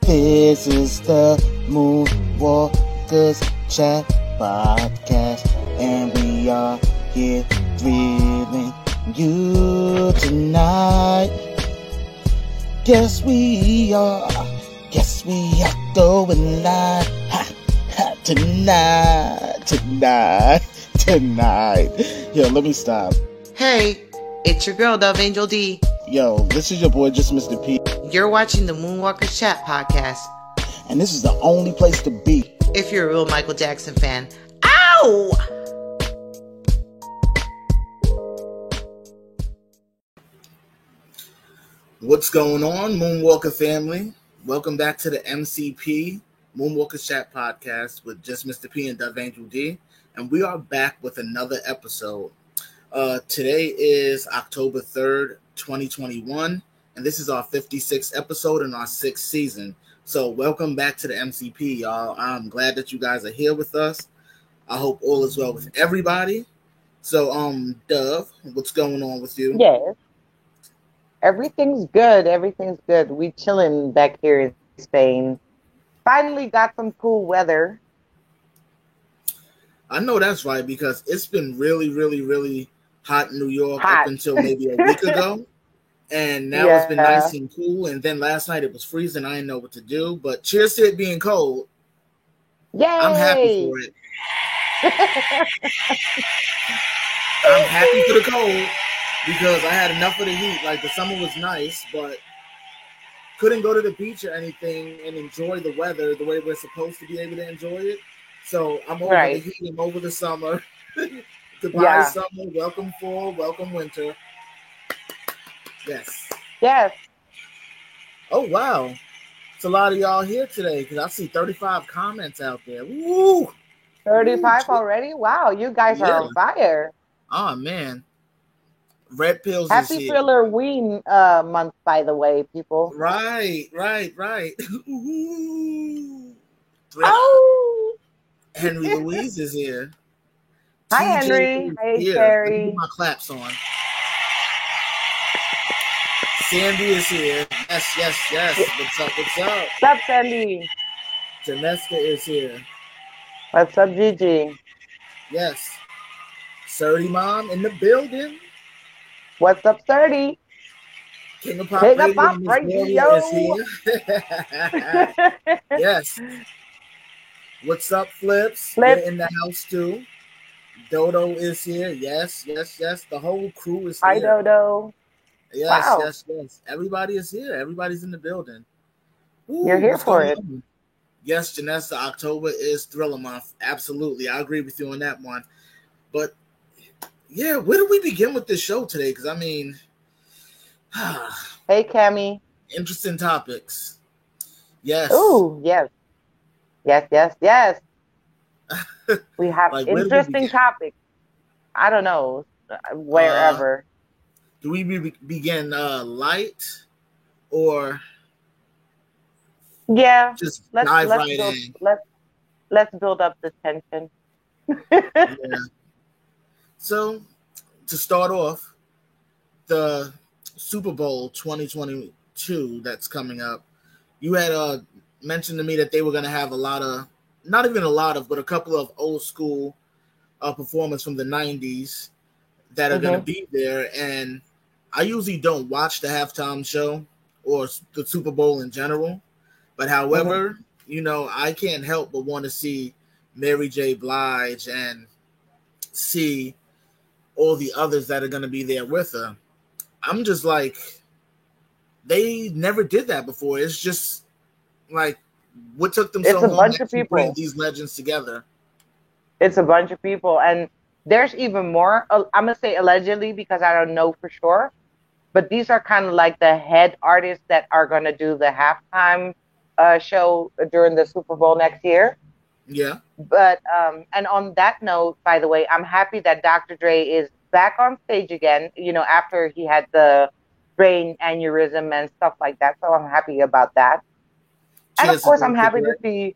This is the Moonwalkers Chat Podcast, and we are here thrilling you tonight. Yes, we are. Yes, we are going live tonight. Yo, let me stop. Hey, it's your girl, Dove Angel D. Yo, this is your boy, Just Mr. P. You're watching the Moonwalkers Chat Podcast. And this is the only place to be if you're a real Michael Jackson fan. Ow! What's going on, Moonwalker family? Welcome back to the MCP, Moonwalkers Chat Podcast with Just Mr. P and Dove Angel D. And we are back with another episode. Today is October 3rd, 2021. And this is our 56th episode in our 6th season. So welcome back to the MCP, y'all. I'm glad that you guys are here with us. I hope all is well with everybody. So, Dove, what's going on with you? Yes. Everything's good. Everything's good. We chilling back here in Spain. Finally got some cool weather. I know that's right, because it's been really, really, really hot in New York up until maybe a week ago. And now it's been nice and cool. And then last night it was freezing. I didn't know what to do. But cheers to it being cold. Yay! I'm happy for it. I'm happy for the cold because I had enough of the heat. Like, the summer was nice, but couldn't go to the beach or anything and enjoy the weather the way we're supposed to be able to enjoy it. So I'm over the heat. I'm over the summer. Goodbye, summer. Welcome fall. Welcome winter. Yes. Yes. Oh, wow. It's a lot of y'all here today because I see 35 comments out there. Woo! 35 already? Wow, you guys are on fire. Oh, man. Red Pills Happy is here. Thriller-ween month, by the way, people. Right. Oh! Henry Louise is here. Hi, Henry. Hey, Terry. Put my claps on. Sandy is here. Yes. What's up? What's up, Sandy? Janeska is here. What's up, Gigi? Yes. Surdy Mom in the building. What's up, 30? King of Pop Radio is here. Yes. What's up, Flips? We're in the house too. Dodo is here. Yes. The whole crew is here. Hi, Dodo. Yes. Everybody is here. Everybody's in the building. Ooh, you're here for it. Yes, Janessa, October is Thriller Month. Absolutely. I agree with you on that one. But, yeah, where do we begin with this show today? Because, I mean... Hey, Cammy. Interesting topics. Yes. Ooh, yes. Yes. We have interesting topics. I don't know. Wherever. Do we begin light or just dive right in? Let's build up the tension. Yeah. So, to start off, the Super Bowl 2022 that's coming up, you had mentioned to me that they were going to have but a couple of old school performers from the 90s that are going to be there. And I usually don't watch the halftime show or the Super Bowl in general. But however, I can't help but want to see Mary J. Blige and see all the others that are going to be there with her. I'm just like, they never did that before. It's just like, what took them so long to bring these legends together? It's a bunch of people. And there's even more. I'm going to say allegedly because I don't know for sure. But these are kind of like the head artists that are going to do the halftime show during the Super Bowl next year. Yeah. But, and on that note, by the way, I'm happy that Dr. Dre is back on stage again, after he had the brain aneurysm and stuff like that. So I'm happy about that. And of course, I'm happy to see,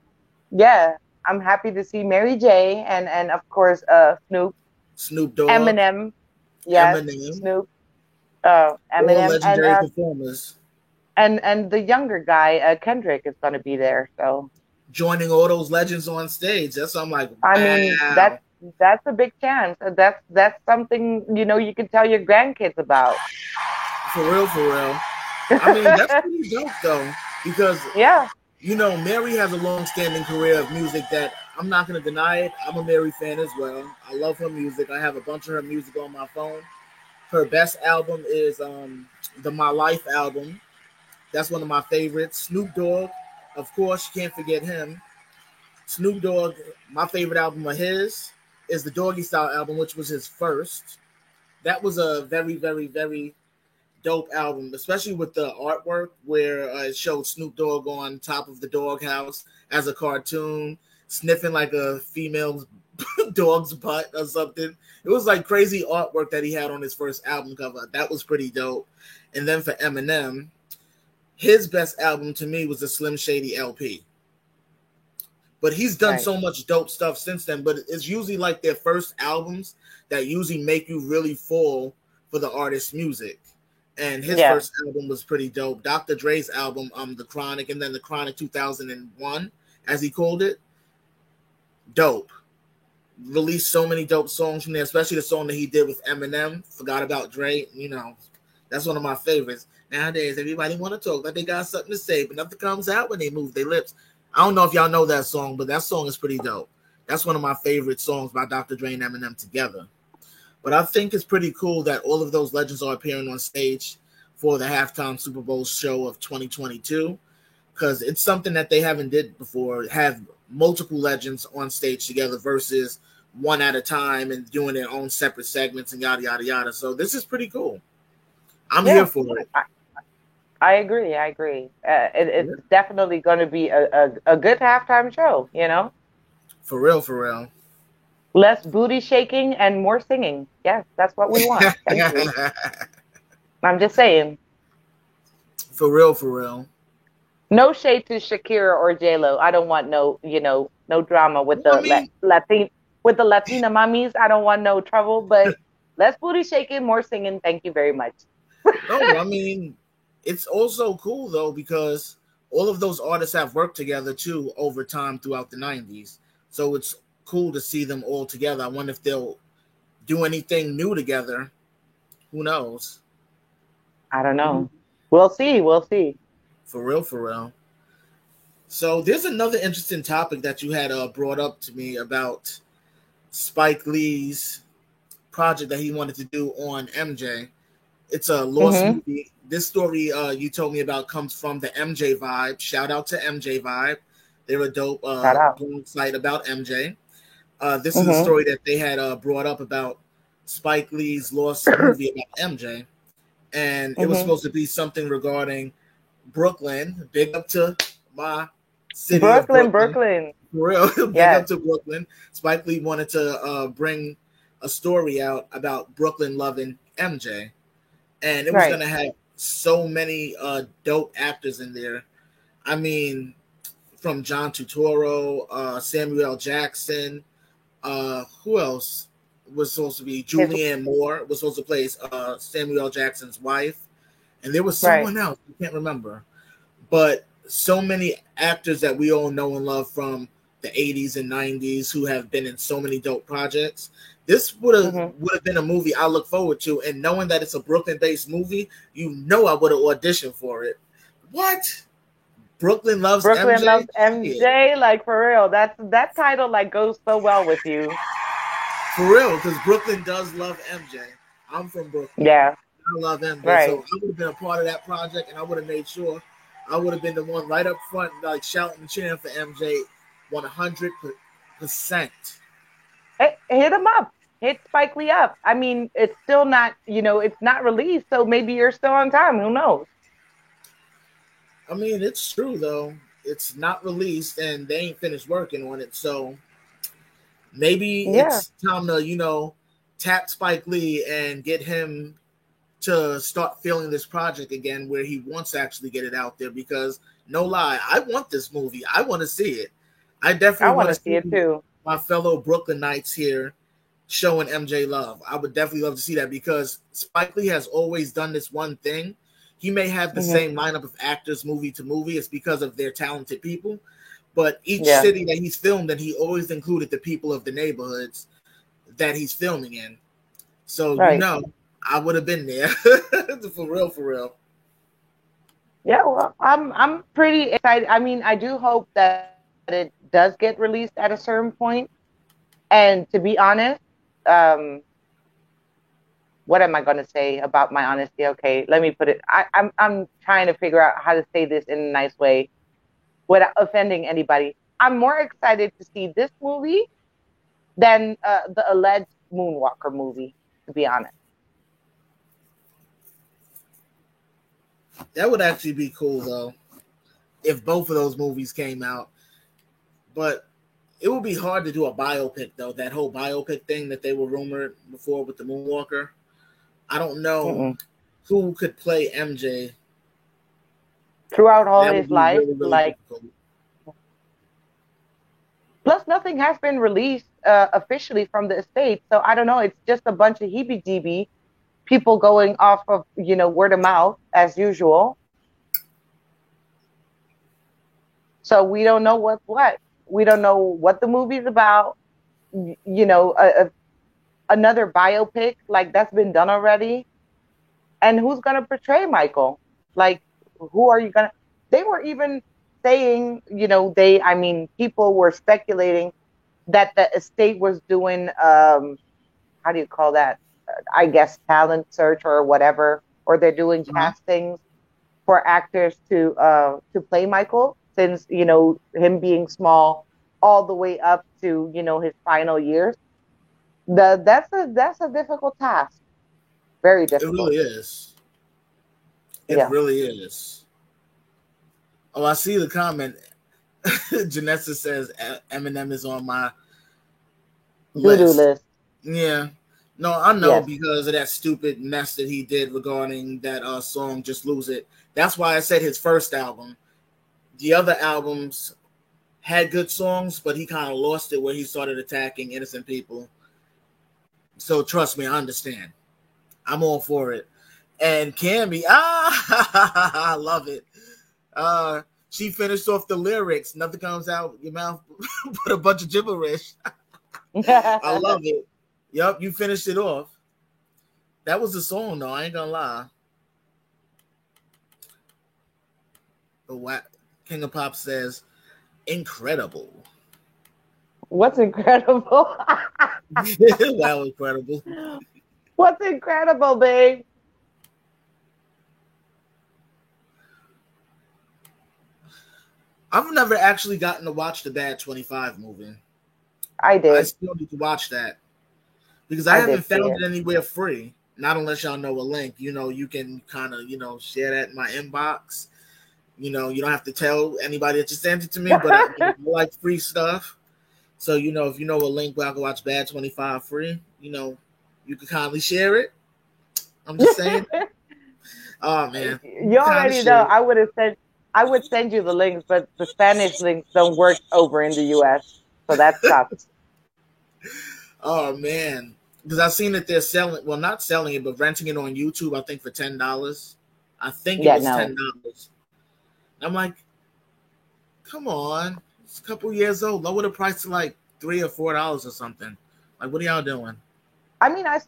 I'm happy to see Mary J. and of course, Snoop Dogg. Eminem. Yes, Eminem. Snoop. Eminem. All legendary performers. And the younger guy, Kendrick, is going to be there. So joining all those legends on stage. That's I'm like, I mean, wow. that's a big chance. That's something you can tell your grandkids about. For real, for real. I mean, that's pretty dope though, because Yeah. Mary has a long-standing career of music that I'm not going to deny it. I'm a Mary fan as well. I love her music. I have a bunch of her music on my phone. Her best album is the My Life album. That's one of my favorites. Snoop Dogg, of course, you can't forget him. Snoop Dogg, my favorite album of his is the Doggy Style album, which was his first. That was a very, very, very dope album, especially with the artwork where it showed Snoop Dogg on top of the doghouse as a cartoon, sniffing like a female dog's butt or something. It was like crazy artwork that he had on his first album cover. That was pretty dope. And then for Eminem, his best album to me was the Slim Shady LP. But he's done so much dope stuff since then. But it's usually like their first albums that usually make you really fall for the artist's music. And his first album was pretty dope. Dr. Dre's album, The Chronic, and then The Chronic 2001, as he called it, dope. Released so many dope songs from there, especially the song that he did with Eminem, Forgot About Dre. That's one of my favorites. Nowadays, everybody want to talk like they got something to say, but nothing comes out when they move their lips. I don't know if y'all know that song, but that song is pretty dope. That's one of my favorite songs by Dr. Dre and Eminem together. But I think it's pretty cool that all of those legends are appearing on stage for the halftime Super Bowl show of 2022, because it's something that they haven't did before, have multiple legends on stage together versus one at a time and doing their own separate segments and yada, yada, yada. So this is pretty cool. I'm here for it. I agree. It's definitely going to be a good halftime show, For real, for real. Less booty shaking and more singing. Yes, that's what we want. Thank you. I'm just saying. For real, for real. No shade to Shakira or J-Lo. I don't want no drama with the Latina mommies. I don't want no trouble, but less booty shaking, more singing. Thank you very much. No, I mean, it's also cool though, because all of those artists have worked together too over time throughout the 90s. So it's cool to see them all together. I wonder if they'll do anything new together. Who knows? I don't know. We'll see. For real, for real. So there's another interesting topic that you had brought up to me about Spike Lee's project that he wanted to do on MJ. It's a lost movie. This story you told me about comes from the MJ Vibe. Shout out to MJ Vibe. They're a dope site about MJ. This is a story that they had brought up about Spike Lee's lost movie about MJ. And it was supposed to be something regarding Brooklyn. Big up to my city of Brooklyn. For real. Big up to Brooklyn. Spike Lee wanted to bring a story out about Brooklyn loving MJ. And it was going to have so many dope actors in there. I mean, from John Turturro, Samuel L. Jackson. Who else was supposed to be? Julianne Moore was supposed to play Samuel L. Jackson's wife. And there was someone else. I can't remember. But so many actors that we all know and love from the 80s and 90s who have been in so many dope projects. This would have been a movie I look forward to. And knowing that it's a Brooklyn-based movie, I would have auditioned for it. What? Brooklyn loves MJ? Like, for real. That title like goes so well with you. For real, because Brooklyn does love MJ. I'm from Brooklyn. Yeah. I love MJ. Right. So I would have been a part of that project, and I would have made sure I would have been the one right up front, like shouting and cheering for MJ 100%. Hey, hit him up. Hit Spike Lee up. I mean, it's still not, it's not released, so maybe you're still on time. Who knows? I mean, it's true, though. It's not released, and they ain't finished working on it, so maybe it's time to, tap Spike Lee and get him to start feeling this project again where he wants to actually get it out there, because no lie, I want this movie. I want to see it. I definitely want to see it too. My fellow Brooklynites here showing MJ love. I would definitely love to see that, because Spike Lee has always done this one thing. He may have the same lineup of actors movie to movie. It's because of their talented people. But each city that he's filmed in, he always included the people of the neighborhoods that he's filming in. So, I would have been there. For real, for real. Yeah, well, I'm pretty excited. I mean, I do hope that it does get released at a certain point. And to be honest, what am I going to say about my honesty? Okay, let me put it. I'm trying to figure out how to say this in a nice way without offending anybody. I'm more excited to see this movie than the alleged Moonwalker movie, to be honest. That would actually be cool, though, if both of those movies came out. But it would be hard to do a biopic, though. That whole biopic thing that they were rumored before with the Moonwalker. I don't know who could play MJ throughout all his life. Really, really difficult. Plus, nothing has been released officially from the estate, so I don't know. It's just a bunch of heebie-jeebie people going off of word of mouth as usual. So we don't know what. We don't know what the movie's about. Another biopic like that's been done already, and who's gonna portray Michael? Like, who are you gonna? They were even saying, people were speculating that the estate was doing, how do you call that? I guess talent search or whatever, or they're doing castings for actors to play Michael, since him being small all the way up to his final years. That's a difficult task. Very difficult. It really is. It really is. Oh, I see the comment. Janessa says Eminem is on my list. Yeah. No, I know because of that stupid mess that he did regarding that song Just Lose It. That's why I said his first album. The other albums had good songs, but he kind of lost it where he started attacking innocent people. So trust me, I understand. I'm all for it. And Cammy, I love it. She finished off the lyrics. Nothing comes out your mouth but a bunch of gibberish. I love it. Yep, you finished it off. That was the song, though. I ain't gonna lie. But King of Pop says, incredible. What's incredible? Wow, incredible. What's incredible, babe? I've never actually gotten to watch the Bad 25 movie. I did. I still need to watch that because I haven't found it anywhere free. Not unless y'all know a link. You can kind of, share that in my inbox. You don't have to tell anybody that you sent it to me, but I like free stuff. So, if you know a link where I can watch Bad 25 free, you can kindly share it. I'm just saying. Oh, man. You already know. I would send you the links, but the Spanish links don't work over in the U.S., so that sucks. Oh, man. Because I've seen that they're selling, well, not selling it, but renting it on YouTube, I think, for $10. I think it was $10. I'm like, come on. It's a couple years old. Lower the price to like $3 or $4 or something. Like, what are y'all doing? I mean, I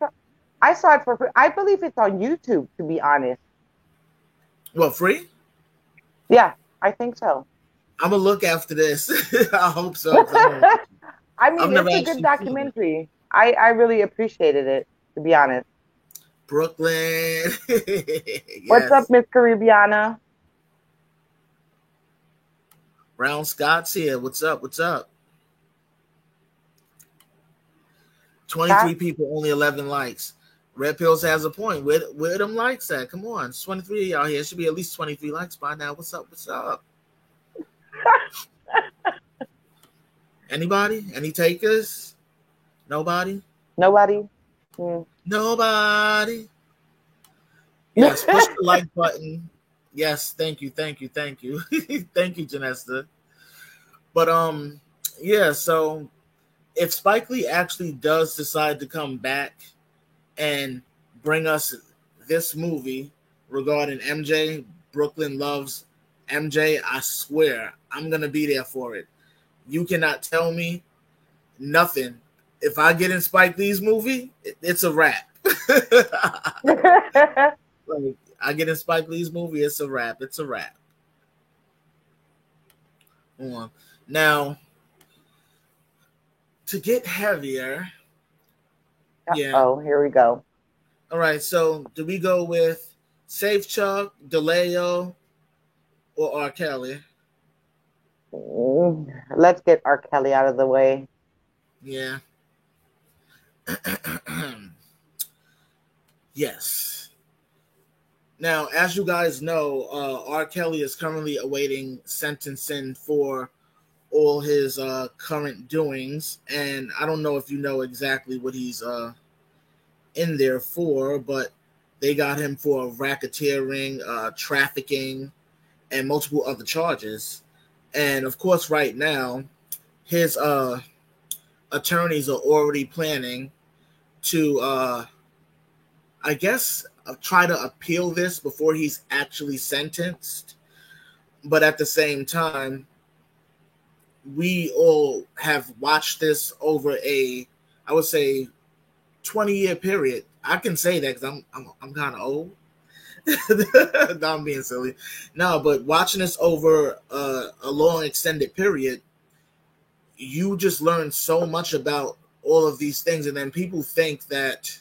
saw it for free. I believe it's on YouTube, to be honest. What, free? Yeah, I think so. I'm gonna look after this. I hope so. I mean, it's a good documentary. I really appreciated it, to be honest. Brooklyn. Yes. What's up, Miss Caribbeana? Brown Scott's here. What's up? What's up? 23 people, only 11 likes. Red Pills has a point. Where them likes at? Come on. It's 23 of y'all here. It should be at least 23 likes by now. What's up? What's up? Anybody? Any takers? Nobody? Nobody? Nobody. Yes, push the like button. Yes, thank you. Thank you, Janessa. But yeah, so if Spike Lee actually does decide to come back and bring us this movie regarding MJ. Brooklyn loves MJ. I swear, I'm gonna be there for it. You cannot tell me nothing. If I get in Spike Lee's movie, it's a wrap. Like, I get in Spike Lee's movie, it's a wrap. It's a wrap. Now, to get heavier, yeah. Oh, here we go. All right, so do we go with Safe Chuck, DeLeo, or R. Kelly? Let's get R. Kelly out of the way. Yeah. Yes. Now, as you guys know, R. Kelly is currently awaiting sentencing for all his current doings, and I don't know if you know exactly what he's in there for, but they got him for racketeering, trafficking, and multiple other charges. And of course, right now, his attorneys are already planning to, I guess, try to appeal this before he's actually sentenced. But at the same time, we all have watched this over I would say, 20-year period. I can say that because I'm kind of old. No, I'm being silly. No, but watching this over a long extended period, you just learn so much about all of these things, and then people think that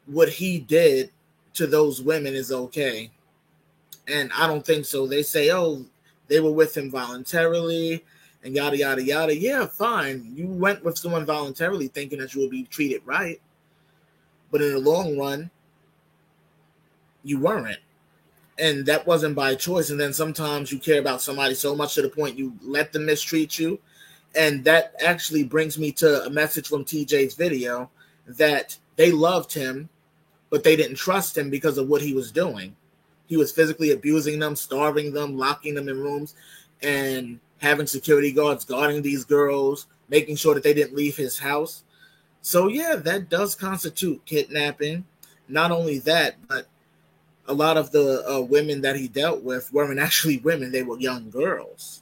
what he did to those women is okay, and I don't think so. They say, oh, they were with him voluntarily and yada yada yada. Yeah, fine, you went with someone voluntarily thinking that you would be treated right, but in the long run you weren't, and that wasn't by choice. And then sometimes you care about somebody so much to the point you let them mistreat you. And that actually brings me to a message from TJ's video that they loved him, but they didn't trust him because of what he was doing. He was physically abusing them, starving them, locking them in rooms, and having security guards guarding these girls, making sure that they didn't leave his house. So yeah, that does constitute kidnapping. Not only that, but a lot of the women that he dealt with weren't actually women, they were young girls.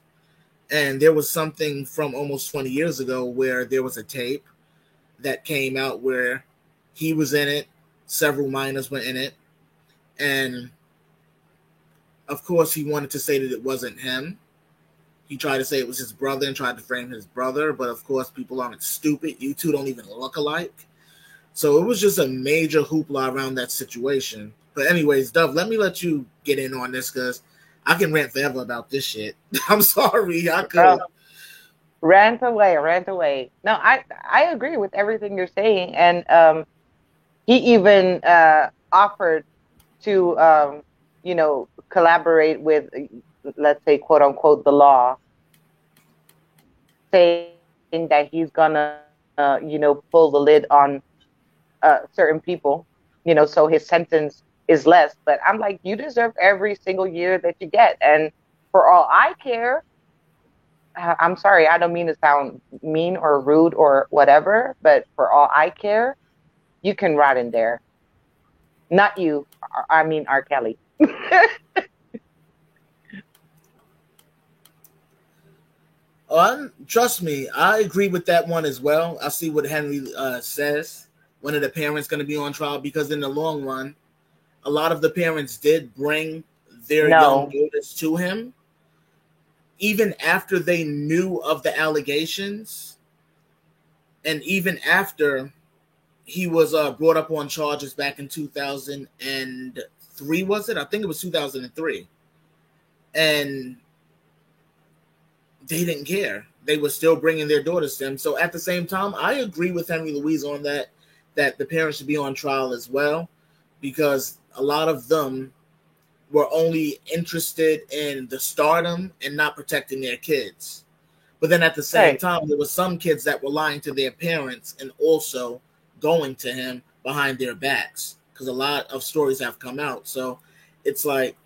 And there was something from almost 20 years ago where there was a tape that came out where he was in it, several minors were in it, and of course he wanted to say that it wasn't him. He tried to say it was his brother and tried to frame his brother, but of course people aren't stupid. You two don't even look alike. So it was just a major hoopla around that situation. But anyways, Dove, let me let you get in on this because I can rant forever about this shit. I'm sorry, I could. Rant away, rant away. No, I agree with everything you're saying, and he even offered to collaborate with, let's say, quote unquote, the law, saying that he's gonna pull the lid on certain people, so his sentence is less. But I'm like, you deserve every single year that you get. And for all I care, I'm sorry, I don't mean to sound mean or rude or whatever, but for all I care, you can rot in there. Not you. I mean, R. Kelly. Trust me, I agree with that one as well. I see what Henry says. One of the parents going to be on trial because in the long run, a lot of the parents did bring their young daughters to him, even after they knew of the allegations, and even after he was brought up on charges back in 2003, was it? I think it was 2003. And they didn't care. They were still bringing their daughters to him. So at the same time, I agree with Henry Louise on that the parents should be on trial as well, because a lot of them were only interested in the stardom and not protecting their kids. But then at the same time, there were some kids that were lying to their parents and also going to him behind their backs, because a lot of stories have come out. So it's like,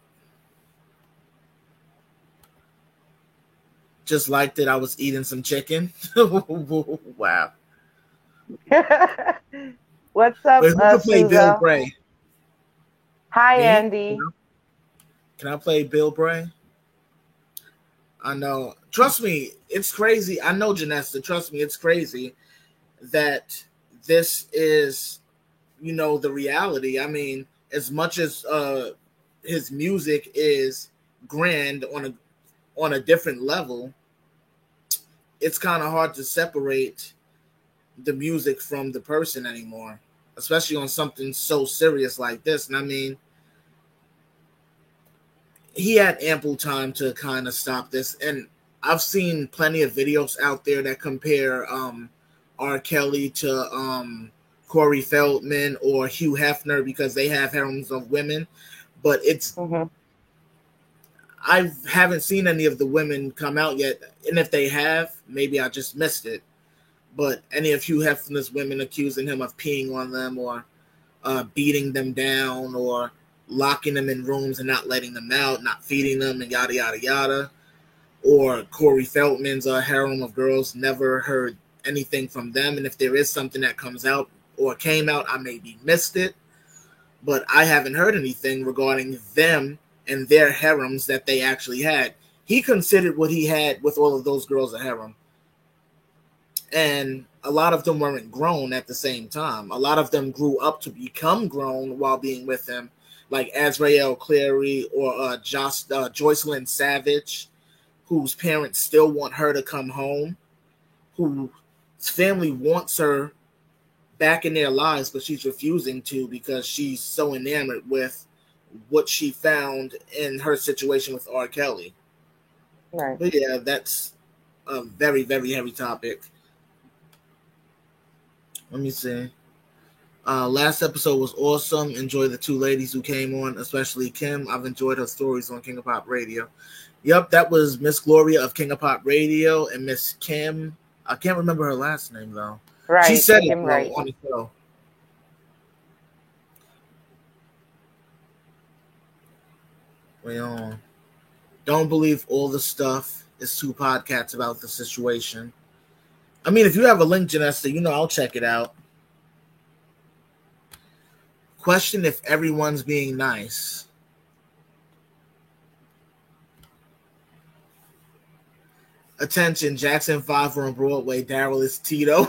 just liked it. I was eating some chicken. Wow. What's up, Who can play Bill Bray? Hi, Me? Andy. Can I play Bill Bray? I know. Trust me, it's crazy. I know, Janessa. Trust me, it's crazy that this is, the reality. I mean, as much as his music is grand on a different level, it's kind of hard to separate the music from the person anymore, especially on something so serious like this. And I mean, he had ample time to kind of stop this. And I've seen plenty of videos out there that compare R. Kelly to Corey Feldman or Hugh Hefner because they have harems of women. But I haven't seen any of the women come out yet. And if they have, maybe I just missed it. But any of Hugh Hefner's women accusing him of peeing on them or beating them down or locking them in rooms and not letting them out, not feeding them, and yada, yada, yada. Or Corey Feldman's harem of girls, never heard anything from them. And if there is something that comes out or came out, I maybe missed it. But I haven't heard anything regarding them and their harems that they actually had. He considered what he had with all of those girls a harem. And a lot of them weren't grown at the same time. A lot of them grew up to become grown while being with him, like Azrael Clary or Joycelyn Savage, whose parents still want her to come home, whose family wants her back in their lives, but she's refusing to because she's so enamored with what she found in her situation with R. Kelly. Right. But yeah, that's a very, very heavy topic. Let me see. Last episode was awesome. Enjoy the two ladies who came on, especially Kim. I've enjoyed her stories on King of Pop Radio. Yep, that was Miss Gloria of King of Pop Radio and Miss Kim. I can't remember her last name though. Right. She said Kim it Wright. on the show. Well, don't believe all the stuff is two podcasts about the situation. I mean, if you have a link, Janessa, I'll check it out. Question if everyone's being nice. Attention, Jackson 5 on Broadway. Daryl is Tito.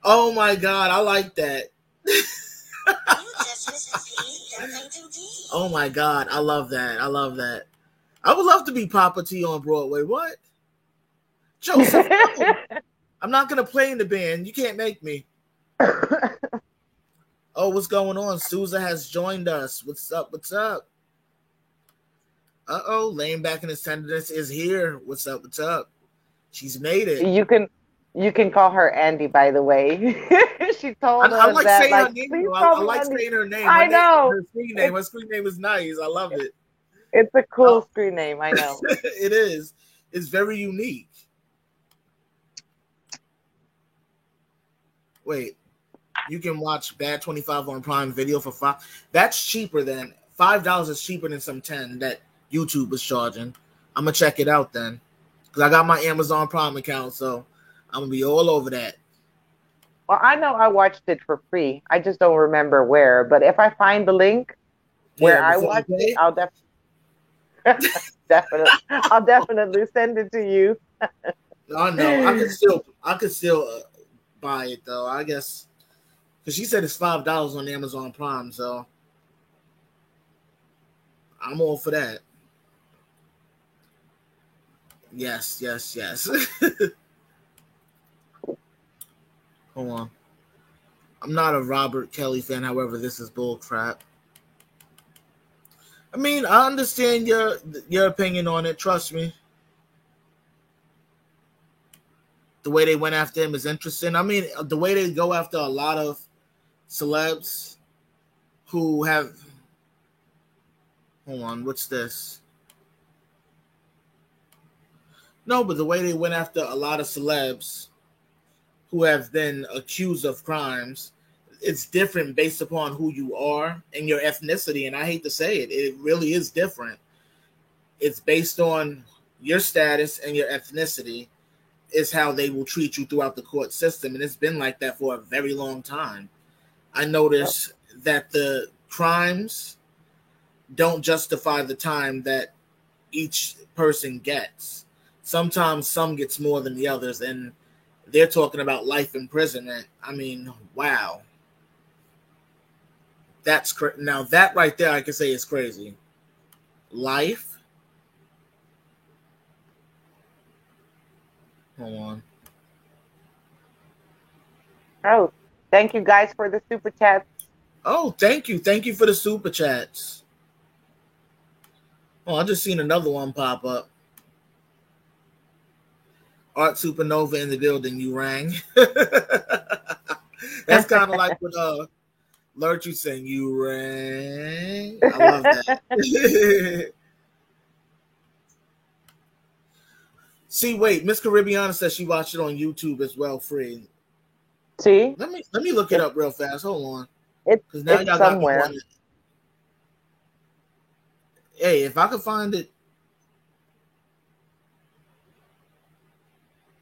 Oh my God, I like that. Oh my God, I love that. I love that. I would love to be Papa T on Broadway. What? Joseph, no. I'm not going to play in the band. You can't make me. Oh, what's going on? Souza has joined us. What's up? What's up? Uh-oh, laying back in his tenderness is here. What's up? What's up? She's made it. You can call her Andy, by the way. She told us I like that, saying like, her name. please I call me like Andy. saying her name. I know. Her screen name. Her screen name is nice. I love it. It's a cool screen name. I know. It is. It's very unique. Wait, you can watch Bad 25 on Prime Video for $5. That's cheaper than $5 is cheaper than some 10 that YouTube was charging. I'm gonna check it out then, because I got my Amazon Prime account, so I'm gonna be all over that. Well, I know I watched it for free. I just don't remember where. But if I find the link where I watched it, I'll definitely send it to you. Oh no, I could still buy it though. I guess because she said it's $5 on Amazon Prime, so I'm all for that. Yes. Hold on. I'm not a Robert Kelly fan, however, this is bull crap. I mean, I understand your opinion on it, trust me. The way they went after him is interesting. I mean, the way they go after a lot of celebs who have... Hold on, what's this? No, but the way they went after a lot of celebs who have been accused of crimes, it's different based upon who you are and your ethnicity. And I hate to say it, it really is different. It's based on your status and your ethnicity is how they will treat you throughout the court system. And it's been like that for a very long time. I notice that the crimes don't justify the time that each person gets. Sometimes some gets more than the others, and they're talking about life imprisonment. I mean, wow. That's now that right there I can say is crazy. Life. Hold on. Oh, thank you guys for the super chats. Oh, thank you. Thank you for the super chats. Oh, I just seen another one pop up. Art Supernova in the building, you rang. That's kind of like what Lurch you saying, you rang. I love that. See, wait, Miss Caribbeana says she watched it on YouTube as well, free. See? Let me look it up real fast. Hold on. It's now y'all somewhere. got me hey, if I could find it.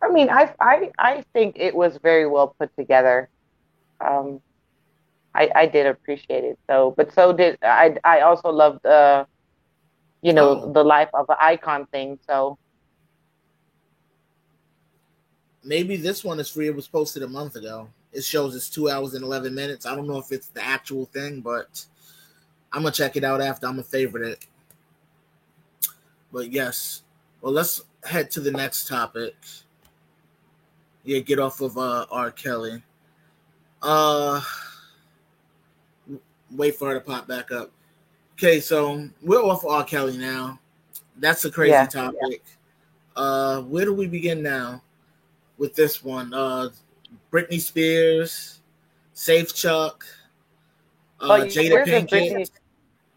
I mean, I think it was very well put together. I did appreciate it. But so did I also loved the life of an icon thing. So maybe this one is free. It was posted a month ago. It shows it's 2 hours and 11 minutes. I don't know if it's the actual thing, but I'm gonna check it out after. I'm gonna favorite it. But yes, well, let's head to the next topic. Yeah, get off of R. Kelly. Wait for her to pop back up. Okay, so we're off R. Kelly now. That's a crazy topic. Yeah. Where do we begin now with this one? Britney Spears, Safe Chuck, Jada Pinkett.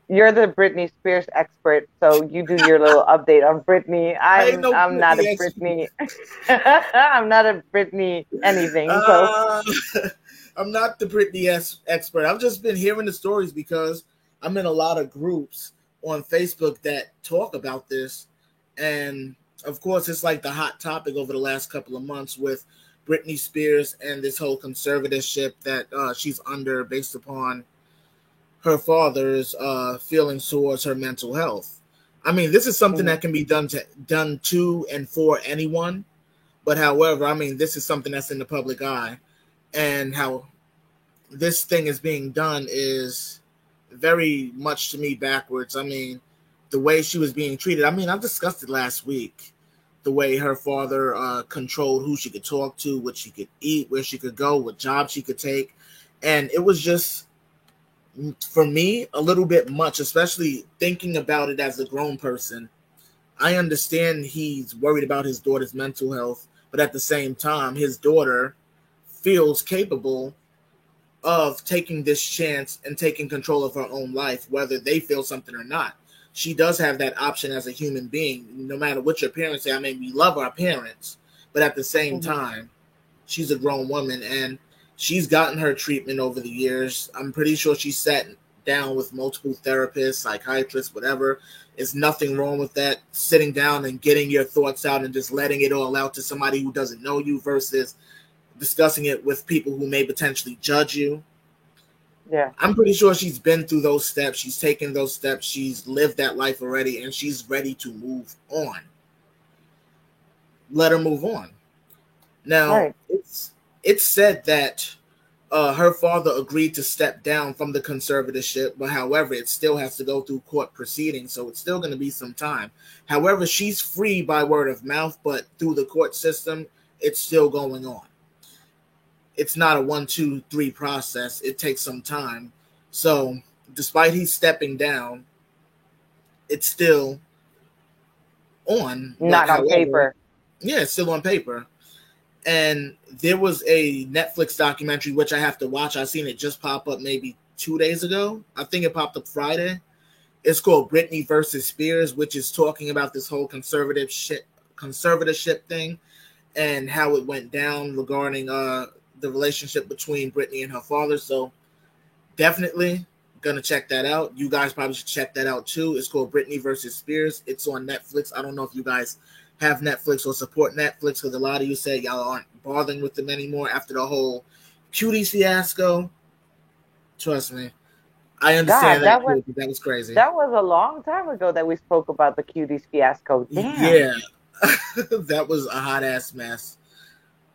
You're the Britney Spears expert, so you do your little update on Britney. I'm not a Britney. I'm not a Britney anything. So I'm not the Britney expert. I've just been hearing the stories because I'm in a lot of groups on Facebook that talk about this, and of course, it's like the hot topic over the last couple of months with Britney Spears and this whole conservatorship that she's under based upon her father's feelings towards her mental health. I mean, this is something that can be done to and for anyone. But however, I mean, this is something that's in the public eye. And how this thing is being done is very much, to me, backwards. I mean, the way she was being treated. I mean, I discussed it last week. The way her father controlled who she could talk to, what she could eat, where she could go, what job she could take. And it was just, for me, a little bit much, especially thinking about it as a grown person. I understand he's worried about his daughter's mental health, but at the same time, his daughter feels capable of taking this chance and taking control of her own life, whether they feel something or not. She does have that option as a human being, no matter what your parents say. I mean, we love our parents, but at the same time, she's a grown woman, and she's gotten her treatment over the years. I'm pretty sure she sat down with multiple therapists, psychiatrists, whatever. There's nothing wrong with that. Sitting down and getting your thoughts out and just letting it all out to somebody who doesn't know you versus discussing it with people who may potentially judge you. Yeah. I'm pretty sure she's been through those steps. She's taken those steps. She's lived that life already, and she's ready to move on. Let her move on. Now, it's said that her father agreed to step down from the conservatorship, but however, it still has to go through court proceedings, so it's still going to be some time. However, she's free by word of mouth, but through the court system, it's still going on. It's not a 1, 2, 3 process. It takes some time. So, despite he's stepping down, it's still on. Not on paper. Yeah, it's still on paper. And there was a Netflix documentary, which I have to watch. I seen it just pop up maybe 2 days ago. I think it popped up Friday. It's called Britney versus Spears, which is talking about this whole conservatorship thing and how it went down regarding the relationship between Britney and her father. So definitely gonna check that out. You guys probably should check that out too. It's called Britney versus Spears. It's on Netflix. I don't know if you guys have Netflix or support Netflix, because a lot of you say y'all aren't bothering with them anymore after the whole Cuties fiasco. Trust me. I God, understand that too, but that was crazy. that was a long time ago that we spoke about the cuties fiasco. Damn. Yeah. That was a hot ass mess.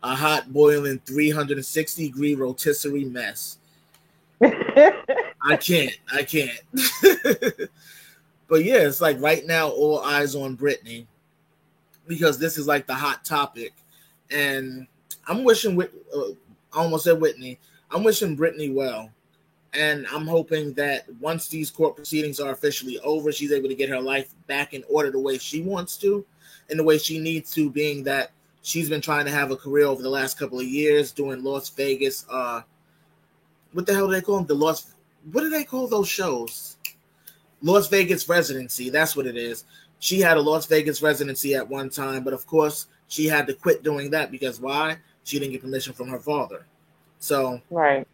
A hot boiling 360-degree rotisserie mess. I can't. But yeah, it's like right now all eyes on Britney because this is like the hot topic. And I'm wishing I almost said Whitney. I'm wishing Britney well. And I'm hoping that once these court proceedings are officially over, she's able to get her life back in order the way she wants to and the way she needs to, being that she's been trying to have a career over the last couple of years doing Las Vegas. What the hell do they call them? What do they call those shows? Las Vegas residency. That's what it is. She had a Las Vegas residency at one time, but of course she had to quit doing that because why? She didn't get permission from her father. So right.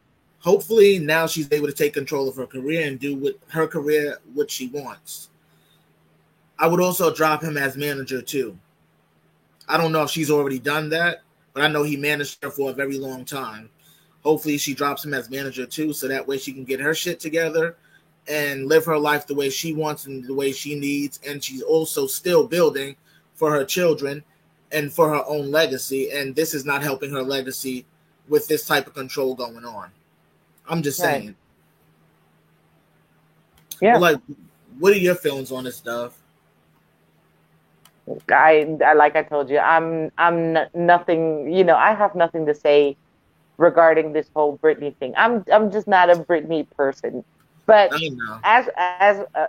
Hopefully now she's able to take control of her career and do with her career what she wants. I would also drop him as manager too. I don't know if she's already done that, but I know he managed her for a very long time. Hopefully she drops him as manager too, so that way she can get her shit together and live her life the way she wants and the way she needs. And she's also still building for her children and for her own legacy. And this is not helping her legacy with this type of control going on. I'm just saying. Right. Yeah. But like, what are your feelings on this stuff? I like I told you, I'm nothing. You know, I have nothing to say regarding this whole Britney thing. I'm just not a Britney person. But as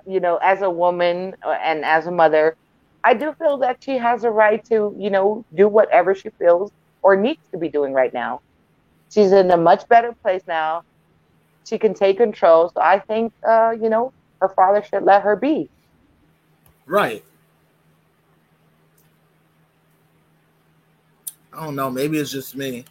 you know, as a woman and as a mother, I do feel that she has a right to, you know, do whatever she feels or needs to be doing right now. She's in a much better place now. She can take control. So I think, you know, her father should let her be. Right. I don't know. Maybe it's just me.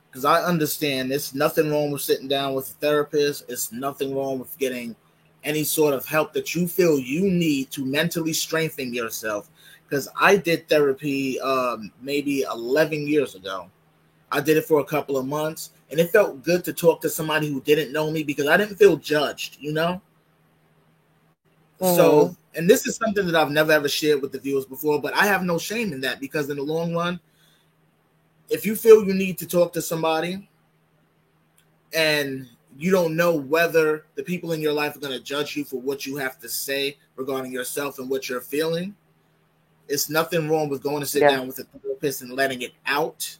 Because I understand there's nothing wrong with sitting down with a therapist. It's nothing wrong with getting any sort of help that you feel you need to mentally strengthen yourself. Because I did therapy maybe 11 years ago. I did it for a couple of months. And it felt good to talk to somebody who didn't know me because I didn't feel judged, you know? Mm-hmm. So, and this is something that I've never ever shared with the viewers before, but I have no shame in that because in the long run, if you feel you need to talk to somebody and you don't know whether the people in your life are going to judge you for what you have to say regarding yourself and what you're feeling, it's nothing wrong with going to sit down with a therapist and letting it out.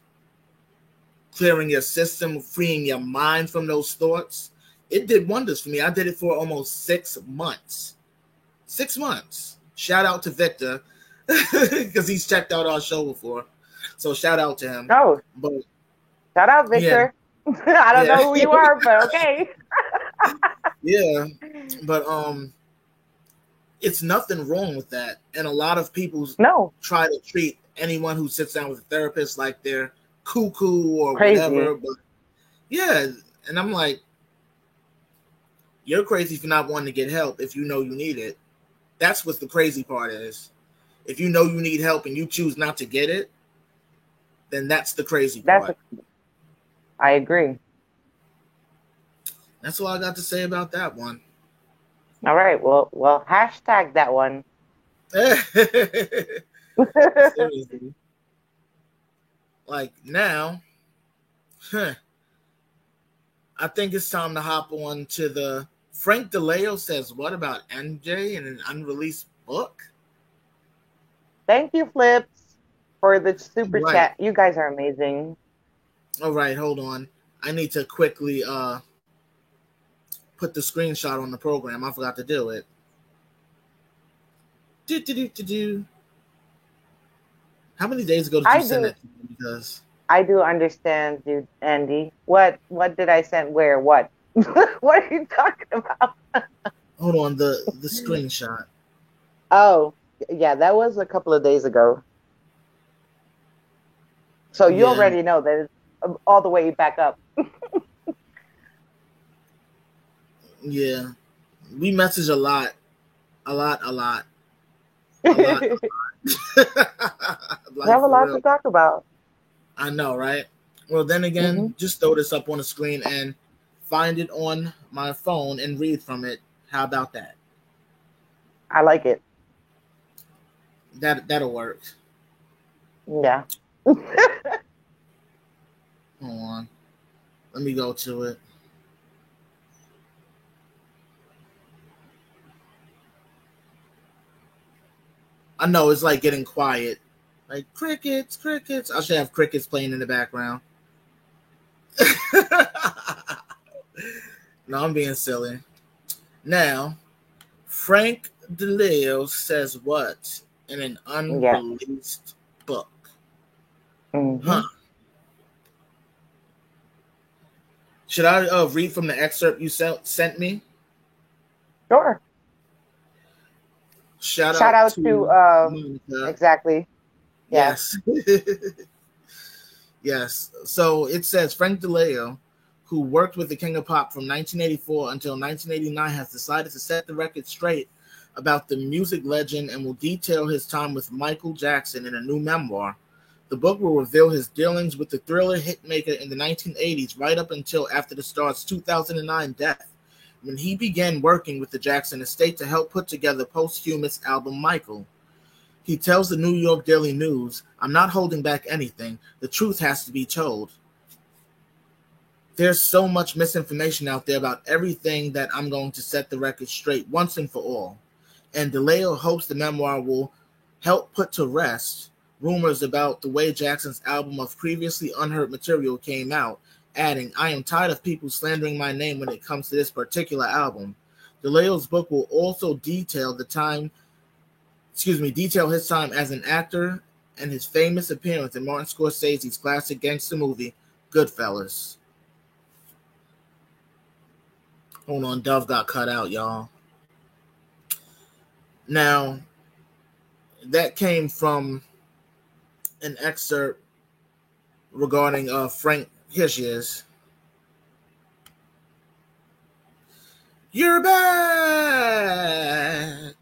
Clearing your system, freeing your mind from those thoughts. It did wonders for me. I did it for almost 6 months. 6 months. Shout out to Victor because he's checked out our show before. So shout out to him. Oh, but shout out, Victor. Yeah. I don't know who you are, but okay. Yeah, but it's nothing wrong with that. And a lot of people try to treat anyone who sits down with a therapist like they're cuckoo or crazy. Whatever, but yeah, and I'm like, you're crazy for not wanting to get help if you know you need it. That's what the crazy part is. If you know you need help and you choose not to get it, then that's the crazy part. I agree. That's all I got to say about that one. All right, well, hashtag that one. Seriously. Like now, I think it's time to hop on to the Frank DeLeo says what about MJ and an unreleased book? Thank you, Flips, for the super chat. You guys are amazing. All right, hold on. I need to quickly put the screenshot on the program. I forgot to do it. How many days ago did you send it to me? Because I do understand, dude, Andy. What did I send? Where? What? What are you talking about? Hold on, the screenshot. Oh, yeah, that was a couple of days ago. So you already know that it's all the way back up. Yeah, we message a lot. We have a lot to talk about. I know, right? Well, then again, just throw this up on the screen and find it on my phone and read from it. How about that? I like it. That'll work. Yeah. Hold on. Let me go to it. I know it's like getting quiet. Like crickets, crickets. I should have crickets playing in the background. No, I'm being silly. Now, Frank DeLeo says what in an unreleased book? Mm-hmm. Huh. Should I read from the excerpt you sent me? Sure. Shout out to Monica. Exactly. Yes. Yes. So it says Frank DeLeo, who worked with the King of Pop from 1984 until 1989, has decided to set the record straight about the music legend and will detail his time with Michael Jackson in a new memoir. The book will reveal his dealings with the Thriller hitmaker in the 1980s, right up until after the star's 2009 death, when he began working with the Jackson estate to help put together posthumous album Michael. He tells the New York Daily News, "I'm not holding back anything. The truth has to be told. There's so much misinformation out there about everything that I'm going to set the record straight once and for all." And DeLeo hopes the memoir will help put to rest rumors about the way Jackson's album of previously unheard material came out, adding, "I am tired of people slandering my name when it comes to this particular album." DeLeo's book will also detail his time as an actor and his famous appearance in Martin Scorsese's classic gangster movie, Goodfellas. Hold on, Dove got cut out, y'all. Now, that came from an excerpt regarding Frank. Here she is. You're back.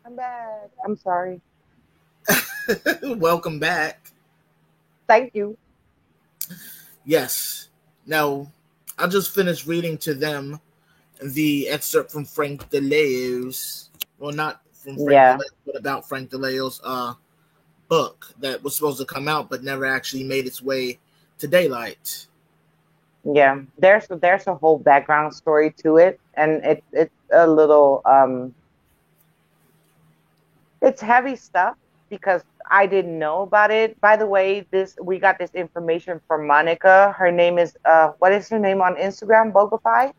I'm back. I'm sorry. Welcome back. Thank you. Yes. Now, I just finished reading to them the excerpt from Frank DeLeo's, well, not from Frank DeLeo, but about Frank DeLeo's book that was supposed to come out but never actually made its way to daylight. Yeah, there's a whole background story to it, and it's a little it's heavy stuff because I didn't know about it. By the way, we got this information from Monica. Her name is what is her name on Instagram? Bogafy?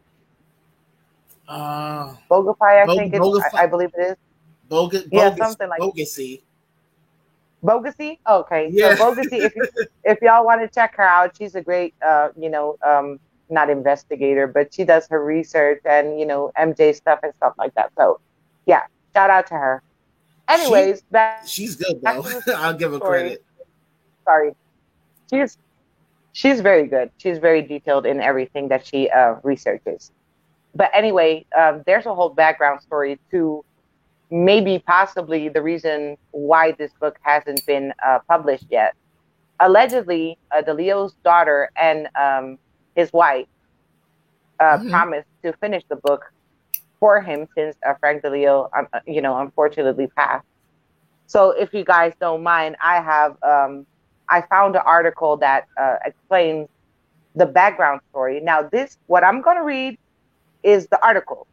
Bogafy, I believe it is. Something like Bogacy. Bogacy? Okay. Yeah. So Bogacy, if y'all want to check her out, she's a great not investigator, but she does her research and MJ stuff and stuff like that. So yeah, shout out to her. Anyways, she's good though. I'll give her credit. Sorry. She's very good. She's very detailed in everything that she researches. But anyway, there's a whole background story to maybe possibly the reason why this book hasn't been published yet. Allegedly, DeLeo's daughter and his wife promised to finish the book for him since Frank DeLeo, unfortunately passed. So if you guys don't mind, I have I found an article that explains the background story. Now, what I'm going to read is the article.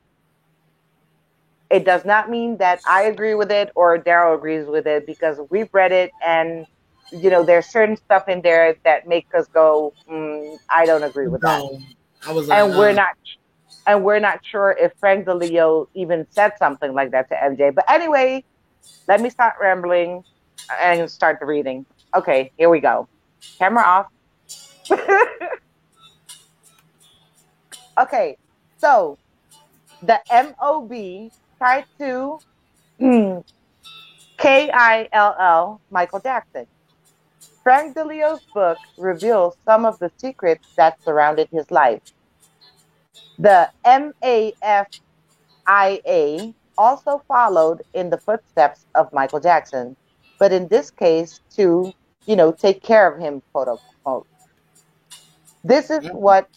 It does not mean that I agree with it or Daryl agrees with it, because we've read it and, there's certain stuff in there that makes us go, I don't agree with that. I was like, we're not sure if Frank DeLeo even said something like that to MJ. But anyway, let me start rambling and start the reading. Okay, here we go. Camera off. Okay, so the MOB tried to KILL Michael Jackson. Frank DeLeo's book reveals some of the secrets that surrounded his life. The MAFIA also followed in the footsteps of Michael Jackson, but in this case to, take care of him, quote unquote. This is what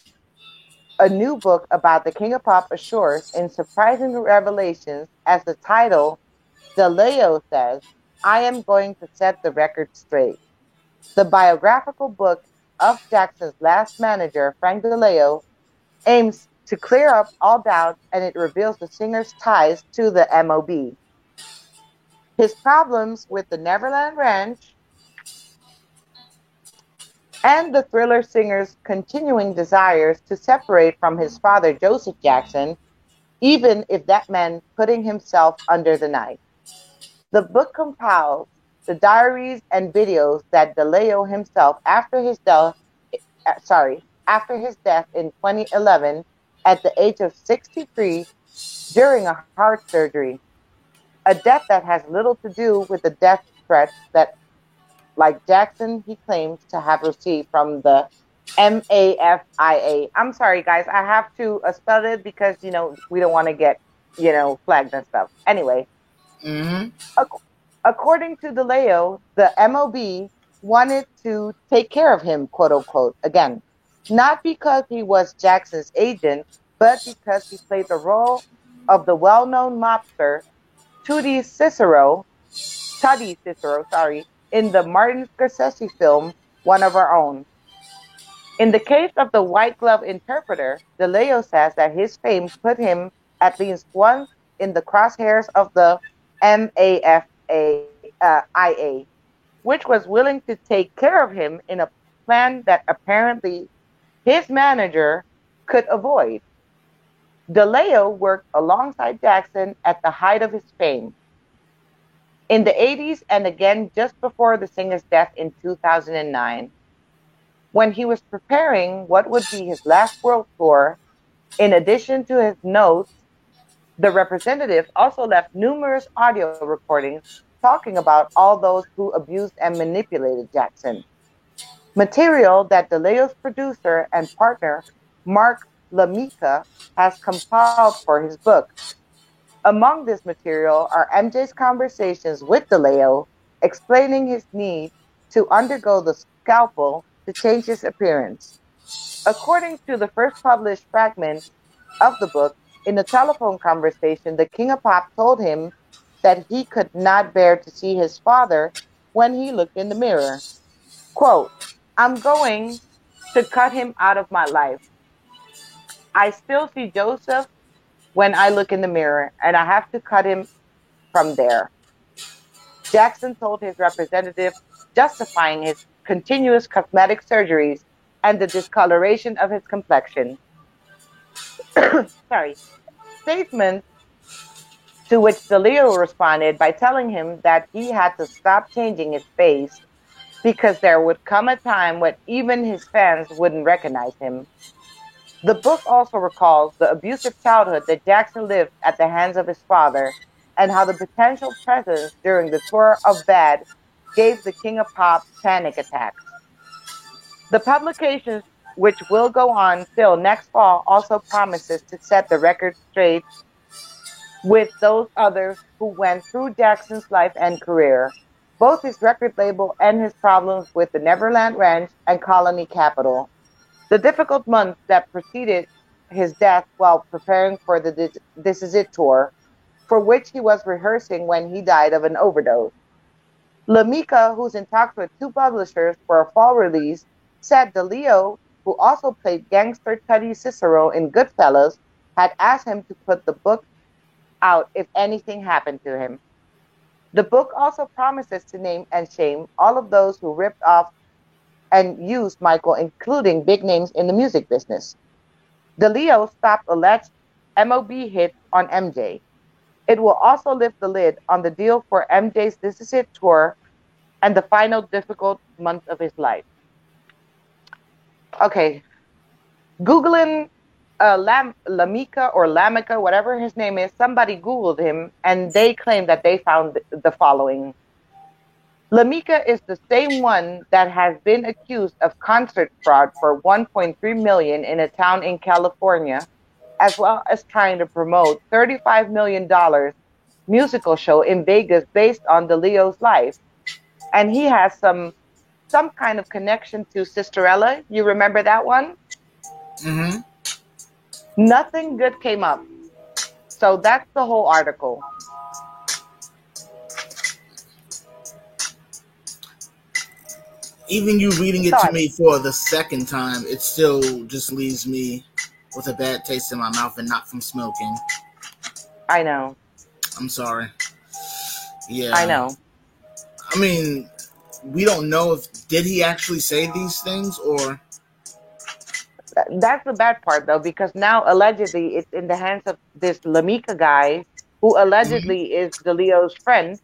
a new book about the King of Pop assures in surprising revelations, as the title DeLeo says, I am going to set the record straight. The biographical book of Jackson's last manager, Frank DeLeo, aims to clear up all doubt, and it reveals the singer's ties to the MOB, his problems with the Neverland Ranch, and the Thriller singer's continuing desires to separate from his father, Joseph Jackson, even if that meant putting himself under the knife. The book compiles the diaries and videos that DeLeo himself, after his death in 2011 at the age of 63 during a heart surgery, a death that has little to do with the death threats that, like Jackson, he claims to have received from the MAFIA. I'm sorry, guys. I have to spell it because, we don't want to get, flagged and stuff. Anyway, according to DeLeo, the MOB wanted to take care of him, quote unquote, again, not because he was Jackson's agent, but because he played the role of the well-known mobster Teddy Cicero, in the Martin Scorsese film, One of Our Own. In the case of the White Glove Interpreter, DeLeo says that his fame put him at least once in the crosshairs of the MAFIA, which was willing to take care of him in a plan that apparently his manager could avoid. DeLeo worked alongside Jackson at the height of his fame in the 80s and again just before the singer's death in 2009. When he was preparing what would be his last world tour, in addition to his notes, the representative also left numerous audio recordings talking about all those who abused and manipulated Jackson. Material that DeLeo's producer and partner, Mark LaMica, has compiled for his book. Among this material are MJ's conversations with DeLeo, explaining his need to undergo the scalpel to change his appearance. According to the first published fragment of the book, in a telephone conversation, the King of Pop told him that he could not bear to see his father when he looked in the mirror. Quote, I'm going to cut him out of my life. I still see Joseph when I look in the mirror, and I have to cut him from there. Jackson told his representative, justifying his continuous cosmetic surgeries and the discoloration of his complexion. Statements to which DeLeo responded by telling him that he had to stop changing his face because there would come a time when even his fans wouldn't recognize him. The book also recalls the abusive childhood that Jackson lived at the hands of his father and how the potential presence during the tour of Bad gave the King of Pop panic attacks. The publication, which will go on till next fall, also promises to set the record straight with those others who went through Jackson's life and career, both his record label and his problems with the Neverland Ranch and Colony Capital. The difficult months that preceded his death while preparing for the This Is It tour, for which he was rehearsing when he died of an overdose. LaMica, who's in talks with two publishers for a fall release, said DeLeo, who also played gangster Teddy Cicero in Goodfellas, had asked him to put the book out if anything happened to him. The book also promises to name and shame all of those who ripped off and used Michael, including big names in the music business. DeLeo stopped alleged MOB hits on MJ. It will also lift the lid on the deal for MJ's This Is It tour and the final difficult month of his life. Okay, Googling LaMica or Lamica, whatever his name is, somebody Googled him and they claim that they found the following. LaMica is the same one that has been accused of concert fraud for $1.3 million in a town in California, as well as trying to promote $35 million musical show in Vegas based on DeLeo's life. And he has some kind of connection to Sisterella. You remember that one? Mm-hmm. Nothing good came up. So that's the whole article. Even you reading it to me for the second time, it still just leaves me with a bad taste in my mouth, and not from smoking. I know. I'm sorry. Yeah. I know. I mean, we don't know if did he actually say these things or. That's the bad part, though, because now allegedly it's in the hands of this Lamika guy, who allegedly is DeLeo's friend,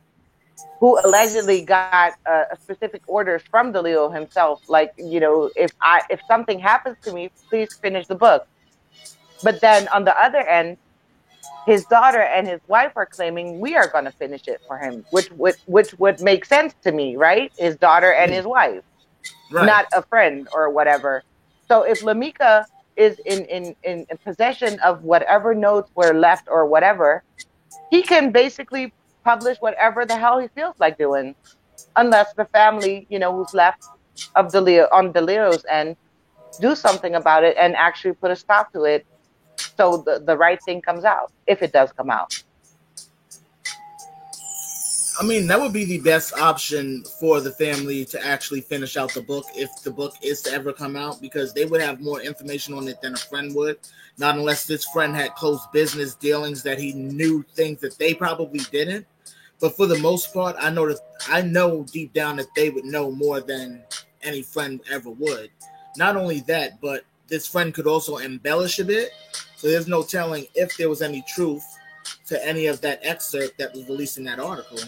who allegedly got specific orders from DeLeo himself, like, you know, if something happens to me, please finish the book. But then on the other end, his daughter and his wife are claiming we are going to finish it for him, which would make sense to me, right? His daughter and his wife, Right. not a friend or whatever. So if Lamika is in possession of whatever notes were left or whatever, he can basically publish whatever the hell he feels like doing, unless the family, you know, who's left of DeLeo on DeLeo's end, do something about it and actually put a stop to it, so the right thing comes out, if it does come out. I mean, that would be the best option for the family to actually finish out the book if the book is to ever come out, because they would have more information on it than a friend would. Not unless this friend had close business dealings that he knew things that they probably didn't. But for the most part, I know deep down that they would know more than any friend ever would. Not only that, but this friend could also embellish a bit. So there's no telling if there was any truth to any of that excerpt that was released in that article.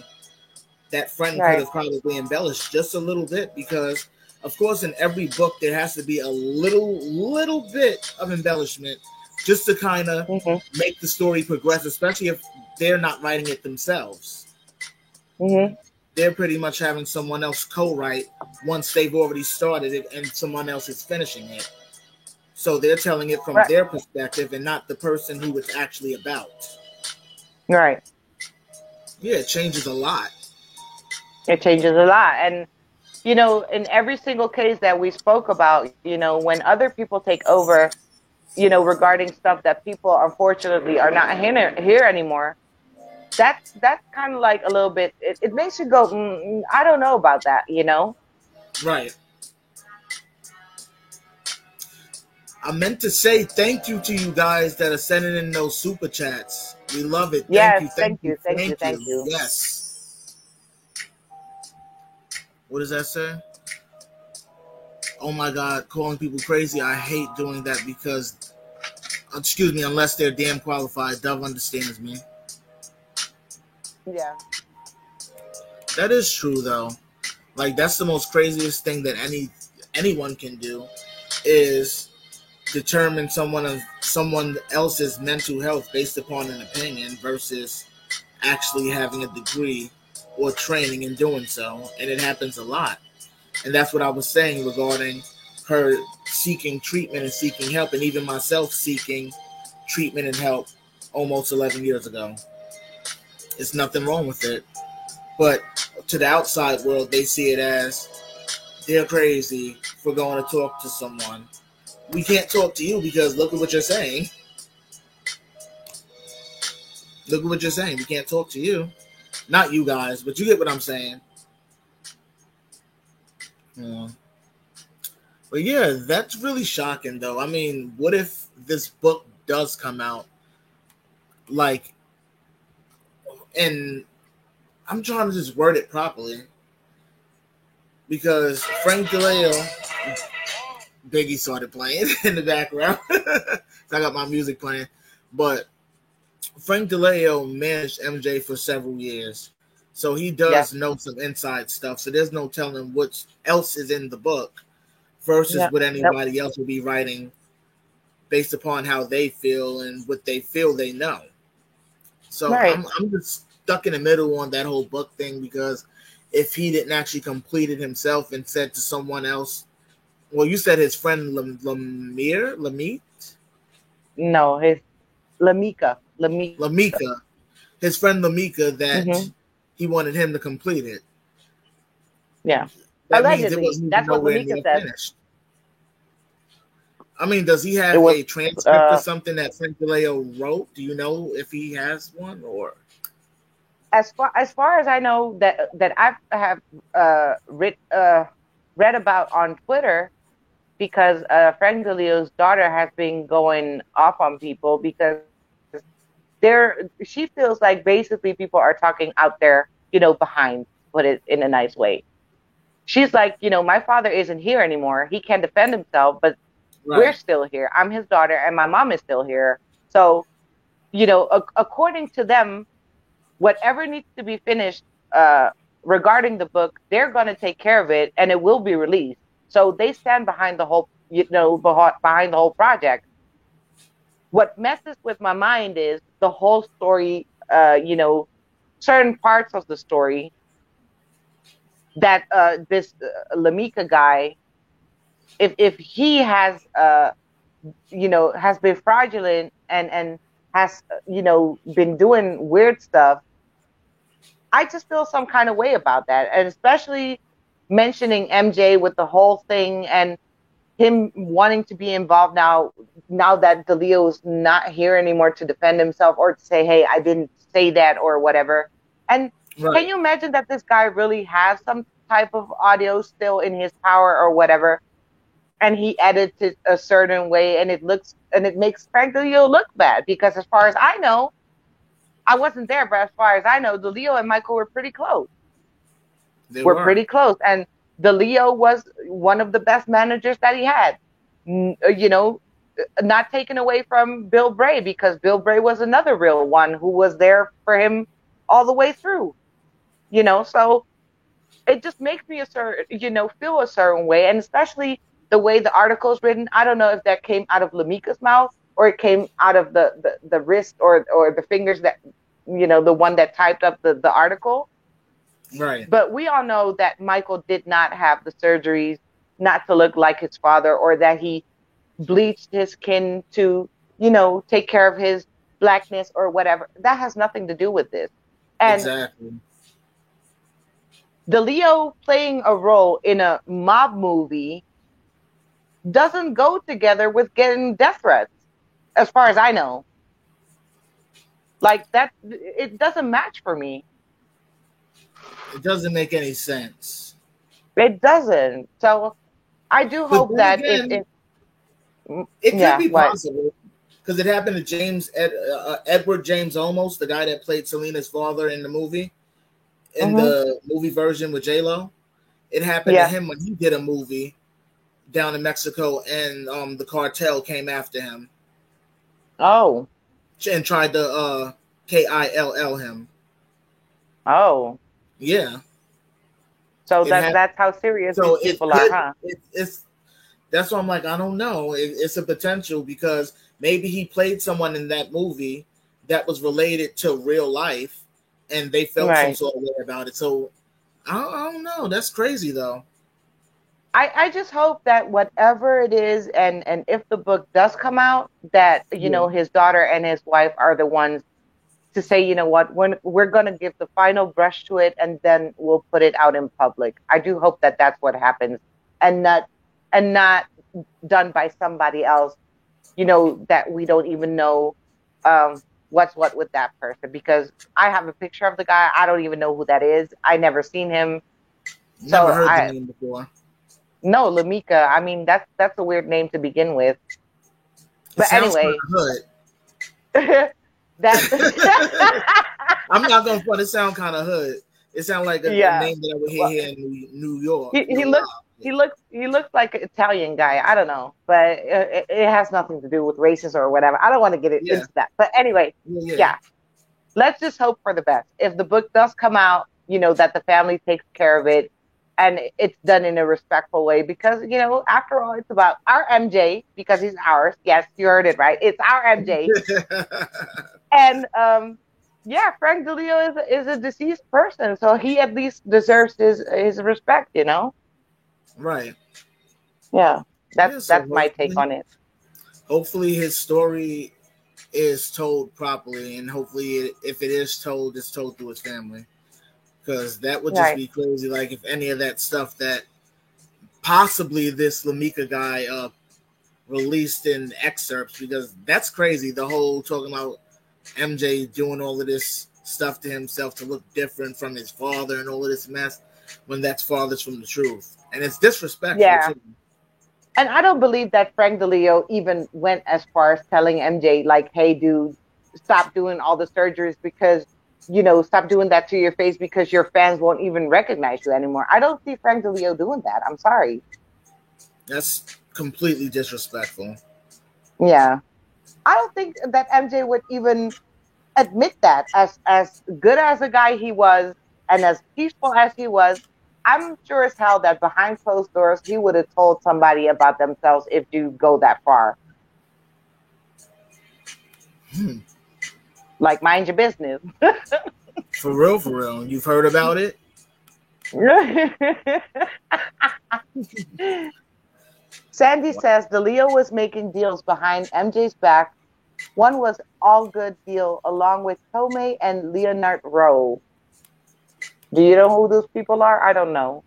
That friend could have probably embellished just a little bit, because, of course, in every book there has to be a little bit of embellishment just to kind of make the story progress, especially if they're not writing it themselves. They're pretty much having someone else co-write once they've already started it and someone else is finishing it. So they're telling it from their perspective and not the person who it's actually about. Right. Yeah, it changes a lot. It changes a lot. And, you know, in every single case that we spoke about, you know, when other people take over, you know, regarding stuff that people unfortunately are not here anymore, that's kind of like a little bit, it makes you go, I don't know about that, you know? Right. I meant to say thank you to you guys that are sending in those super chats. We love it. Thank you. Yes. What does that say? Oh my God, calling people crazy. I hate doing that because, excuse me, unless they're damn qualified. Dove understands me. Yeah. That is true though. Like, that's the most craziest thing that anyone can do is determine someone else's mental health based upon an opinion versus actually having a degree or training in doing so. And it happens a lot. And that's what I was saying regarding her seeking treatment and seeking help, and even myself seeking treatment and help almost 11 years ago. There's nothing wrong with it. But to the outside world, they see it as they're crazy for going to talk to someone. We can't talk to you because look at what you're saying. Look at what you're saying. We can't talk to you. Not you guys, but you get what I'm saying. Yeah. But yeah, that's really shocking though. I mean, what if this book does come out? Like, and I'm trying to just word it properly. Because Frank DeLeo, Biggie started playing in the background. So I got my music playing. But Frank DeLeo managed MJ for several years. So he does know some inside stuff. So there's no telling what else is in the book versus what anybody else will be writing based upon how they feel and what they feel they know. So I'm just stuck in the middle on that whole book thing, because if he didn't actually complete it himself and said to someone else, well, you said his friend Lamit? No, his Lamika. His friend Lamika, that he wanted him to complete it. Yeah. That allegedly. That's what Lamika said. Finished. I mean, does he have was a transcript or something that Frank DeLeo wrote? Do you know if he has one or? as far as I know that I have read about on Twitter, because Frank DeLeo's daughter has been going off on people because she feels like basically people are talking out there, behind, put it in a nice way. She's like, my father isn't here anymore. He can't defend himself, but we're Right. still here. I'm his daughter and my mom is still here. So, according to them, whatever needs to be finished regarding the book, they're going to take care of it and it will be released. So they stand behind the whole, behind the whole project. What messes with my mind is the whole story, certain parts of the story that this Lamika guy, if he has, has been fraudulent and has, been doing weird stuff, I just feel some kind of way about that. And especially mentioning MJ with the whole thing and him wanting to be involved now that DeLeo's not here anymore to defend himself or to say, hey, I didn't say that or whatever. And can you imagine that this guy really has some type of audio still in his power or whatever, and he edits it a certain way and it makes Frank DeLeo look bad? Because as far as I know, I wasn't there, but as far as I know, DeLeo and Michael were pretty close. They were pretty close. And DeLeo was one of the best managers that he had. Not taken away from Bill Bray, because Bill Bray was another real one who was there for him all the way through. So it just makes me feel a certain way. And especially the way the article is written, I don't know if that came out of Lamika's mouth or it came out of the wrist or the fingers that, the one that typed up the article. Right. But we all know that Michael did not have the surgeries not to look like his father, or that he bleached his skin to, take care of his blackness or whatever. That has nothing to do with this. And exactly. DeLeo playing a role in a mob movie doesn't go together with getting death threats, as far as I know. Like that, it doesn't match for me. It doesn't make any sense. It doesn't. So I do hope that it could be possible, because it happened to James Edward James Olmos, the guy that played Selena's father in the movie, in the movie version with J-Lo. It happened to him when he did a movie down in Mexico, and the cartel came after him. Oh. And tried to kill him. Oh. Yeah. So that's how serious these people are, huh? That's why I'm like, I don't know. It's a potential, because maybe he played someone in that movie that was related to real life, and they felt some sort of way about it. So I don't know. That's crazy, though. I just hope that whatever it is, and if the book does come out, that his daughter and his wife are the ones to say, you know what, we're going to give the final brush to it, and then we'll put it out in public. I do hope that that's what happens, and not done by somebody else, that we don't even know what's what with that person. Because I have a picture of the guy. I don't even know who that is. I never seen him. Never heard the name before. No, Lamika. I mean, that's a weird name to begin with. But anyway. I'm not gonna front. It sound kind of hood. It sounds like a name that I would hear here in New York. He looks like an Italian guy. I don't know, but it has nothing to do with races or whatever. I don't want to get into that. But anyway, let's just hope for the best. If the book does come out, that the family takes care of it, and it's done in a respectful way, because after all, it's about our MJ, because he's ours. Yes, you heard it right. It's our MJ. And Frank DeLeo is a deceased person, so he at least deserves his respect, Right. Yeah, that's my take on it. Hopefully his story is told properly, and hopefully if it is told, it's told through his family. Because that would just be crazy. Like, if any of that stuff that possibly this Lamika guy released in excerpts, because that's crazy. The whole talking about MJ doing all of this stuff to himself to look different from his father and all of this mess, when that's farthest from the truth. And it's disrespectful, Yeah. too. And I don't believe that Frank DeLeo even went as far as telling MJ, like, hey, dude, stop doing all the surgeries because, stop doing that to your face because your fans won't even recognize you anymore. I don't see Frank DeLeo doing that. I'm sorry. That's completely disrespectful. Yeah. I don't think that MJ would even admit that. As good as a guy he was and as peaceful as he was, I'm sure as hell that behind closed doors he would have told somebody about themselves if you go that far. Like, mind your business. For real. You've heard about it? Sandy says DeLeo was making deals behind MJ's back. One was All Good deal along with Tomei and Leonard Rowe. Do you know who those people are? I don't know.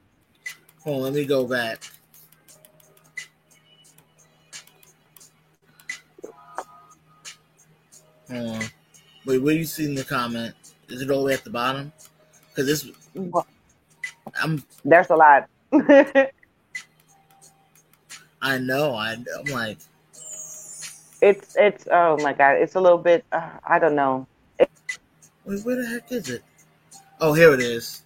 Hold on, let me go back. Hold on. Wait, where you seeing the comment? Is it all the way at the bottom? Because there's a lot. I know. I'm like, it's oh my god, it's a little bit. I don't know. Wait, where the heck is it? Oh, here it is.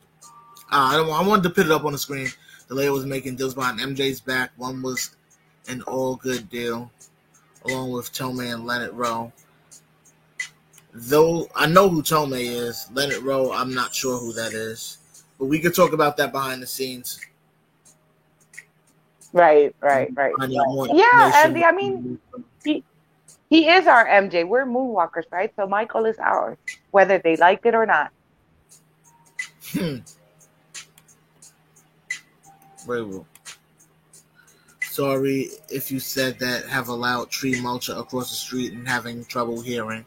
I wanted to put it up on the screen. DeLeo was making deals behind MJ's back. One was an All Good deal, along with Tomei and Leonard Rowe. Though I know who Tomei is, Leonard Rowe, I'm not sure who that is. But we could talk about that behind the scenes. Right. Yeah, Andy, I mean, he is our MJ. We're Moonwalkers, right? So Michael is ours, whether they like it or not. Very well. Sorry if you said that. Have a loud tree mulcher across the street and having trouble hearing.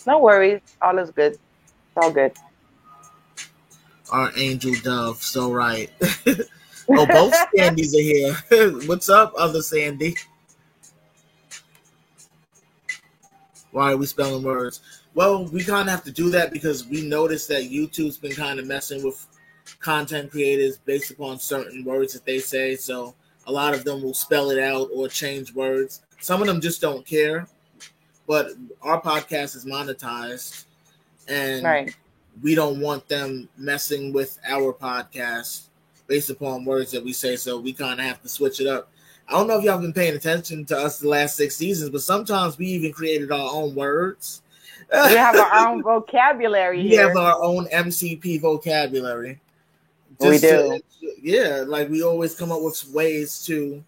No worries. All is good. It's all good. Our angel dove. So right. Oh, both Sandys are here. What's up, other Sandy? Why are we spelling words? Well, we kind of have to do that because we noticed that YouTube's been kind of messing with content creators based upon certain words that they say. So a lot of them will spell it out or change words. Some of them just don't care. But our podcast is monetized, and we don't want them messing with our podcast based upon words that we say. So we kind of have to switch it up. I don't know if y'all been paying attention to us the last 6 seasons, but sometimes we even created our own words. We have our own vocabulary here. We have our own MCP vocabulary. We do. Like we always come up with ways to,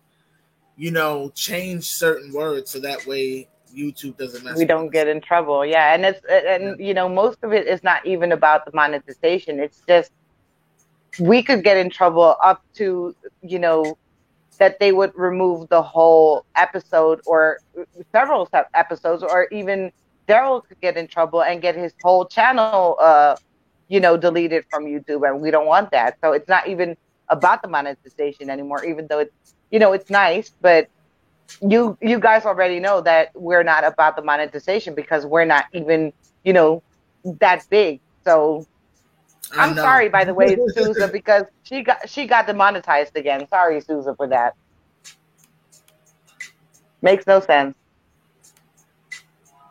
change certain words so that way YouTube doesn't mess. We don't get in trouble. Yeah, and most of it is not even about the monetization. It's just we could get in trouble up to that they would remove the whole episode or several episodes, or even Daryl could get in trouble and get his whole channel deleted from YouTube, and we don't want that. So it's not even about the monetization anymore, even though it's nice, but you guys already know that we're not about the monetization because we're not even that big. So I'm sorry, by the way, Sousa, because she got demonetized again. Sorry, Sousa, for that. Makes no sense.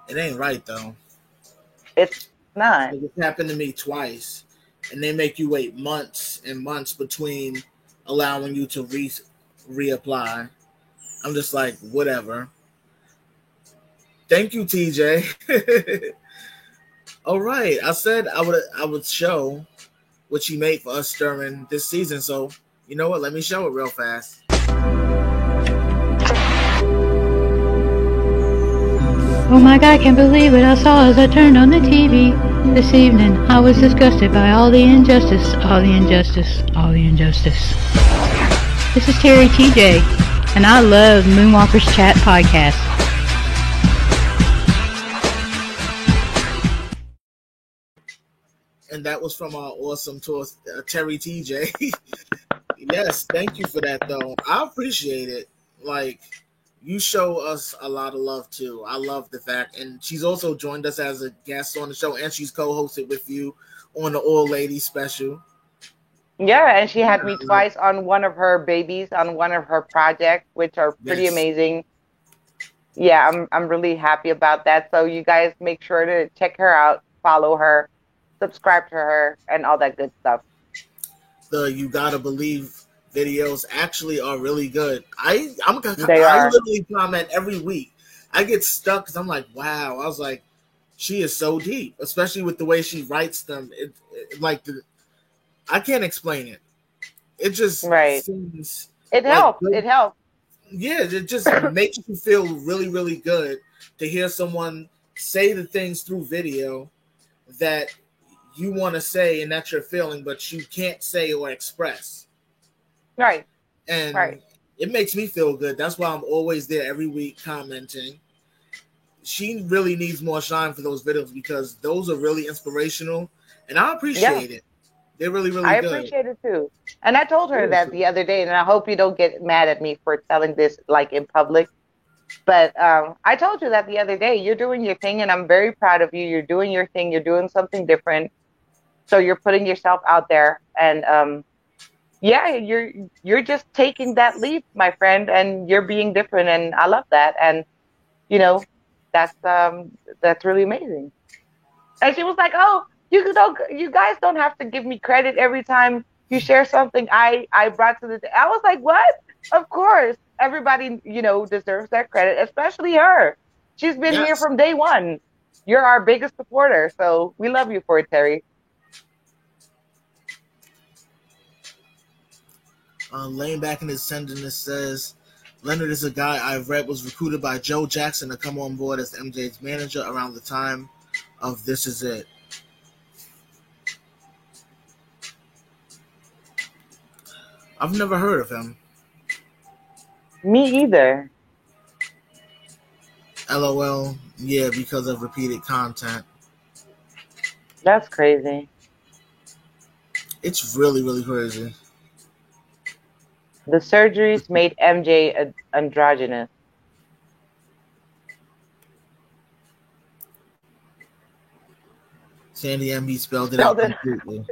It ain't right though. It's not. It happened to me twice, and they make you wait months and months between allowing you to reapply. I'm just like, whatever. Thank you, TJ. All right, I said I would show what she made for us during this season. So you know what? Let me show it real fast. Oh my God, I can't believe what I saw as I turned on the TV this evening. I was disgusted by all the injustice. This is Terry TJ, and I love Moonwalkers Chat Podcast. And that was from our awesome tour, Terry TJ. Yes, thank you for that, though. I appreciate it. Like, you show us a lot of love too. I love the fact, and she's also joined us as a guest on the show, and she's co-hosted with you on the All Ladies special. Yeah, and she had me twice on one of her babies on one of her projects, which are pretty amazing. Yeah, I'm really happy about that. So you guys make sure to check her out, follow her, subscribe to her, and all that good stuff. The You Gotta Believe videos actually are really good. I are. literally comment every week. I get stuck because I'm like, wow. I was like, she is so deep, especially with the way she writes them. I can't explain it. It just seems. It helps. It helps. Yeah, it just makes you feel really, really good to hear someone say the things through video that you want to say and that you're feeling, but you can't say or express. Right. And it makes me feel good. That's why I'm always there every week commenting. She really needs more shine for those videos because those are really inspirational, and I appreciate it. They're really, really good. I appreciate it too. And I told her that the other day, and I hope you don't get mad at me for telling this like in public. But I told you that the other day. You're doing your thing, and I'm very proud of you. You're doing your thing. You're doing something different. So you're putting yourself out there, and you're just taking that leap, my friend, and you're being different, and I love that. And that's really amazing. And she was like, "Oh, you guys don't have to give me credit every time you share something I brought to the." I was like, "What? Of course, everybody deserves that credit, especially her. She's been here from day one. You're our biggest supporter, so we love you for it, Terry." Laying back in his sentence says, Leonard is a guy I've read was recruited by Joe Jackson to come on board as MJ's manager around the time of This Is It. I've never heard of him. Me either. LOL. Yeah, because of repeated content. That's crazy. It's really, really crazy. The surgeries made MJ androgynous. Sandy MB spelled it out completely.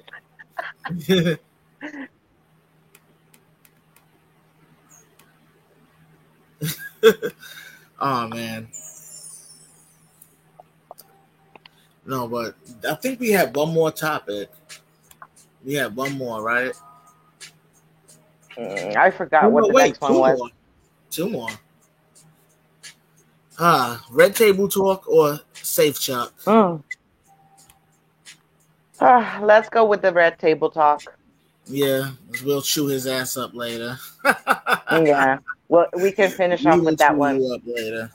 Oh, man. No, but I think we had one more topic. We had one more, right? I forgot what the next one was. Two more. Red Table Talk or Safe Chuck? Let's go with the Red Table Talk. Yeah, we'll chew his ass up later. Yeah. Well, we can finish off with that one. You up later.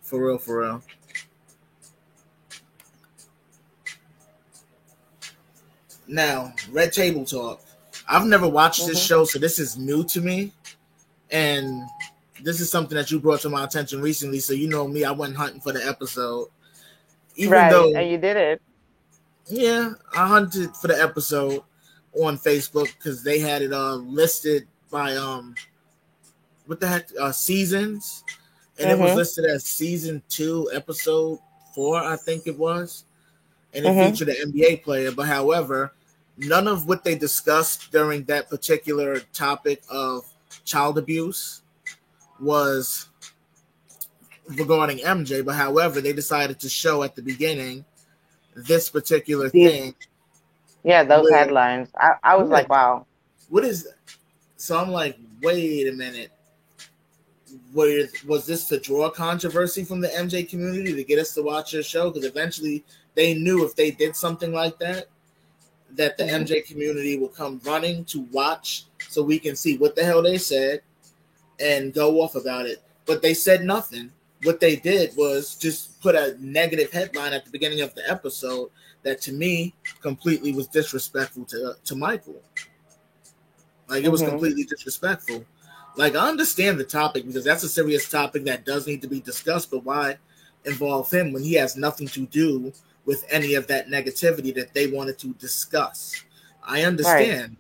For real, for real. Now, Red Table Talk. I've never watched this show, so this is new to me. And this is something that you brought to my attention recently. So you know me, I went hunting for the episode. Even though, and you did it. Yeah, I hunted for the episode on Facebook because they had it listed by seasons. And it was listed as season 2, episode 4, I think it was. And it featured an NBA player. But however, none of what they discussed during that particular topic of child abuse was regarding MJ. But however, they decided to show at the beginning this particular thing. Yeah, those headlines. I was like, wow. What is that? So I'm like, wait a minute. Was this to draw controversy from the MJ community to get us to watch your show? Because eventually they knew if they did something like that, that the MJ community will come running to watch so we can see what the hell they said and go off about it. But they said nothing. What they did was just put a negative headline at the beginning of the episode that to me completely was disrespectful to Michael. Like, it was completely disrespectful. Like, I understand the topic because that's a serious topic that does need to be discussed, but why involve him when he has nothing to do with any of that negativity that they wanted to discuss? I understand.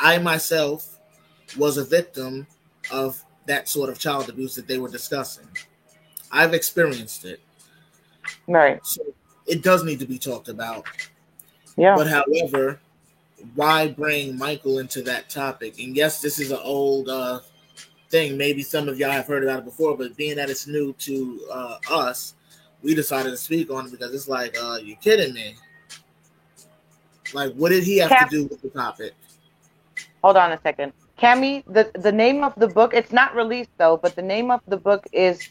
Right. I myself was a victim of that sort of child abuse that they were discussing. I've experienced it. Right. So it does need to be talked about. Yeah. But however, why bring Michael into that topic? And yes, this is an old thing. Maybe some of y'all have heard about it before, but being that it's new to us, we decided to speak on it because it's like, you kidding me? Like, what did he have to do with the topic? Hold on a second. Cammy, the name of the book, it's not released though, but the name of the book is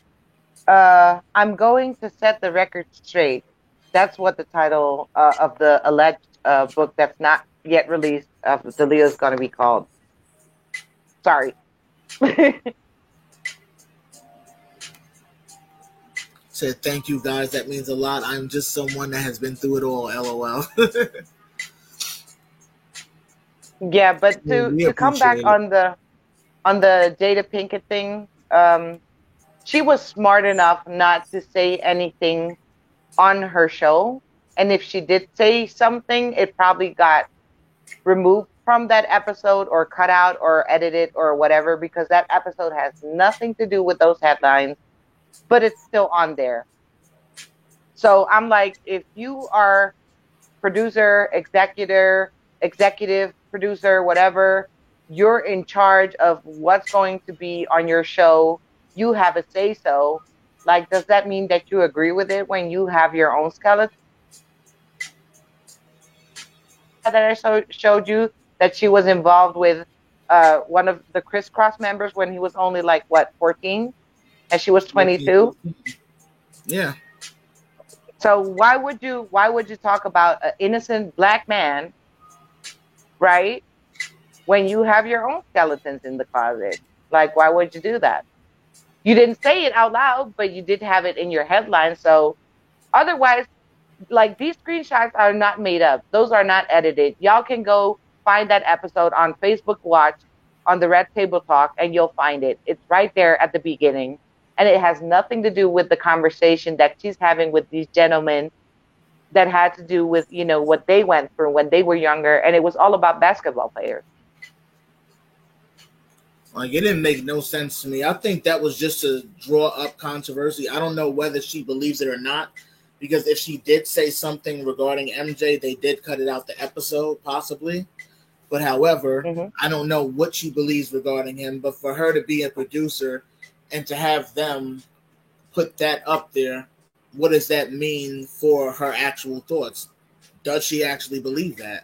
I'm Going to Set the Record Straight. That's what the title of the alleged book that's not yet released of D'Elia is going to be called. Sorry. Said, thank you guys. That means a lot. I'm just someone that has been through it all. LOL. Yeah, but to come back on the Jada Pinkett thing, she was smart enough not to say anything on her show. And if she did say something, it probably got removed from that episode or cut out or edited or whatever, because that episode has nothing to do with those headlines, but it's still on there. So I'm like, if you are producer, executive producer, whatever, you're in charge of what's going to be on your show. You have a say so. Like, does that mean that you agree with it when you have your own skeleton? That I showed you that she was involved with one of the Criss Cross members when he was only like, what, 14? And she was 22? Yeah. So why would you talk about an innocent black man, right, when you have your own skeletons in the closet? Like, why would you do that? You didn't say it out loud, but you did have it in your headline. So otherwise, like, these screenshots are not made up. Those are not edited. Y'all can go find that episode on Facebook Watch on the Red Table Talk, and you'll find it. It's right there at the beginning. And it has nothing to do with the conversation that she's having with these gentlemen that had to do with, you know, what they went through when they were younger. And it was all about basketball players. Like, it didn't make no sense to me. I think that was just to draw up controversy. I don't know whether she believes it or not, because if she did say something regarding MJ, they did cut it out the episode, possibly. But however, I don't know what she believes regarding him. But for her to be a producer and to have them put that up there, what does that mean for her actual thoughts? Does she actually believe that?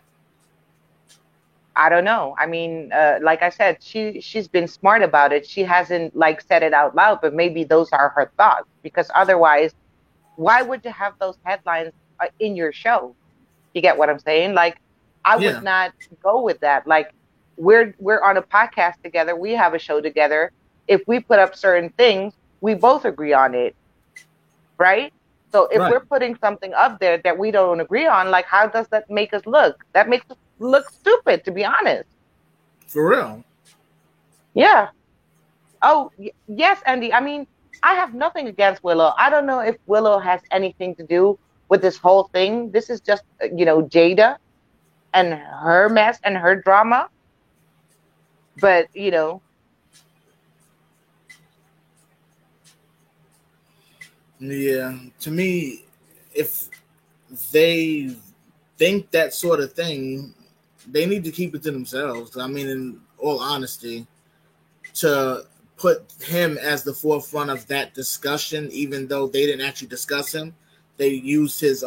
I don't know. I mean, like I said, she's been smart about it. She hasn't, like, said it out loud, but maybe those are her thoughts. Because otherwise, why would you have those headlines in your show? You get what I'm saying? Like, I would not go with that. Like, we're on a podcast together. We have a show together. If we put up certain things, we both agree on it, right? So if we're putting something up there that we don't agree on, like, how does that make us look? That makes us look stupid, to be honest. For real? Yeah. Oh, yes, Andy. I mean, I have nothing against Willow. I don't know if Willow has anything to do with this whole thing. This is just, you know, Jada and her mess and her drama. But, you know. Yeah, to me, if they think that sort of thing, they need to keep it to themselves. I mean, in all honesty, to put him as the forefront of that discussion, even though they didn't actually discuss him, they used his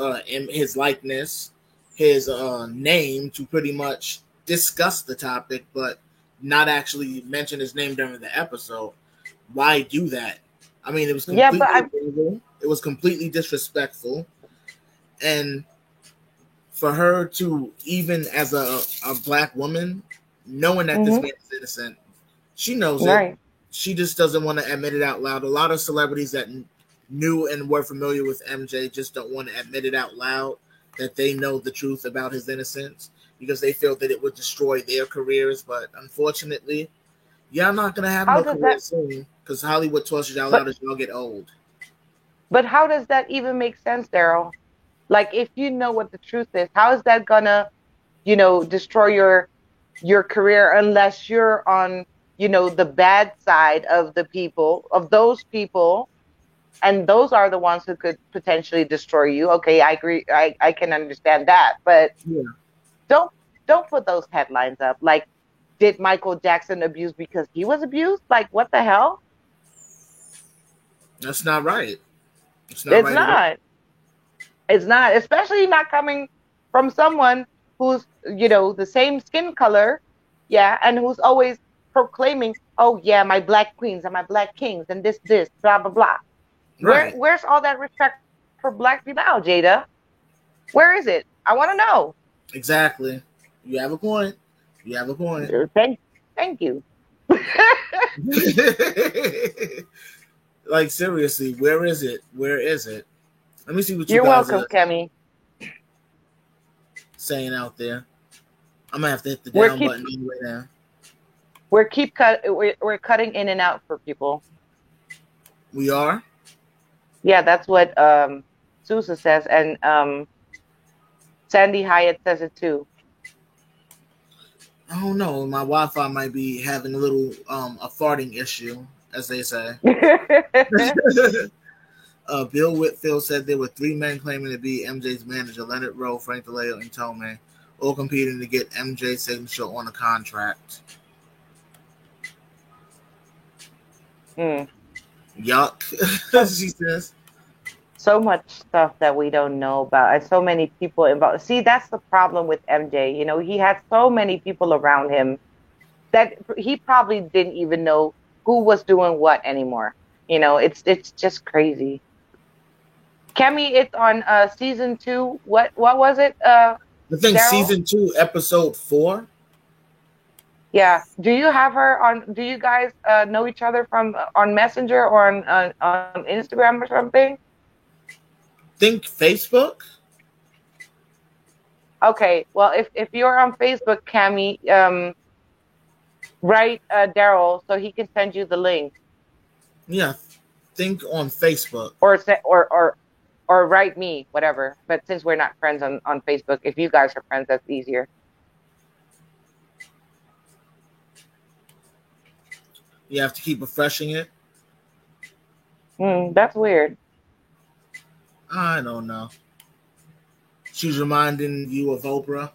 likeness, his name to pretty much discuss the topic, but not actually mention his name during the episode. Why do that? I mean, it was completely illegal. It was completely disrespectful. And for her to, even as a black woman, knowing that this man is innocent, she knows it. She just doesn't want to admit it out loud. A lot of celebrities that knew and were familiar with MJ just don't want to admit it out loud that they know the truth about his innocence because they feel that it would destroy their careers. But unfortunately, y'all not going to have no career soon because Hollywood tosses y'all out as y'all get old. But how does that even make sense, Daryl? Like, if you know what the truth is, how is that gonna, you know, destroy your career unless you're on the bad side of those people, and those are the ones who could potentially destroy you. Okay, I agree. I can understand that, but Yeah. don't put those headlines up. Like, did Michael Jackson abuse because he was abused? Like, what the hell? That's not right. It's It's right not. It's not, especially not coming from someone who's, the same skin color, yeah, and who's always proclaiming, oh yeah, my black queens and my black kings and this, blah, blah, blah. Right. Where's all that respect for black people now, Jada? Where is it? I want to know. Exactly. You have a point. Thank you. Like, seriously, where is it? Let me see what You're guys welcome, Kemi. saying out there. I'm gonna have to hit the down button anyway now. We're cutting in and out for people. We are? Yeah, that's what Sousa says, and Sandy Hyatt says it too. I don't know. My Wi-Fi might be having a little a farting issue, as they say. Bill Whitfield said there were 3 men claiming to be MJ's manager: Leonard Rowe, Frank DeLeo, and Tomei, all competing to get MJ's signature on a contract. Yuck, she says. So much stuff that we don't know about, and so many people involved. See, that's the problem with MJ. He had so many people around him that he probably didn't even know who was doing what anymore. It's just crazy. Kemi, it's on season 2. What was it? I think Daryl? season 2, episode 4. Yeah. Do you have her on? Do you guys know each other from on Messenger or on Instagram or something? Think Facebook. Okay. Well, if you're on Facebook, Kemi, write Daryl so he can send you the link. Yeah, think on Facebook. Or write me, whatever. But since we're not friends on Facebook, if you guys are friends, that's easier. You have to keep refreshing it. That's weird. I don't know. She's reminding you of Oprah.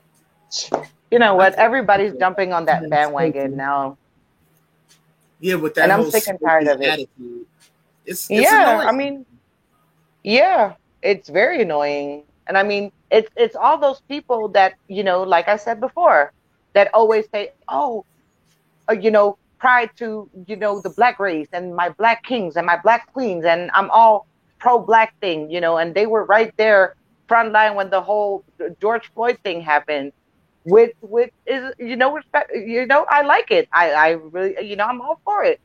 You know what? Everybody's jumping on that bandwagon now. Yeah, with that and I'm whole sick and tired of it. attitude. It's yeah, annoying. I mean, yeah, it's very annoying. And I mean, it's all those people that, like I said before, that always say, oh, pride to, the black race and my black kings and my black queens, and I'm all pro-black thing, and they were right there front line when the whole George Floyd thing happened. With is respect, I like it. I really, I'm all for it.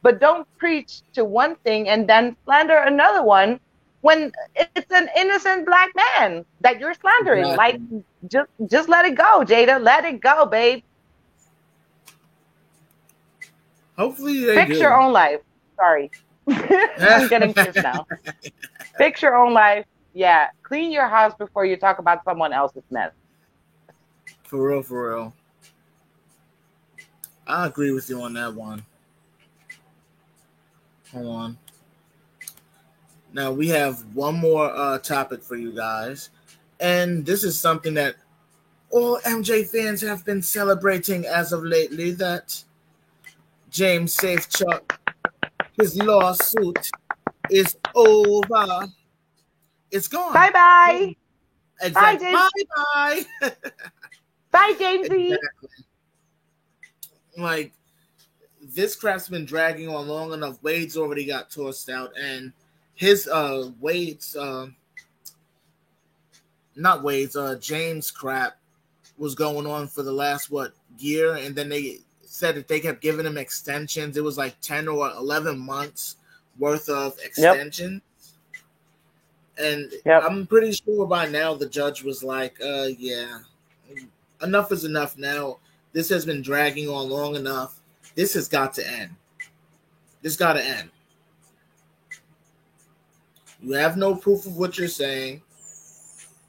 But don't preach to one thing and then slander another one when it's an innocent black man that you're slandering. Exactly. Like, just let it go, Jada. Let it go, babe. Hopefully they Fix your own life. Sorry. I'm getting pissed now. Fix your own life. Yeah. Clean your house before you talk about someone else's mess. For real. I agree with you on that one. Hold on. Now we have one more topic for you guys. And this is something that all MJ fans have been celebrating as of lately, that James Safechuck, his lawsuit is over. It's gone. Bye-bye. Exactly. Bye, Bye. Bye, Jamesy. Exactly. Like, this crap's been dragging on long enough. Wade's already got tossed out, and his James crap was going on for the last year, and then they said that they kept giving him extensions. It was like 10 or 11 months worth of extension. And I'm pretty sure by now the judge was like, yeah, enough is enough now. This has been dragging on long enough. This has got to end. This got to end. You have no proof of what you're saying.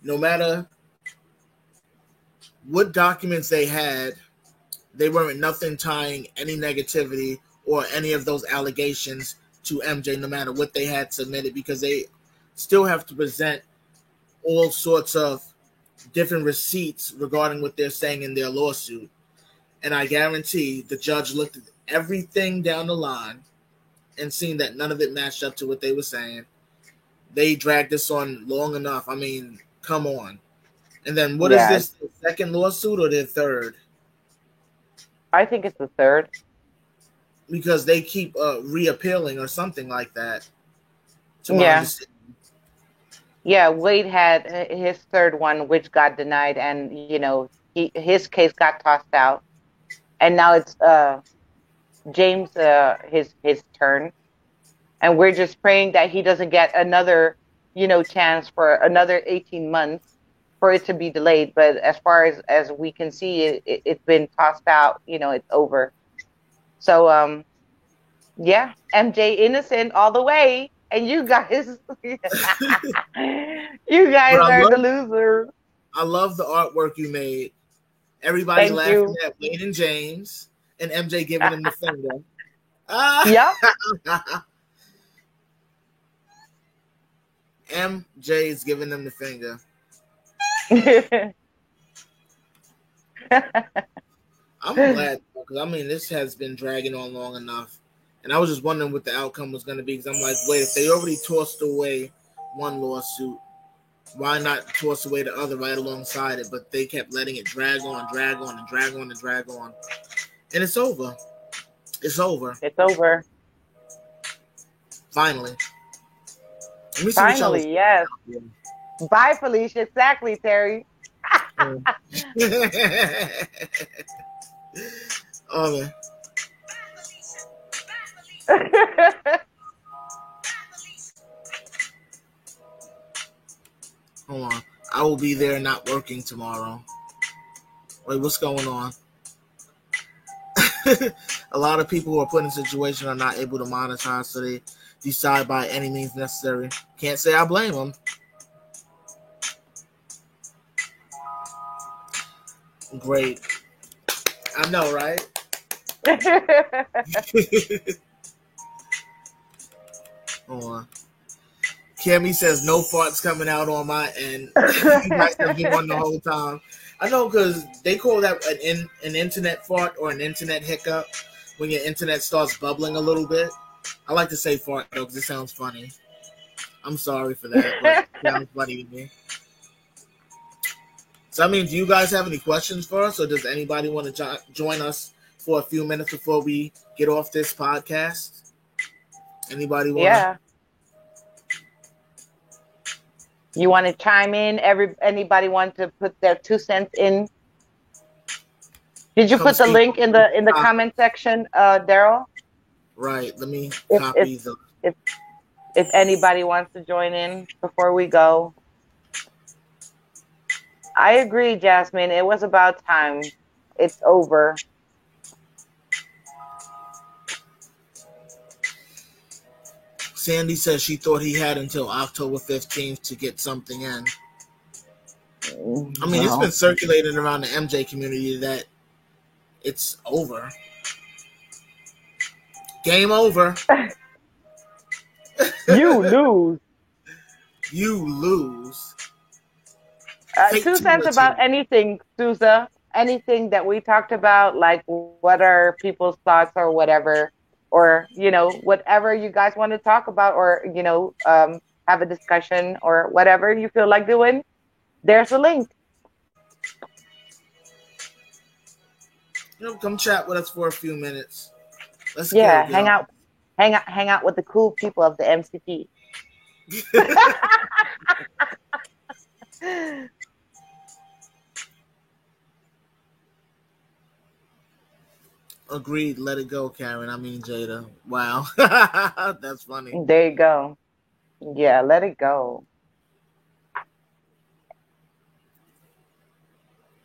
No matter what documents they had, they weren't nothing tying any negativity or any of those allegations to MJ, no matter what they had submitted, because they still have to present all sorts of different receipts regarding what they're saying in their lawsuit. And I guarantee the judge looked at everything down the line and seen that none of it matched up to what they were saying. They dragged this on long enough. I mean, come on. And then what is this, the second lawsuit or their third? I think it's the third. Because they keep reappealing or something like that. Yeah, Wade had his third one, which got denied, and his case got tossed out, and now it's James his turn, and we're just praying that he doesn't get another chance for another 18 months for it to be delayed. But as far as we can see, it's been tossed out. It's over. So MJ innocent all the way. And you guys, are the losers. I love the artwork you made. Everybody laughing at Wade and James, and MJ giving him the finger. Yep. MJ is giving them the finger. I'm glad, because this has been dragging on long enough. And I was just wondering what the outcome was going to be, because I'm like, wait, if they already tossed away one lawsuit, why not toss away the other right alongside it? But they kept letting it drag on, and drag on. And it's over. It's over. It's over. Finally. Finally, yes. Yeah. Bye, Felicia. Exactly, Terry. Oh, man. Hold on. I will be there not working tomorrow. Wait, what's going on? A lot of people who are put in a situation are not able to monetize, so they decide by any means necessary. Can't say I blame them. Great. I know, right? Hold on. Cammy says no farts coming out on my end. You guys have been on the whole time. I know, because they call that an internet fart or an internet hiccup when your internet starts bubbling a little bit. I like to say fart, though, because it sounds funny. I'm sorry for that, but it sounds funny to me. So, do you guys have any questions for us, or does anybody want to join us for a few minutes before we get off this podcast? Anybody want? Yeah. You want to chime in? Anybody want to put their 2 cents in? Did you put the link in the comment section, Daryl? Right. Let me copy if anybody wants to join in before we go. I agree, Jasmine. It was about time. It's over. Sandy says she thought he had until October 15th to get something in. It's been circulating around the MJ community that it's over. Game over. You lose. You lose. 2 cents about anything, Sousa. Anything that we talked about, like what are people's thoughts or whatever. Or, whatever you guys want to talk about, or, have a discussion or whatever you feel like doing, there's a link. Come chat with us for a few minutes. Let's hang out with the cool people of the MCP. Agreed. Let it go, Karen. Jada. Wow. That's funny. There you go. Yeah, let it go.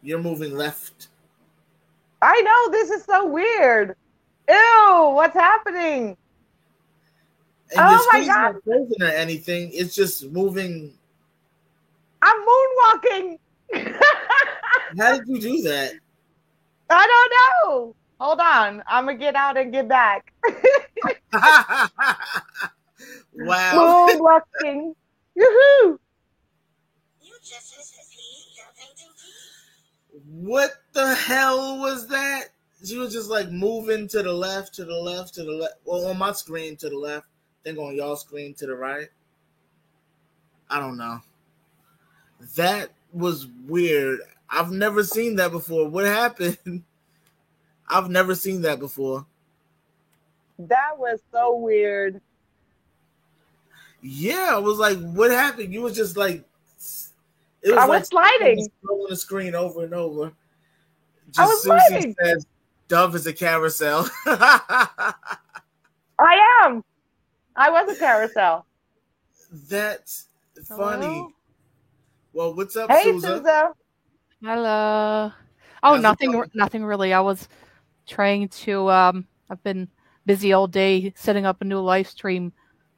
You're moving left. I know. This is so weird. Ew, what's happening? And oh, my God. Not frozen or anything. It's just moving. I'm moonwalking. How did you do that? I don't know. Hold on. I'm going to get out and get back. Wow. Moonwalking. Yoo-hoo. What the hell was that? She was just like moving to the left, to the left, to the left. Well, on my screen to the left, then on y'all screen to the right. I don't know. That was weird. I've never seen that before. What happened? I've never seen that before. That was so weird. Yeah, I was like, what happened? You was just like, it was I was like sliding. Scrolling the screen over and over. Just I was Susie sliding. says, Dove is a carousel. I am. I was a carousel. That's funny. Hello? Well, what's up, Hey, Susan? Sousa. Hello. Oh, How's it nothing. going? Nothing really. I was trying to. I've been busy all day setting up a new live stream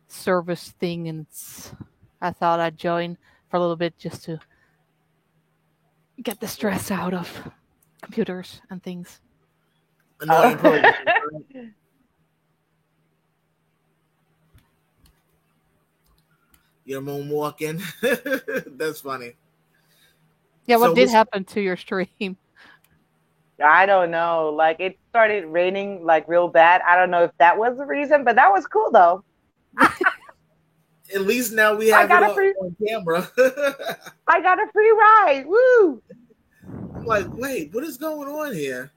service thing, and I thought I'd join for a little bit just to get the stress out of computers and things. Annoying program. You're moonwalking. That's funny. Yeah, what So did what's- happen to your stream? I don't know. Like, it started raining like real bad. I don't know if that was the reason, but that was cool though. At least now we have it got a on, free- on camera. I got a free ride. Woo! I'm like, wait, what is going on here?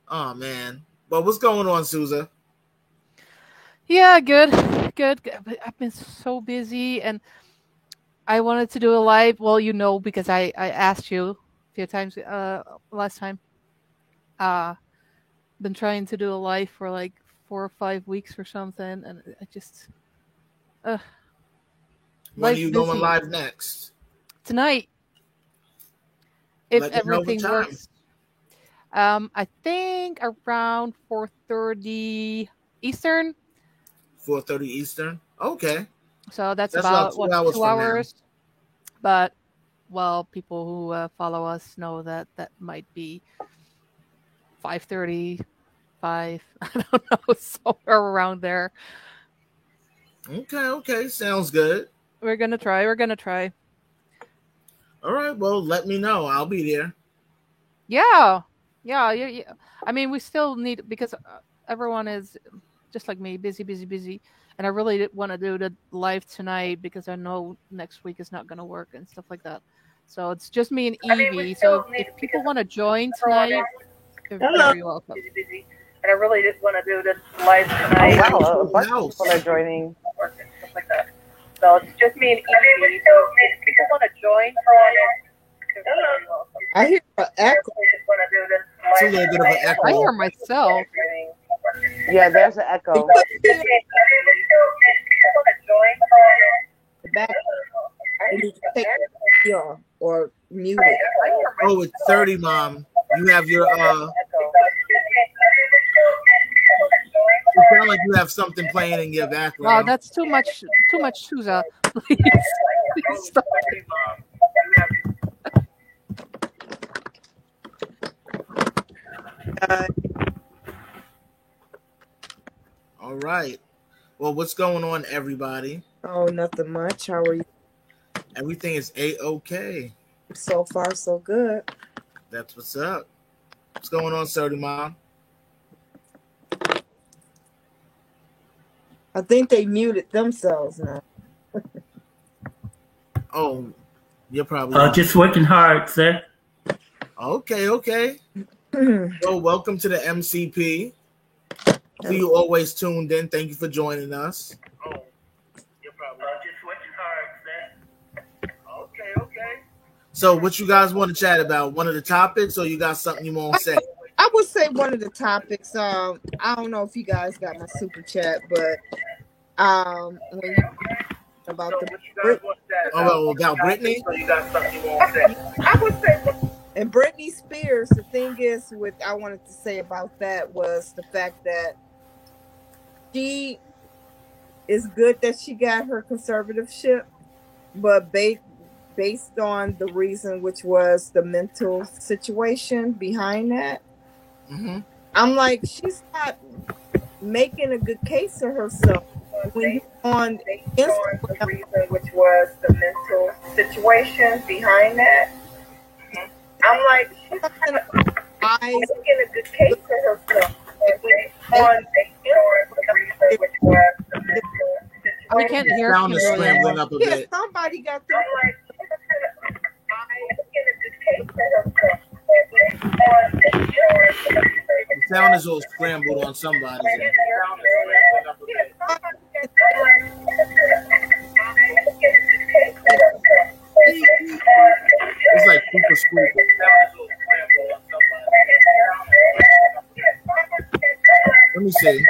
Oh man. But what's going on, Sousa? Yeah, good. But I've been so busy, and I wanted to do a live. Well, because I asked you a few times last time. Been trying to do a live for like 4 or 5 weeks or something, and I just When are Life's you going busy. live next? tonight, if Let me know what everything time. works. I think around 4:30 Eastern. 4:30 Eastern. Okay. So that's That's about about 2 hours 2 from now. hours. But people who follow us know that might be 5:30, 5. I don't know, somewhere around there. Okay. Sounds good. We're gonna try. All right. Well, let me know. I'll be there. Yeah. I mean, we still need, because everyone is just like me, busy, and I really want to do the live tonight because I know next week is not going to work and stuff like that. So it's just me and Evie. So if people want to join tonight, you're very welcome. And I really just want to do this live tonight. Oh, wow. A bunch of House. people are joining. Stuff like that. So it's just me and Evie. So if people want to join tonight, you're very welcome. I hear an echo. I just want to do this It's a live little bit of an tonight. I echo. hear myself. Yeah, there's an echo. So if people want to join The back. You need to take it off or mute it. I hear Oh, it's 30, Mom. You have your echo. you sound like you have something playing in your Wow, background. that's too much, Sousa. Please stop. All right. Well, what's going on, everybody? Oh, nothing much. How are you? Everything is A-OK. So far, so good. That's what's up. What's going on, 30, Mom? I think they muted themselves now. Oh, you're probably Just working hard, sir. okay. Well, welcome to the MCP. So you always tuned in. Thank you for joining us. Oh, you're probably just working hard, sir. Okay. So what you guys want to chat about? One of the topics, or you got something you want to say? I would say one of the topics. I don't know if you guys got my super chat, but when you about the Oh, about Britney? So you got something you want to say? I would say, and Britney Spears. The thing is, what I wanted to say about that was the fact that she is good that she got her conservatorship, but based on the reason, which was the mental situation behind that. Mm-hmm. I'm like, she's not making a good case of herself when you on Instagram. The reason, which was the mental situation behind that. I'm like, she's not making a good case for herself. On the reason, which was the mental situation. We can't hear Sound is Kimberly. scrambling up a Yeah, bit. somebody got I'm the like, she's not making a good case for herself. On the The sound is all scrambled on somebody's end. It's like super squeaky. Let me see.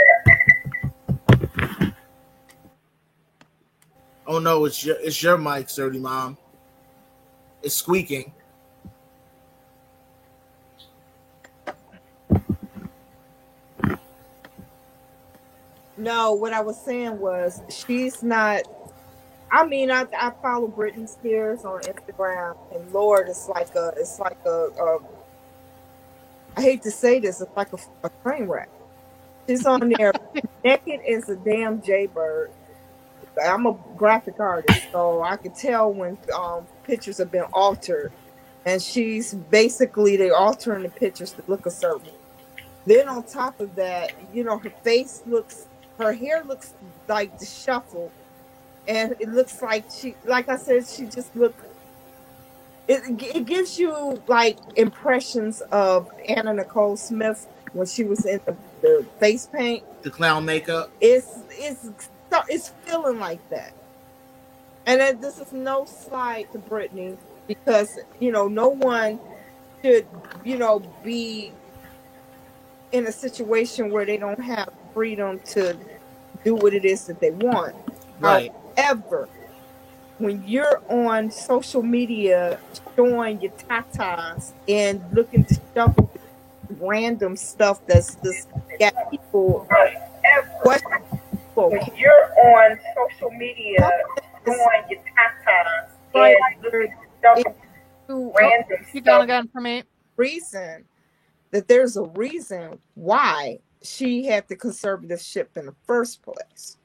Oh no, it's your mic, Dirty Mom. It's squeaking. No, what I was saying was she's not. I mean, I follow Britney Spears on Instagram, and Lord, it's like a I hate to say this, it's like a train wreck. She's on there naked as a damn jaybird. I'm a graphic artist, so I can tell when pictures have been altered, and she's basically they're altering the pictures to look a certain. Then on top of that, you know, her hair looks like disheveled, and it looks like like I said, she just look. It gives you like impressions of Anna Nicole Smith when she was in the face paint, the clown makeup. It's feeling like that, and then this is no slight to Britney because you know no one should be in a situation where they don't have freedom to do what it is that they want. Right. However, when you're on social media showing your tatas and looking to shovel random stuff that's just got people questioning. When you're on social media showing your tatas and looking to random Keep stuff. going again for me. Reason that there's a reason why she had the conservatorship in the first place.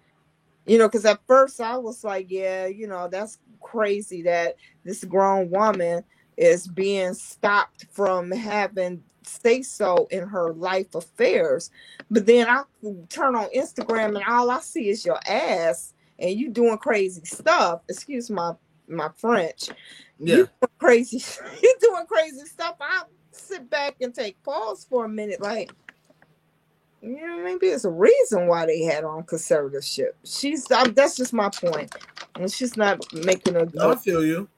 You know, because at first I was like, yeah, you know, that's crazy that this grown woman is being stopped from having say so in her life affairs. But then I turn on Instagram and all I see is your ass and you doing crazy stuff. Excuse my French. Yeah. You doing crazy stuff. I sit back and take pause for a minute, like, you know, maybe there's a reason why they had on conservatorship. That's just my point. And she's not making I feel you.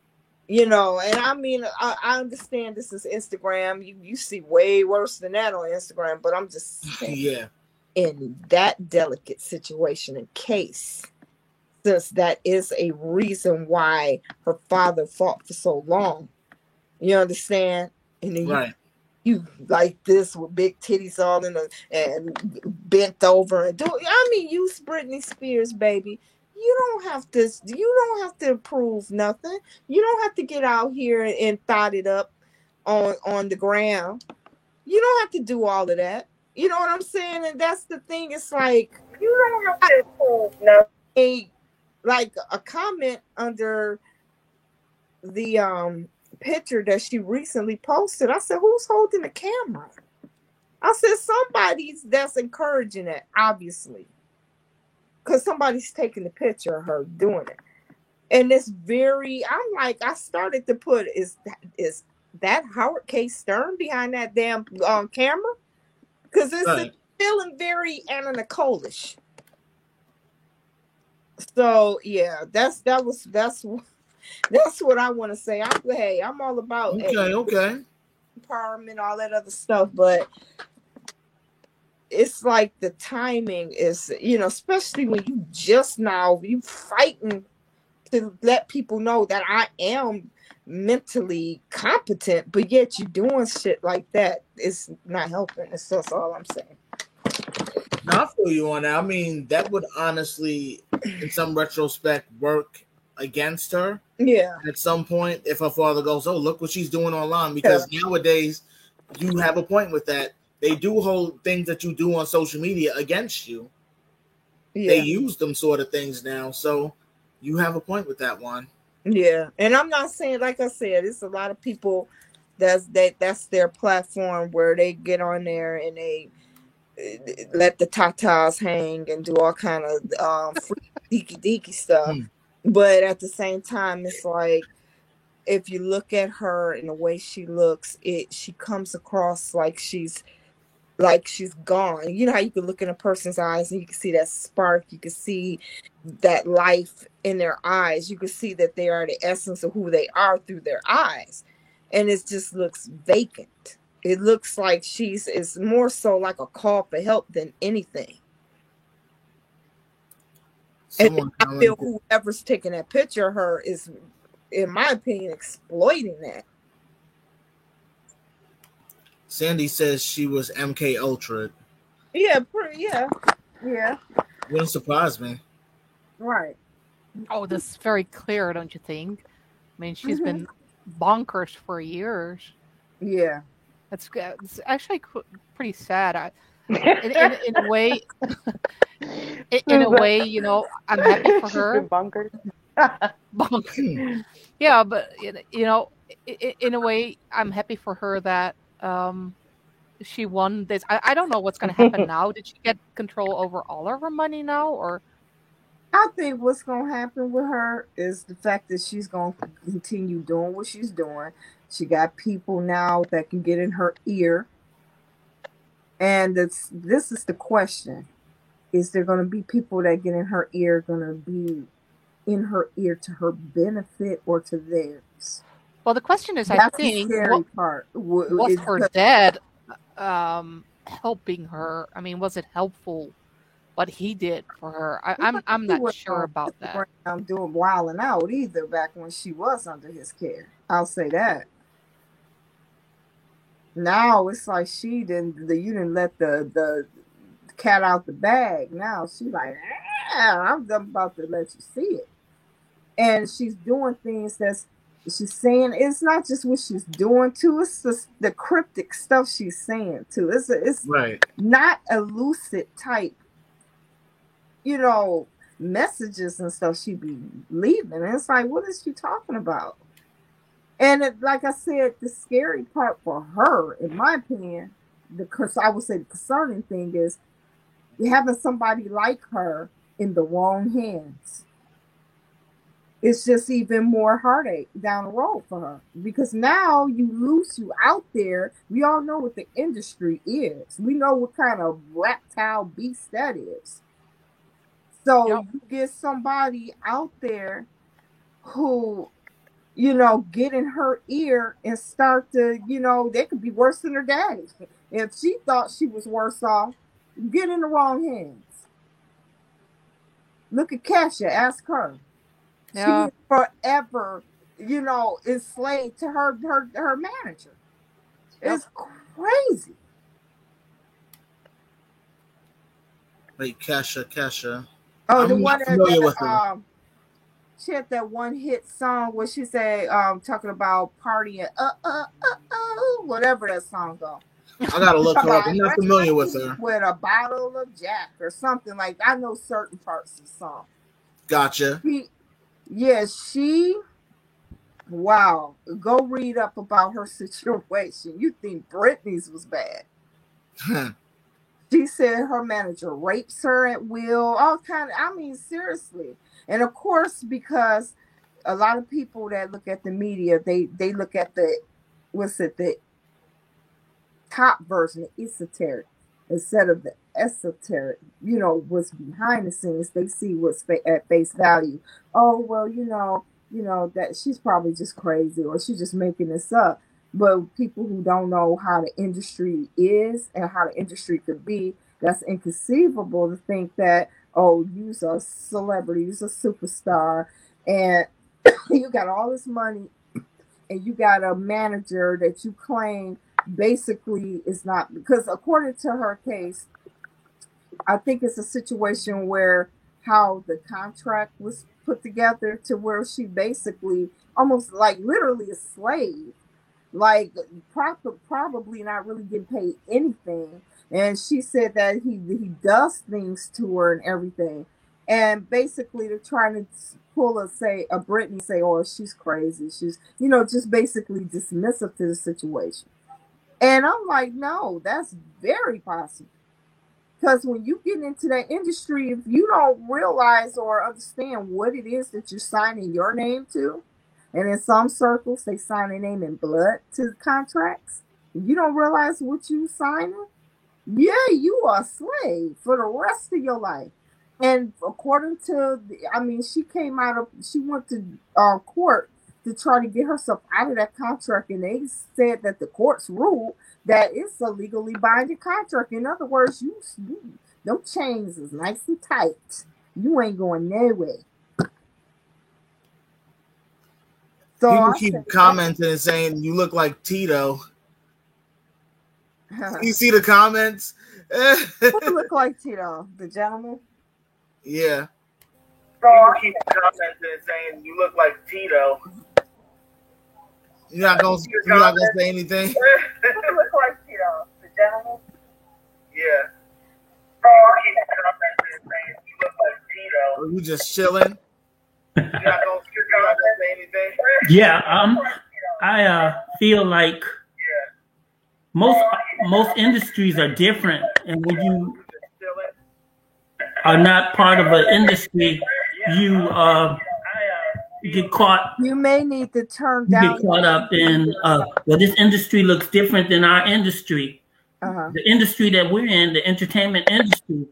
You know, and I mean, I understand this is Instagram. You see way worse than that on Instagram, but I'm just saying, yeah, in that delicate situation and case, since that is a reason why her father fought for so long. You understand? And then right. You like this with big titties all in and bent over and do. I mean, you Britney Spears, baby. You don't have to prove nothing. You don't have to get out here and thought it up on the ground. You don't have to do all of that. You know what I'm saying? And that's the thing. It's like you don't have to prove nothing. Like a comment under the picture that she recently posted. I said, who's holding the camera? I said, somebody's that's encouraging it, obviously. Because somebody's taking the picture of her doing it. And it's I'm like, I started to put, is that Howard K. Stern behind that damn camera? Because it's feeling very Anna Nicole-ish. So yeah, that's what I want to say. I'm all about okay, empowerment, all that other stuff, but it's like the timing is, you know, especially when you fighting to let people know that I am mentally competent, but yet you're doing shit like that. It's not helping. That's all I'm saying. No, I feel you on that. I mean, that would honestly, in some retrospect, work against her. Yeah. At some point, if her father goes, "Oh, look what she's doing online," because nowadays you have a point with that. They do hold things that you do on social media against you. They use them sort of things now, so you have a point with that one. Yeah, and I'm not saying, like I said, it's a lot of people that's their platform where they get on there and they let the tatas hang and do all kind of freaky deaky stuff. But at the same time, it's like if you look at her and the way she looks, she comes across like she's gone. You know how you can look in a person's eyes and you can see that spark, you can see that life in their eyes, you can see that they are the essence of who they are through their eyes, and it just looks vacant. It looks like it's more so like a call for help than anything. And I feel whoever's taking that picture of her is, in my opinion, exploiting that. Sandy says she was MK Ultra. Yeah, yeah. Wouldn't surprise me. Right. Oh, this is very clear, don't you think? I mean, she's been bonkers for years. Yeah. It's actually pretty sad. In a way, in a way, you know, I'm happy for her. Bonkers. Bonkers. Yeah, but you know, in a way, I'm happy for her that she won this. I don't know what's going to happen now. Did she get control over all of her money now, or? I think what's going to happen with her is the fact that she's going to continue doing what she's doing. She got people now that can get in her ear. And this is the question. Is there going to be people that get in her ear going to be in her ear to her benefit or to theirs? Well, the question is, that's I think, the scary part. Was her dad helping her? I mean, was it helpful what he did for her? I'm not sure about that. I'm doing wilding out either back when she was under his care. I'll say that. Now it's like you didn't let the cat out the bag. Now she's like, I'm about to let you see it. And she's doing things she's saying. It's not just what she's doing too. It's just the cryptic stuff she's saying too. It's right. Not a lucid type, you know, messages and stuff she be leaving. And it's like, what is she talking about? And like I said, the scary part for her, in my opinion, I would say the concerning thing is having somebody like her in the wrong hands. It's just even more heartache down the road for her, because now you out there. We all know what the industry is. We know what kind of reptile beast that is. So you get somebody out there who, you know, get in her ear and start to, you know, they could be worse than her daddy. If she thought she was worse off, get in the wrong hands. Look at Kesha, ask her. Yeah. She forever, you know, enslaved to her manager. It's crazy. Wait, Kesha. Oh, the one that she had that one hit song where she said, talking about partying, whatever that song goes. I gotta look her up. I'm not familiar with her. With a bottle of Jack or something like that. I know certain parts of the song. Gotcha. Wow. Go read up about her situation. You think Britney's was bad. She said her manager rapes her at will. All kind of, I mean, seriously. And of course, because a lot of people that look at the media, they look at the top version, the esoteric, instead of the esoteric, you know, what's behind the scenes. They see what's at face value. Oh, well, you know, that she's probably just crazy or she's just making this up. But people who don't know how the industry is and how the industry could be, that's inconceivable to think that, oh, you're a celebrity, you're a superstar, and you got all this money and you got a manager that you claim basically is not, because according to her case, I think it's a situation where how the contract was put together to where she basically almost like literally a slave, like probably not really getting paid anything. And she said that he does things to her and everything. And basically they're trying to pull a Britney, say, oh, she's crazy. She's, just basically dismissive to the situation. And I'm like, no, that's very possible. Because when you get into that industry, if you don't realize or understand what it is that you're signing your name to, and in some circles they sign their name in blood to contracts, you don't realize what you signing, yeah, you are a slave for the rest of your life. And according to, she went to court to try to get herself out of that contract, and they said that the courts ruled that it's a legally binding contract. In other words, them chains is nice and tight. You ain't going nowhere. So people keep commenting and saying you look like Tito. You see the comments? Who look like Tito? The gentleman? Yeah. People keep commenting and saying you look like Tito. You're not gonna say anything? Who look like Tito? The gentleman? Yeah. People keep commenting and saying you look like Tito. Are you just chilling? You're not gonna say anything? Yeah, I feel like most industries are different, and when you are not part of an industry, you get caught. You may need to turn down. You get caught up in this industry looks different than our industry. The industry that we're in, the entertainment industry,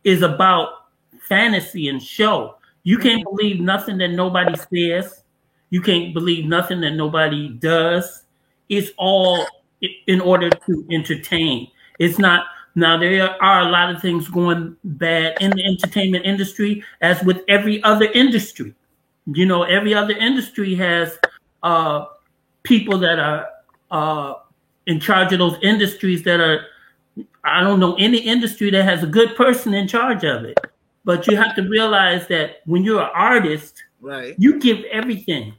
is about fantasy and show. You can't believe nothing that nobody says. You can't believe nothing that nobody does. It's all in order to entertain. It's not. Now, there are a lot of things going bad in the entertainment industry, as with every other industry. Every other industry has people that are in charge of those industries that are, I don't know any industry that has a good person in charge of it. But you have to realize that when you're an artist, right, you give everything.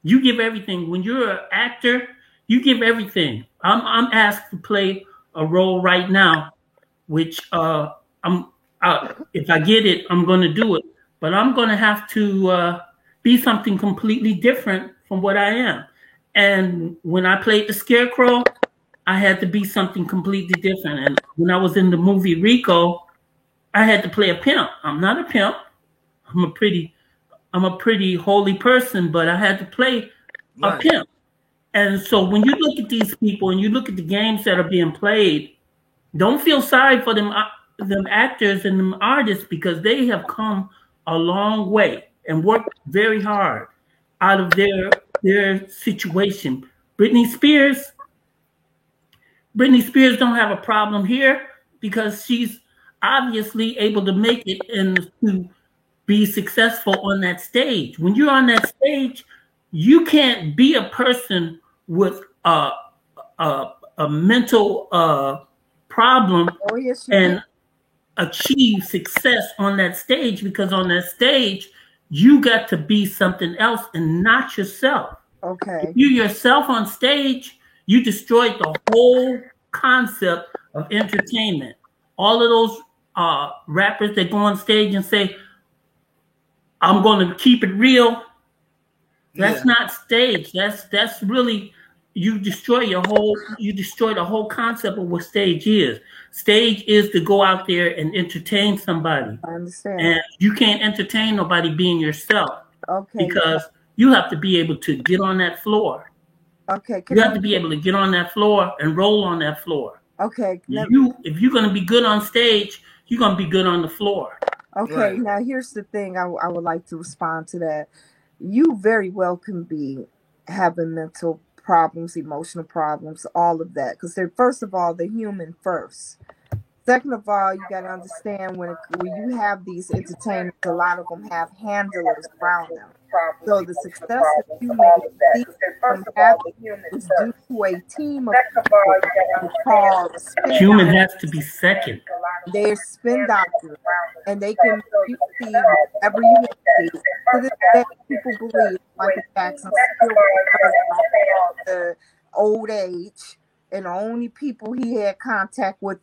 You give everything. When you're an actor, you give everything. I'm asked to play a role right now, which if I get it, I'm going to do it. But I'm going to have to be something completely different from what I am. And when I played the Scarecrow, I had to be something completely different. And when I was in the movie Rico, I had to play a pimp. I'm not a pimp. I'm a pretty holy person, but I had to play a pimp. And so when you look at these people and you look at the games that are being played, don't feel sorry for them actors and them artists, because they have come a long way and worked very hard out of their situation. Britney Spears don't have a problem here because she's obviously able to make it and to be successful on that stage. When you're on that stage, you can't be a person with a mental problem and achieve success on that stage, because on that stage, you got to be something else and not yourself. Okay. If you yourself on stage, you destroyed the whole concept of entertainment. All of those rappers that go on stage and say, I'm going to keep it real. That's not stage. That's really, you destroy the whole concept of what stage is. Stage is to go out there and entertain somebody. I understand. And you can't entertain nobody being yourself. Okay. Because you have to be able to get on that floor. Okay. You have to be able to get on that floor and roll on that floor. Okay. If you're going to be good on stage, you're going to be good on the floor. Okay. Right. Now here's the thing. I would like to respond to that. You very well can be having mental problems, emotional problems, all of that. Because first of all, they're human first. Second of all, you got to understand when you have these entertainers, a lot of them have handlers around them. So the success that you may see from having is due to a team of people called spin Human doctors. has to be second. They're spin doctors, and they can make you see whatever you want to see. To this day, people believe Michael Jackson still was the old age, and the only people he had contact with,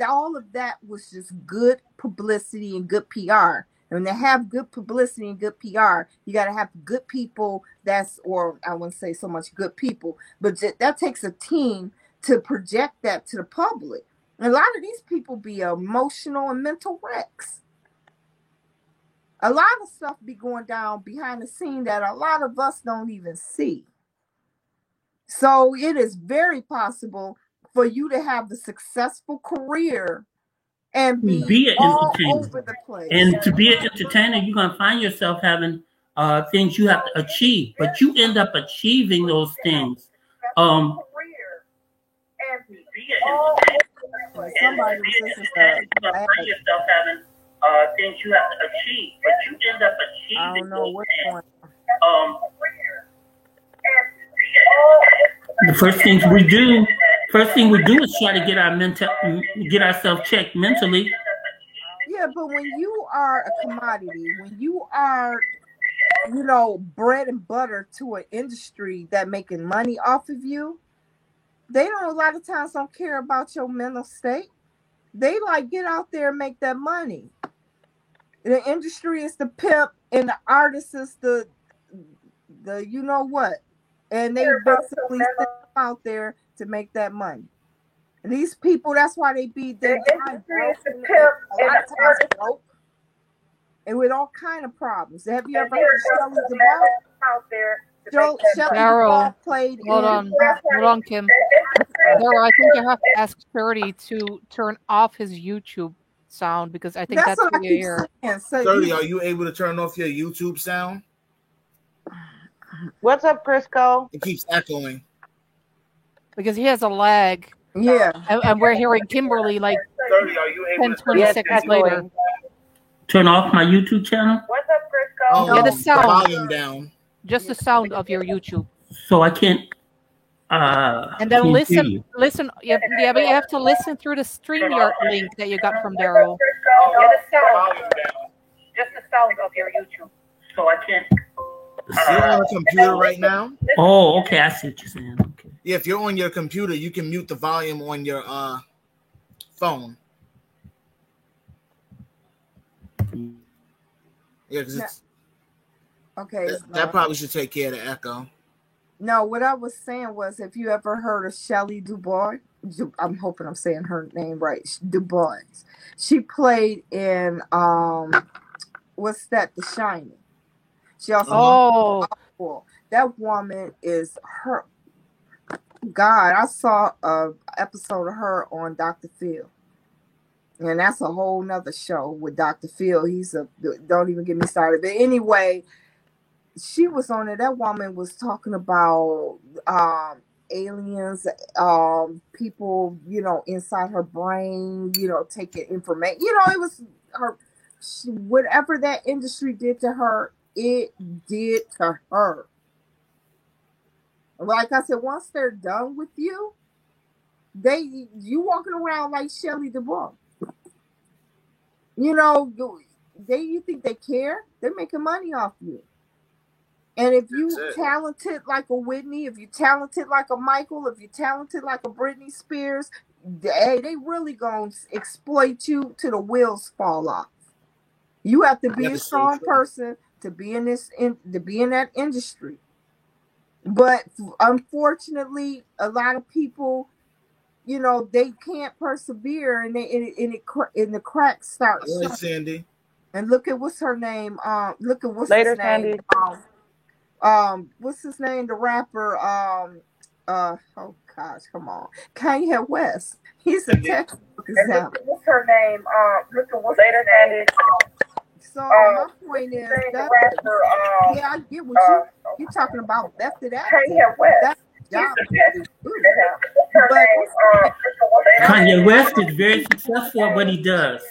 all of that was just good publicity and good PR. And when they have good publicity and good PR, you got to have good people. Or I wouldn't say so much good people, but that takes a team to project that to the public. And a lot of these people be emotional and mental wrecks. A lot of stuff be going down behind the scene that a lot of us don't even see. So it is very possible for you to have a successful career and be an all entertainer. over the place. And to be an entertainer, you're going to find yourself having things you have to achieve, but you end up achieving those things. Somebody was listening to find yourself having things you have to achieve, but you end up achieving I don't know what's going on. The first thing we do is try to get ourselves checked mentally. Yeah, but when you are a commodity, when you are, bread and butter to an industry that making money off of you, they don't a lot of times don't care about your mental state. They get out there and make that money. The industry is the pimp and the artist is the you know what. And they basically sit out there to make that money. And these people, that's why they be there. And with all kind of problems. Have you ever heard of Shelley Duvall out there? Shelley Duvall played. Hold on, Kim. Daryl, I think you have to ask Shirley to turn off his YouTube sound because I think that's what you hear. 30, are you able to turn off your YouTube sound? What's up, Crisco? It keeps echoing. Because he has a lag. Yeah. And we're hearing Kimberly 30, are you able 10, 20 seconds later. Turn off my YouTube channel? What's up, Crisco? The sound. Volume down. Just the sound of your YouTube. So I can't. And then listen. Yeah, but you have to listen through the StreamYard link that you got from Daryl. Just the sound of your YouTube. So I can't. You're on a computer right now? Oh, okay. I see what you're saying. Okay. Yeah, if you're on your computer, you can mute the volume on your phone. Yeah, because it's okay. That probably should take care of the echo. No, what I was saying was, if you ever heard of Shelley Duvall, I'm hoping I'm saying her name right, Duvall. She played in what's that? The Shining. She also that woman is her. God, I saw a episode of her on Dr. Phil. And that's a whole nother show with Dr. Phil. Don't even get me started. But anyway, she was on it. That woman was talking about aliens, people, inside her brain, taking information. It was her, whatever that industry did to her, it did to her. Like I said, once they're done with you, you walking around like Shelley Duvall. You think they care? They're making money off you. And if you talented like a Whitney, if you talented like a Michael, if you talented like a Britney Spears, they really gonna exploit you till the wheels fall off. You have to be a strong person to be in that industry. But unfortunately, a lot of people, they can't persevere, and the cracks start. Hello, Sandy. And look at what's her name. Look at what's Later, his name. Sandy. What's his name? The rapper. Oh gosh, come on, Kanye West. He's a textbook example. What's her name? Look at what's Later, Sandy. So my point is that I get what you're talking about. After that, Kanye West is very successful at what he does,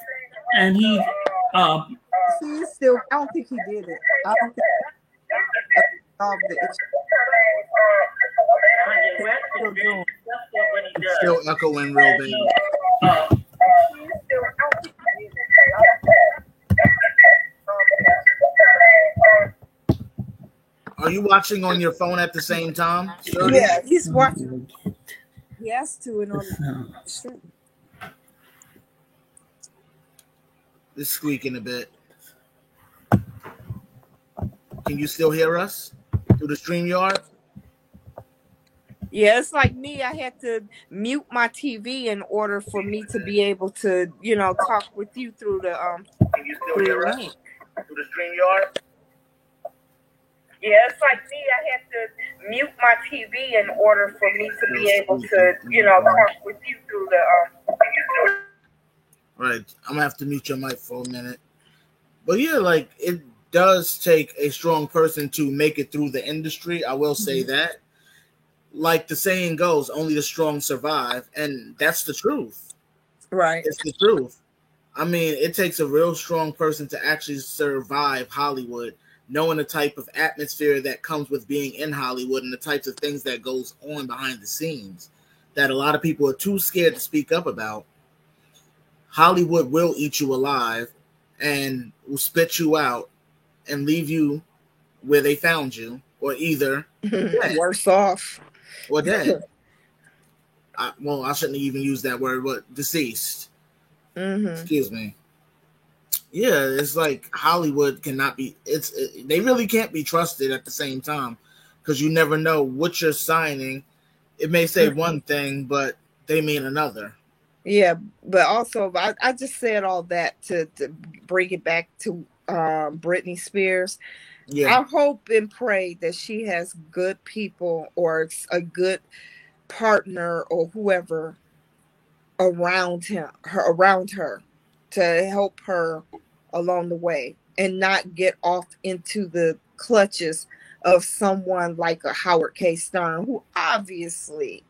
and he he's still. I don't think he did it. solve the issue. Kanye West is Still very doing. successful at what he It's does. still echoing real bad. He's still out there. Are you watching on your phone at the same time? Sturdy? Yeah, he's watching. He has to in order Sound. to stream. It's squeaking a bit. Can you still hear us through the StreamYard? Yeah, it's like me. I had to mute my TV in order for me to be able to, talk with you through the Can you still through hear the us link. through the StreamYard? Yeah, it's like me. I had to mute my TV in order for me to be able to, talk with you through the All right, I'm gonna have to mute your mic for a minute. But yeah, like it does take a strong person to make it through the industry. I will say that. Like the saying goes, only the strong survive, and that's the truth. Right. It's the truth. I mean, it takes a real strong person to actually survive Hollywood, knowing the type of atmosphere that comes with being in Hollywood and the types of things that goes on behind the scenes that a lot of people are too scared to speak up about. Hollywood will eat you alive and will spit you out and leave you where they found you, or either dead. Worse off. Or dead. I shouldn't even use that word, but deceased. Mm-hmm. Excuse me. Yeah, it's like Hollywood cannot be. They really can't be trusted at the same time because you never know what you're signing. It may say one thing, but they mean another. Yeah, but also I just said all that to bring it back to Britney Spears. Yeah, I hope and pray that she has good people or a good partner or whoever around her to help her along the way and not get off into the clutches of someone like a Howard K. Stern, who obviously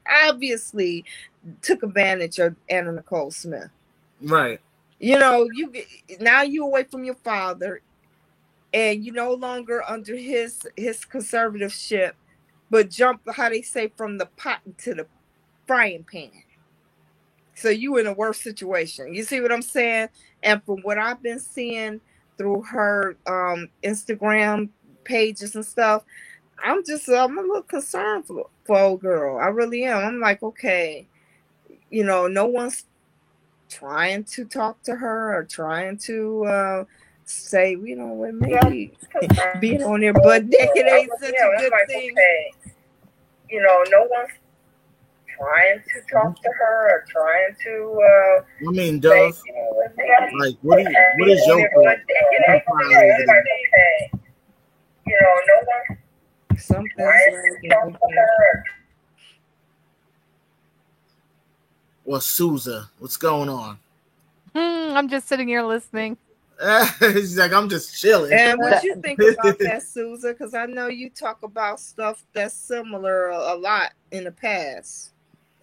took advantage of Anna Nicole Smith. right. You away from your father, and you no longer under his conservativeship, but jump, how they say, from the pot to the frying pan. So you in a worse situation. You see what I'm saying? And from what I've been seeing through her Instagram pages and stuff, I'm a little concerned for old girl. I really am. I'm like, okay, no one's trying to talk to her or trying to say, maybe being on there butt naked ain't such a good thing. Okay. No one's trying to talk to her or trying to I mean, Dove, like, what is your thought? No one's Something's trying to talk to her. Well, Sousa, what's going on? I'm just sitting here listening. He's like, I'm just chilling. And what you think about that, Sousa? Because I know you talk about stuff that's similar a lot in the past.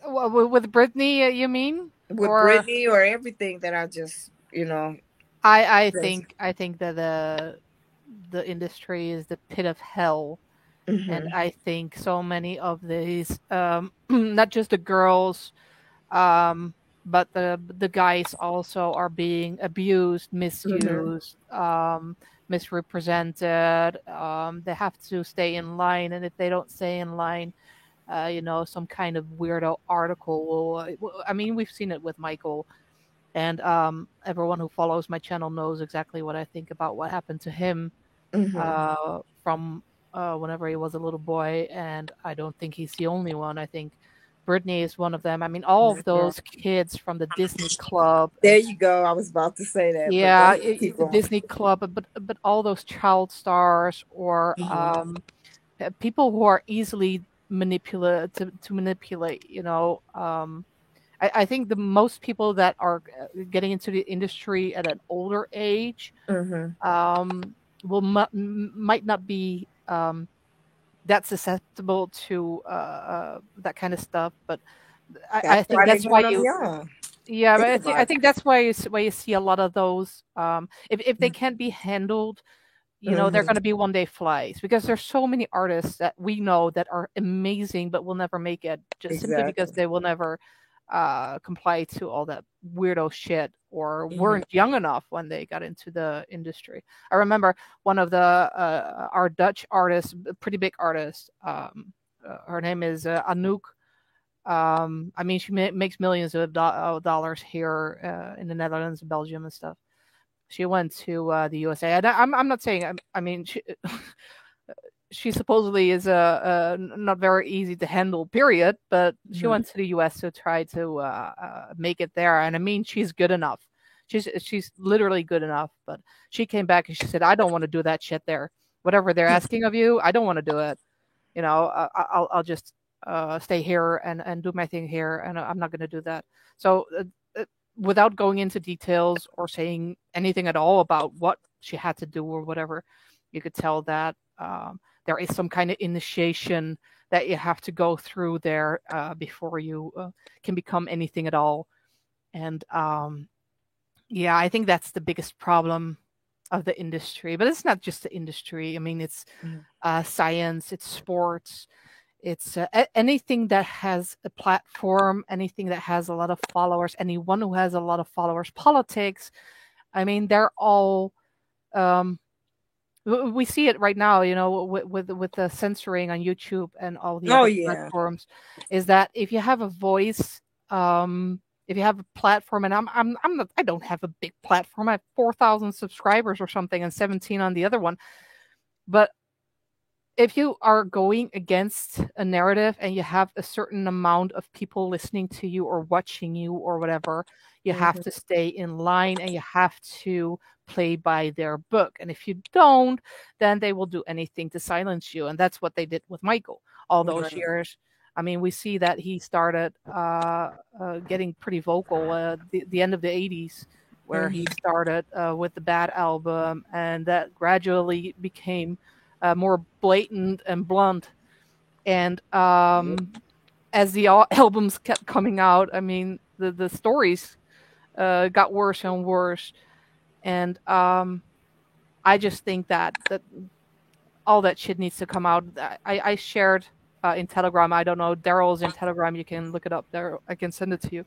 With Britney, you mean? With Britney or everything that I just, I think that the industry is the pit of hell. Mm-hmm. And I think so many of these, not just the girls, but the guys also are being abused, misused, misrepresented. They have to stay in line, and if they don't stay in line, some kind of weirdo article. I mean, we've seen it with Michael, and everyone who follows my channel knows exactly what I think about what happened to him from whenever he was a little boy. And I don't think he's the only one. I think Britney is one of them. I mean, all of those kids from the Disney Club. There you go. I was about to say that. Yeah, the Disney Club, but all those child stars or people who are easily manipulate. I think the most people that are getting into the industry at an older age might not be that susceptible to that kind of stuff, but I think that's why I think that's why you see a lot of those if they can't be handled they're going to be one day flies, because there's so many artists that we know that are amazing but will never make it, just simply because they will never comply to all that weirdo shit, or weren't young enough when they got into the industry. I remember one of the our Dutch artists, pretty big artist, her name is Anouk. I mean, she makes millions of dollars here in the Netherlands, Belgium, and stuff. She went to the USA. And I'm not saying. I mean, she supposedly is not very easy to handle. Period. But she went to the US to try to make it there. And I mean, she's good enough. She's literally good enough. But she came back and she said, "I don't want to do that shit there. Whatever they're asking of you, I don't want to do it. I'll just stay here and do my thing here, and I'm not going to do that." So without going into details or saying anything at all about what she had to do or whatever, you could tell that there is some kind of initiation that you have to go through there before you can become anything at all. And I think that's the biggest problem of the industry. But it's not just the industry. I mean, it's science, it's sports, it's anything that has a platform, anything that has a lot of followers, anyone who has a lot of followers, politics. I mean, they're all, we see it right now, with the censoring on YouTube and all the other platforms, is that if you have a voice, if you have a platform, and I don't have a big platform. I have 4,000 subscribers or something, and 17 on the other one. But if you are going against a narrative and you have a certain amount of people listening to you or watching you or whatever, you have to stay in line and you have to play by their book. And if you don't, then they will do anything to silence you. And that's what they did with Michael all those years. I mean, we see that he started getting pretty vocal the end of the 80s, where he started with the Bad album, and that gradually became more blatant and blunt. And as the albums kept coming out, I mean, the stories got worse and worse. And I just think that all that shit needs to come out. I shared in Telegram. I don't know. Daryl's in Telegram. You can look it up there. I can send it to you.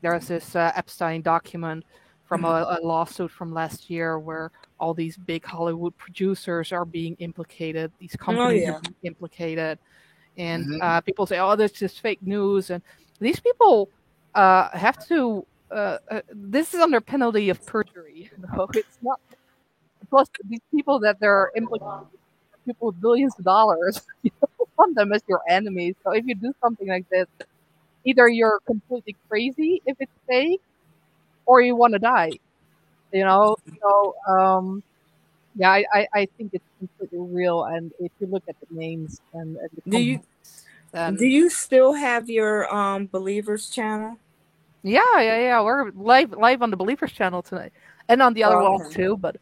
There's this Epstein document from a lawsuit from last year where all these big Hollywood producers are being implicated. These companies are being implicated. And people say, "Oh, that's just fake news." And these people have to, this is under penalty of perjury. It's not. Plus, these people that they're implicated, people with billions of dollars, you don't want them as your enemies. So if you do something like this, either you're completely crazy if it's fake, or you want to die. So I think it's completely real. And if you look at the names and the do you still have your Believers channel? Yeah. We're live on the Believers channel tonight, and on the other ones too. But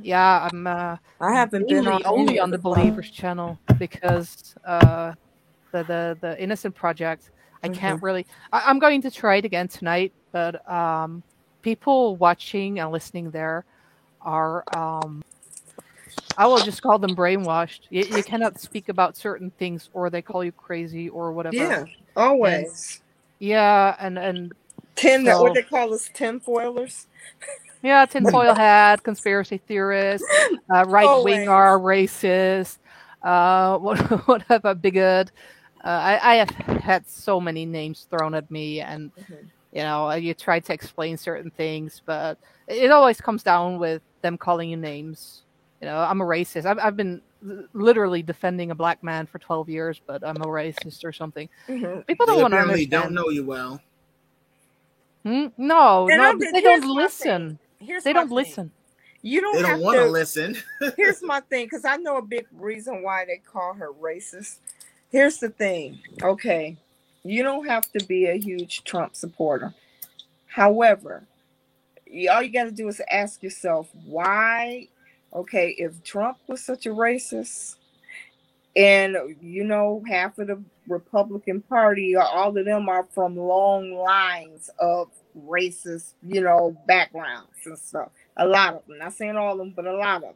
yeah, I haven't been only on the Believers channel because the Innocent Project. I can't really. I'm going to try it again tonight, but people watching and listening there are, I will just call them brainwashed. You cannot speak about certain things, or they call you crazy or whatever. Yeah, always. And what they call us, tinfoilers. Yeah, tinfoil hat, conspiracy theorists, right winger, racist, whatever, bigot. I have had so many names thrown at me, and you try to explain certain things, but it always comes down with them calling you names. I'm a racist. I've been literally defending a black man for 12 years, but I'm a racist or something. People don't want to understand. Don't know you well. No, they don't listen. They don't listen. They don't want to listen. Here's my thing, because I know a big reason why they call her racist. Here's the thing. Okay, you don't have to be a huge Trump supporter. However, all you got to do is ask yourself why. Okay, if Trump was such a racist, and half of the Republican Party, all of them are from long lines of racist, backgrounds and stuff. A lot of them. Not saying all of them, but a lot of them.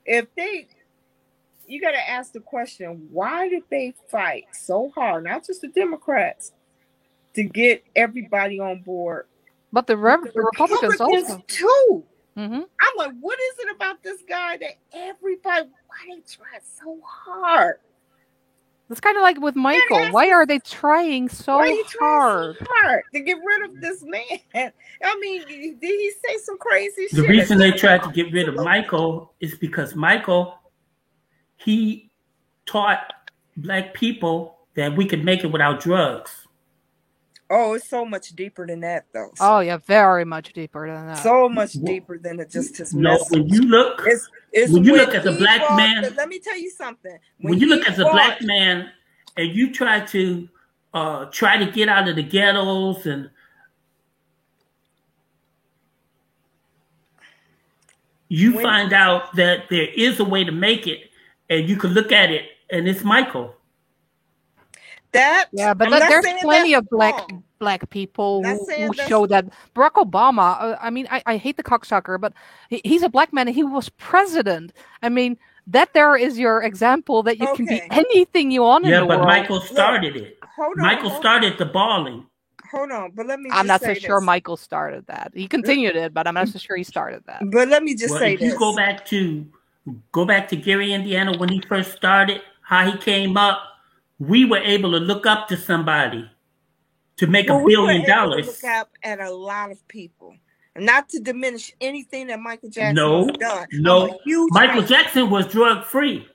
you got to ask the question, why did they fight so hard, not just the Democrats, to get everybody on board? But the Republicans also. too. Mm-hmm. I'm like, what is it about this guy that everybody, why they try so hard? It's kind of like with Michael. Why are they trying so hard to get rid of this man? I mean, did he say some crazy shit? The reason they tried to get rid of Michael is because Michael, he taught black people that we could make it without drugs. Oh, it's so much deeper than that, though. Oh, yeah, very much deeper than that. So much deeper than just his No, message. when you look, it's when you when look as a he black brought man, let me tell you something. when you look as a black man and you try to get out of the ghettos and you find out that there is a way to make it, and you can look at it, and it's Michael. That but there's plenty of black people who show that. Barack Obama, I mean, I hate the cocksucker, but he's a black man and he was president. I mean, that there is your example that you can be anything you want in the world. Yeah, but Michael started it. Michael started the balling. Hold on, but let me I'm not so say sure this. Michael started that. He continued it, but I'm not so sure he started that. But let me just say if this. You go back to Gary, Indiana, when he first started, how he came up, we were able to look up to somebody to make $1 billion. We were able to look up at a lot of people. Not to diminish anything that Michael Jackson has done. No, Michael Jackson was drug free.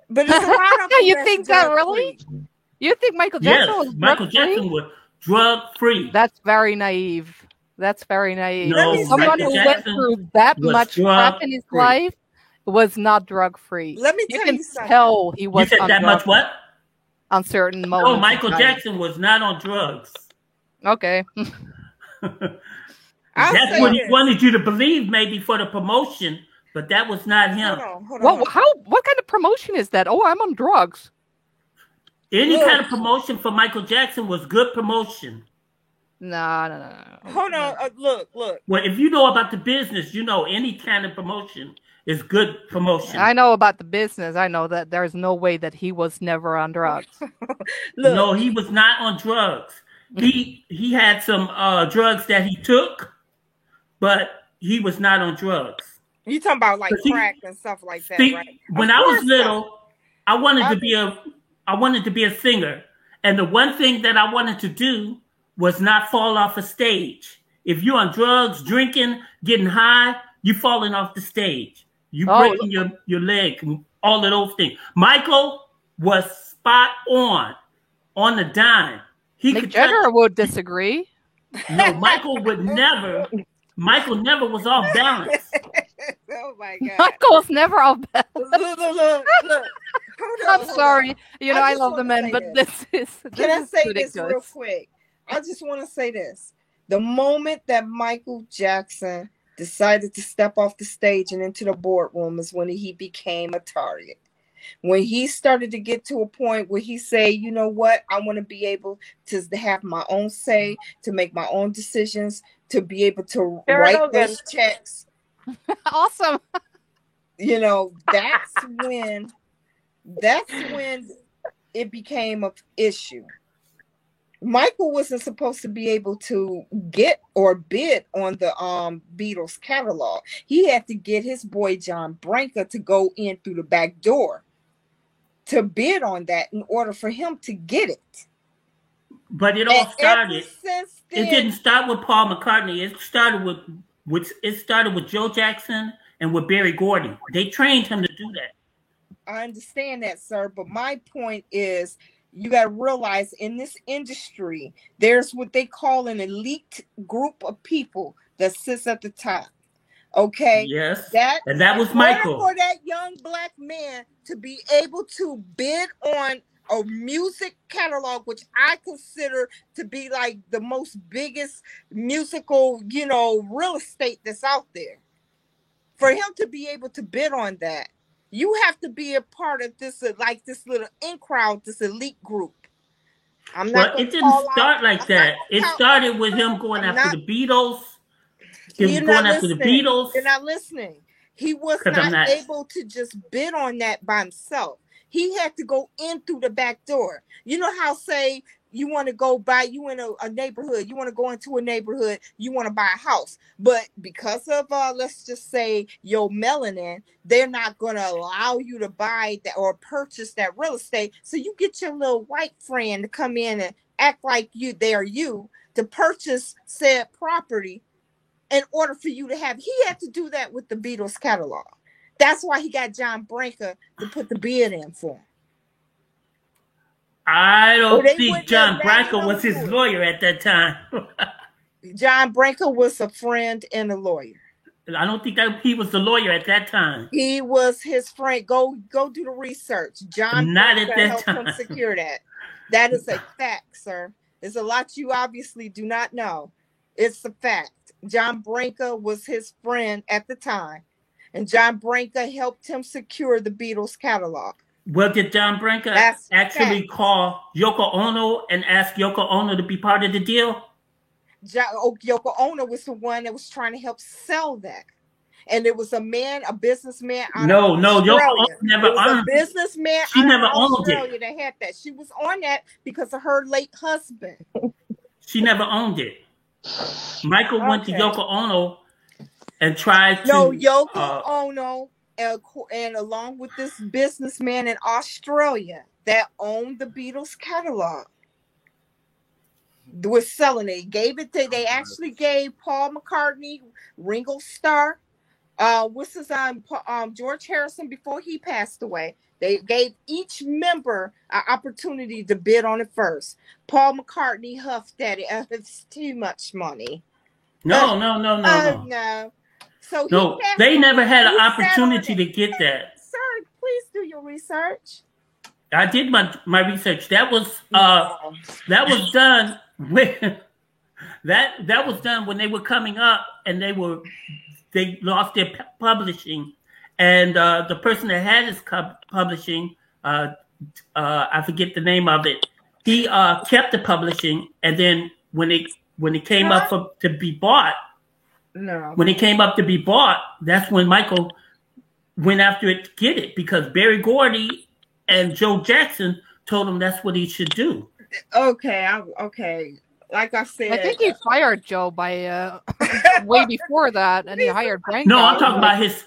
But it's a lot of you think that really? You think Michael Jackson was Michael Jackson was drug free? That's very naive. That's very naive. No, someone who went through that much crap in his life was not drug free. Let me tell you something. Tell he was. You said that much what? On certain moments. No, Michael Jackson was not on drugs. Okay. That's what he wanted you to believe, maybe for the promotion, but that was not him. Hold on. What kind of promotion is that? Oh, I'm on drugs. Any kind of promotion for Michael Jackson was good promotion. No. Hold on. Look. Well, if you know about the business, you know any kind of promotion is good promotion. I know about the business. I know that there's no way that he was never on drugs. No, he was not on drugs. He had some drugs that he took, but he was not on drugs. You talking about like crack and stuff like that, right? When I was little, I wanted to be a singer, and the one thing that I wanted to do was not fall off a stage. If you're on drugs, drinking, getting high, you falling off the stage. You breaking your leg, all of those things. Michael was spot on the dime. Mick Jagger would disagree. No, Michael never was off balance. Oh my God. Michael's never off balance. Look. I'm sorry. I love the men, but this is Can I say ridiculous. this real quick? I just want to say this. The moment that Michael Jackson decided to step off the stage and into the boardroom is when he became a target. When he started to get to a point where he say, you know what, I want to be able to have my own say, to make my own decisions, to be able to write those checks. Awesome. That's when it became an issue. Michael wasn't supposed to be able to get or bid on the Beatles catalog. He had to get his boy John Branca to go in through the back door to bid on that in order for him to get it. But it all started. It didn't start with Paul McCartney. It started with Joe Jackson and with Berry Gordy. They trained him to do that. I understand that, sir. But my point is, you got to realize in this industry, there's what they call an elite group of people that sits at the top. Okay. Yes. And that was Michael. For that young black man to be able to bid on a music catalog, which I consider to be like the most biggest musical, real estate that's out there. For him to be able to bid on that, you have to be a part of this, like this little in crowd, this elite group. It didn't start like that. It started with him going after the Beatles. You're not listening. He was 'Cause I'm not not- able to just bid on that by himself. He had to go in through the back door. You know how, say, you want to go buy, you in a neighborhood, you want to go into a neighborhood, you want to buy a house. But because of, let's just say, your melanin, they're not going to allow you to buy that or purchase that real estate. So you get your little white friend to come in and act like they're you to purchase said property in order for you to have. He had to do that with the Beatles catalog. That's why he got John Branca to put the bid in for him. I don't they think wouldn't John have let Branca him was his do it. lawyer at that time. John Branca was a friend and a lawyer. I don't think that he was the lawyer at that time. He was his friend. Go do the research. John Not at Branca that helped time. him secure that. That is a fact, sir. There's a lot you obviously do not know. It's a fact. John Branca was his friend at the time, and John Branca helped him secure the Beatles catalog. Well, did John Branca That's actually fact. call Yoko Ono and ask Yoko Ono to be part of the deal? Yoko Ono was the one that was trying to help sell that. And it was a businessman out No, of Yoko Australia. Ono never It was a owned it. businessman She out never of owned Australia it. that had that. She was on that because of her late husband. She never owned it. Michael went to Okay. Yoko Ono and tried to. No, Yoko Ono, and along with this businessman in Australia that owned the Beatles catalog, was selling it. They actually gave Paul McCartney, Ringo Starr, what's his George Harrison before he passed away. They gave each member an opportunity to bid on it first. Paul McCartney huffed at it. It's too much money. No. No. So No, they never had an opportunity to get that. Sir, please do your research. I did my research. That was done when that was done when they were coming up and they lost their publishing, and the person that had his publishing, I forget the name of it. He kept the publishing, and then when it came up to be bought. No. When it came up to be bought, that's when Michael went after it to get it, because Berry Gordy and Joe Jackson told him that's what he should do. Okay. Like I said, I think he fired Joe by way before that, and he hired Branca. No, I'm talking about his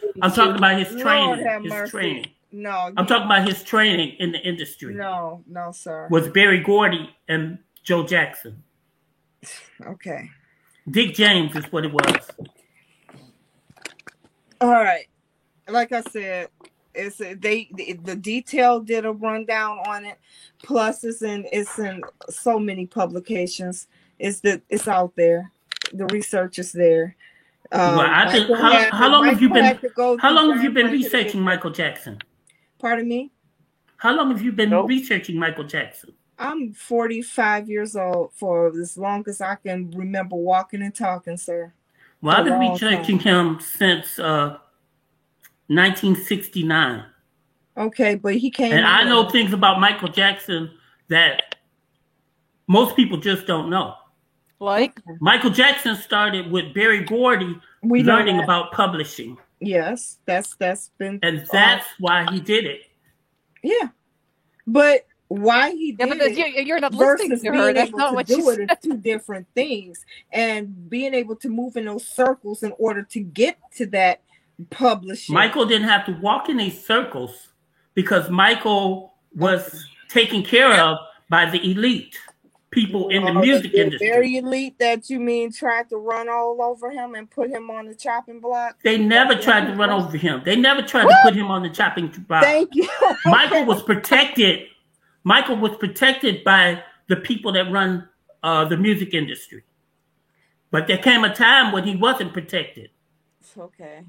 training. Lord have His mercy. training. No, I'm talking about his training in the industry. No, sir. Was Berry Gordy and Joe Jackson. Okay. Dick James is what it was. All right. Like I said, the detail did a rundown on it. Plus, it's in so many publications. It's out there. The research is there. Well, how long have you been researching Michael Jackson? Pardon me? How long have you been researching Michael Jackson? I'm 45 years old, for as long as I can remember walking and talking, sir. Well, I've been researching him since 1969. Okay, but he came. And I know things about Michael Jackson that most people just don't know. Like? Michael Jackson started with Berry Gordy learning about publishing. Yes, that's been. And that's why he did it. Yeah. But why he did it you're not listening to her. That's not what she said. Is two different things. And being able to move in those circles in order to get to that publishing. Michael didn't have to walk in these circles because Michael was taken care of by the elite people in the music industry. Very elite that you mean tried to run all over him and put him on the chopping block? They never tried to run over him. They never tried to put him on the chopping block. Thank you. Michael was protected. Michael was protected by the people that run the music industry. But there came a time when he wasn't protected. Okay.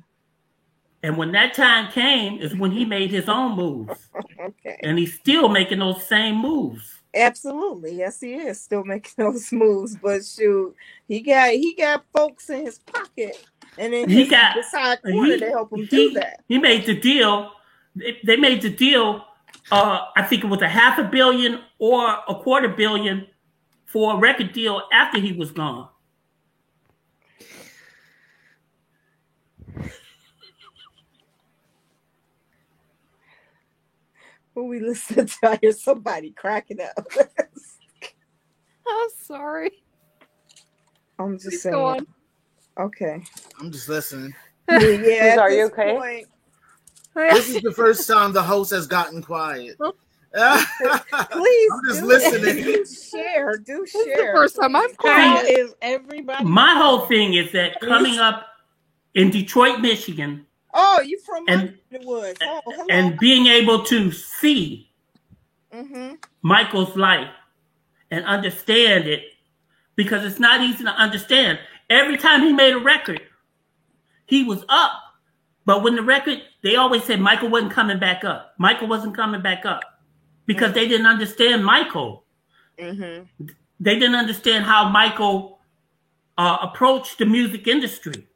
And when that time came is when he made his own moves. Okay. And he's still making those same moves. Absolutely. Yes, he is still making those moves. But shoot, he got folks in his pocket and in his side corner to help him do that. He made the deal. They made the deal. I think it was $500 million or $250 million for a record deal after he was gone. Who we listen to? I hear somebody cracking up. I'm sorry. I'm just Please saying. go on. Okay. I'm just listening. Yeah. Are at you this okay? point, This is the first time the host has gotten quiet. please I'm just do listening. Do share. Do This is the share. first time I'm please. How quiet. is everybody? My whole thing is that coming up in Detroit, Michigan, Oh, you from and the woods? Oh, hello. and being able to see Mm-hmm. Michael's life and understand it, because it's not easy to understand. Every time he made a record, he was up. But when the record, they always said Michael wasn't coming back up. Michael wasn't coming back up because they didn't understand Michael. Mm-hmm. They didn't understand how Michael approached the music industry.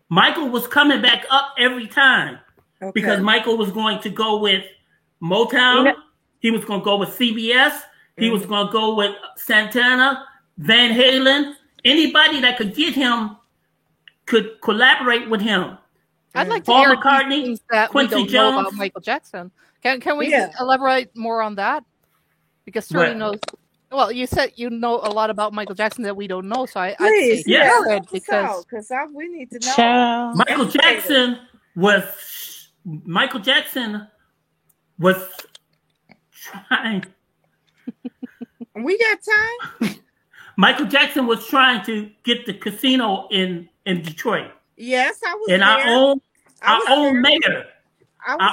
Michael was coming back up every time because Michael was going to go with Motown. He was going to go with CBS. He was going to go with Santana, Van Halen. Anybody that could get him could collaborate with him. I'd like to Paul hear McCartney, things that Quincy we don't know about Jones. Michael Jackson. Can we Yeah. elaborate more on that? Because Shirley What? knows. Well, you said you know a lot about Michael Jackson that we don't know, so I'd Please, say Yes. share it because because we need to know. Child. Michael Jackson was trying. We got time. Michael Jackson was trying to get the casino in Detroit, Yes, I was and there. our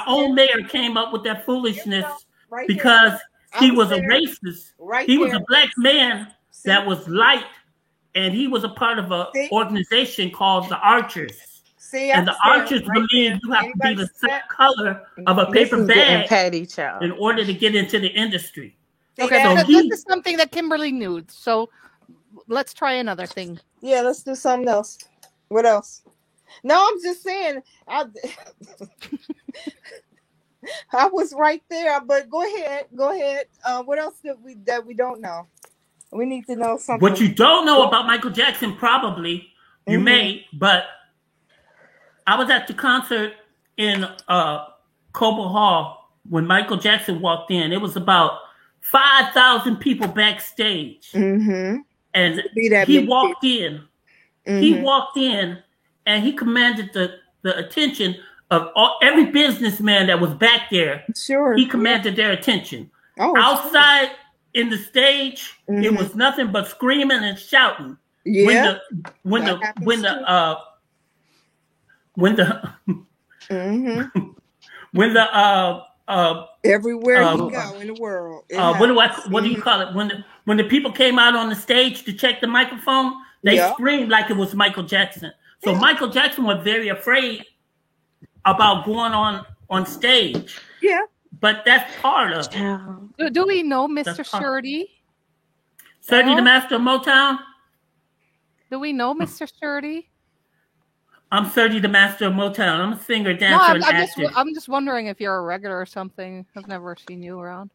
own there. mayor came up with that foolishness Right because there. he I was a there. racist. Right He was there. a black man See? that was light, and he was a part of an See? organization called the Archers. See, I And the was there, Archers right believe there. you have to be Anybody the see same that? color of a This paper is getting bag petty, child. in order to get into the industry. See okay, that? So this he- is something that Kimberly knew. So let's try another thing. Yeah, let's do something else. What else? No, I'm just saying. I was right there, but go ahead. Go ahead. What else that we don't know? We need to know something. What you don't know about Michael Jackson, probably, you may, but I was at the concert in Cobo Hall when Michael Jackson walked in. It was about 5,000 people backstage. Mm-hmm. And Be that he many walked in. He walked in and he commanded the attention of every businessman that was back there. Sure. He commanded their attention. Oh, Outside in the stage, it was nothing but screaming and shouting. Yeah. When the everywhere you go in the world. what do you call it? When the people came out on the stage to check the microphone, they screamed like it was Michael Jackson. So Michael Jackson was very afraid about going on stage. Yeah. But that's part of it. Do we know Mr. Shirley? Shirley, the master of Motown? Do we know Mr. Shirley? I'm Shirley, the master of Motown. I'm a singer, dancer, and actor. I'm just wondering if you're a regular or something. I've never seen you around.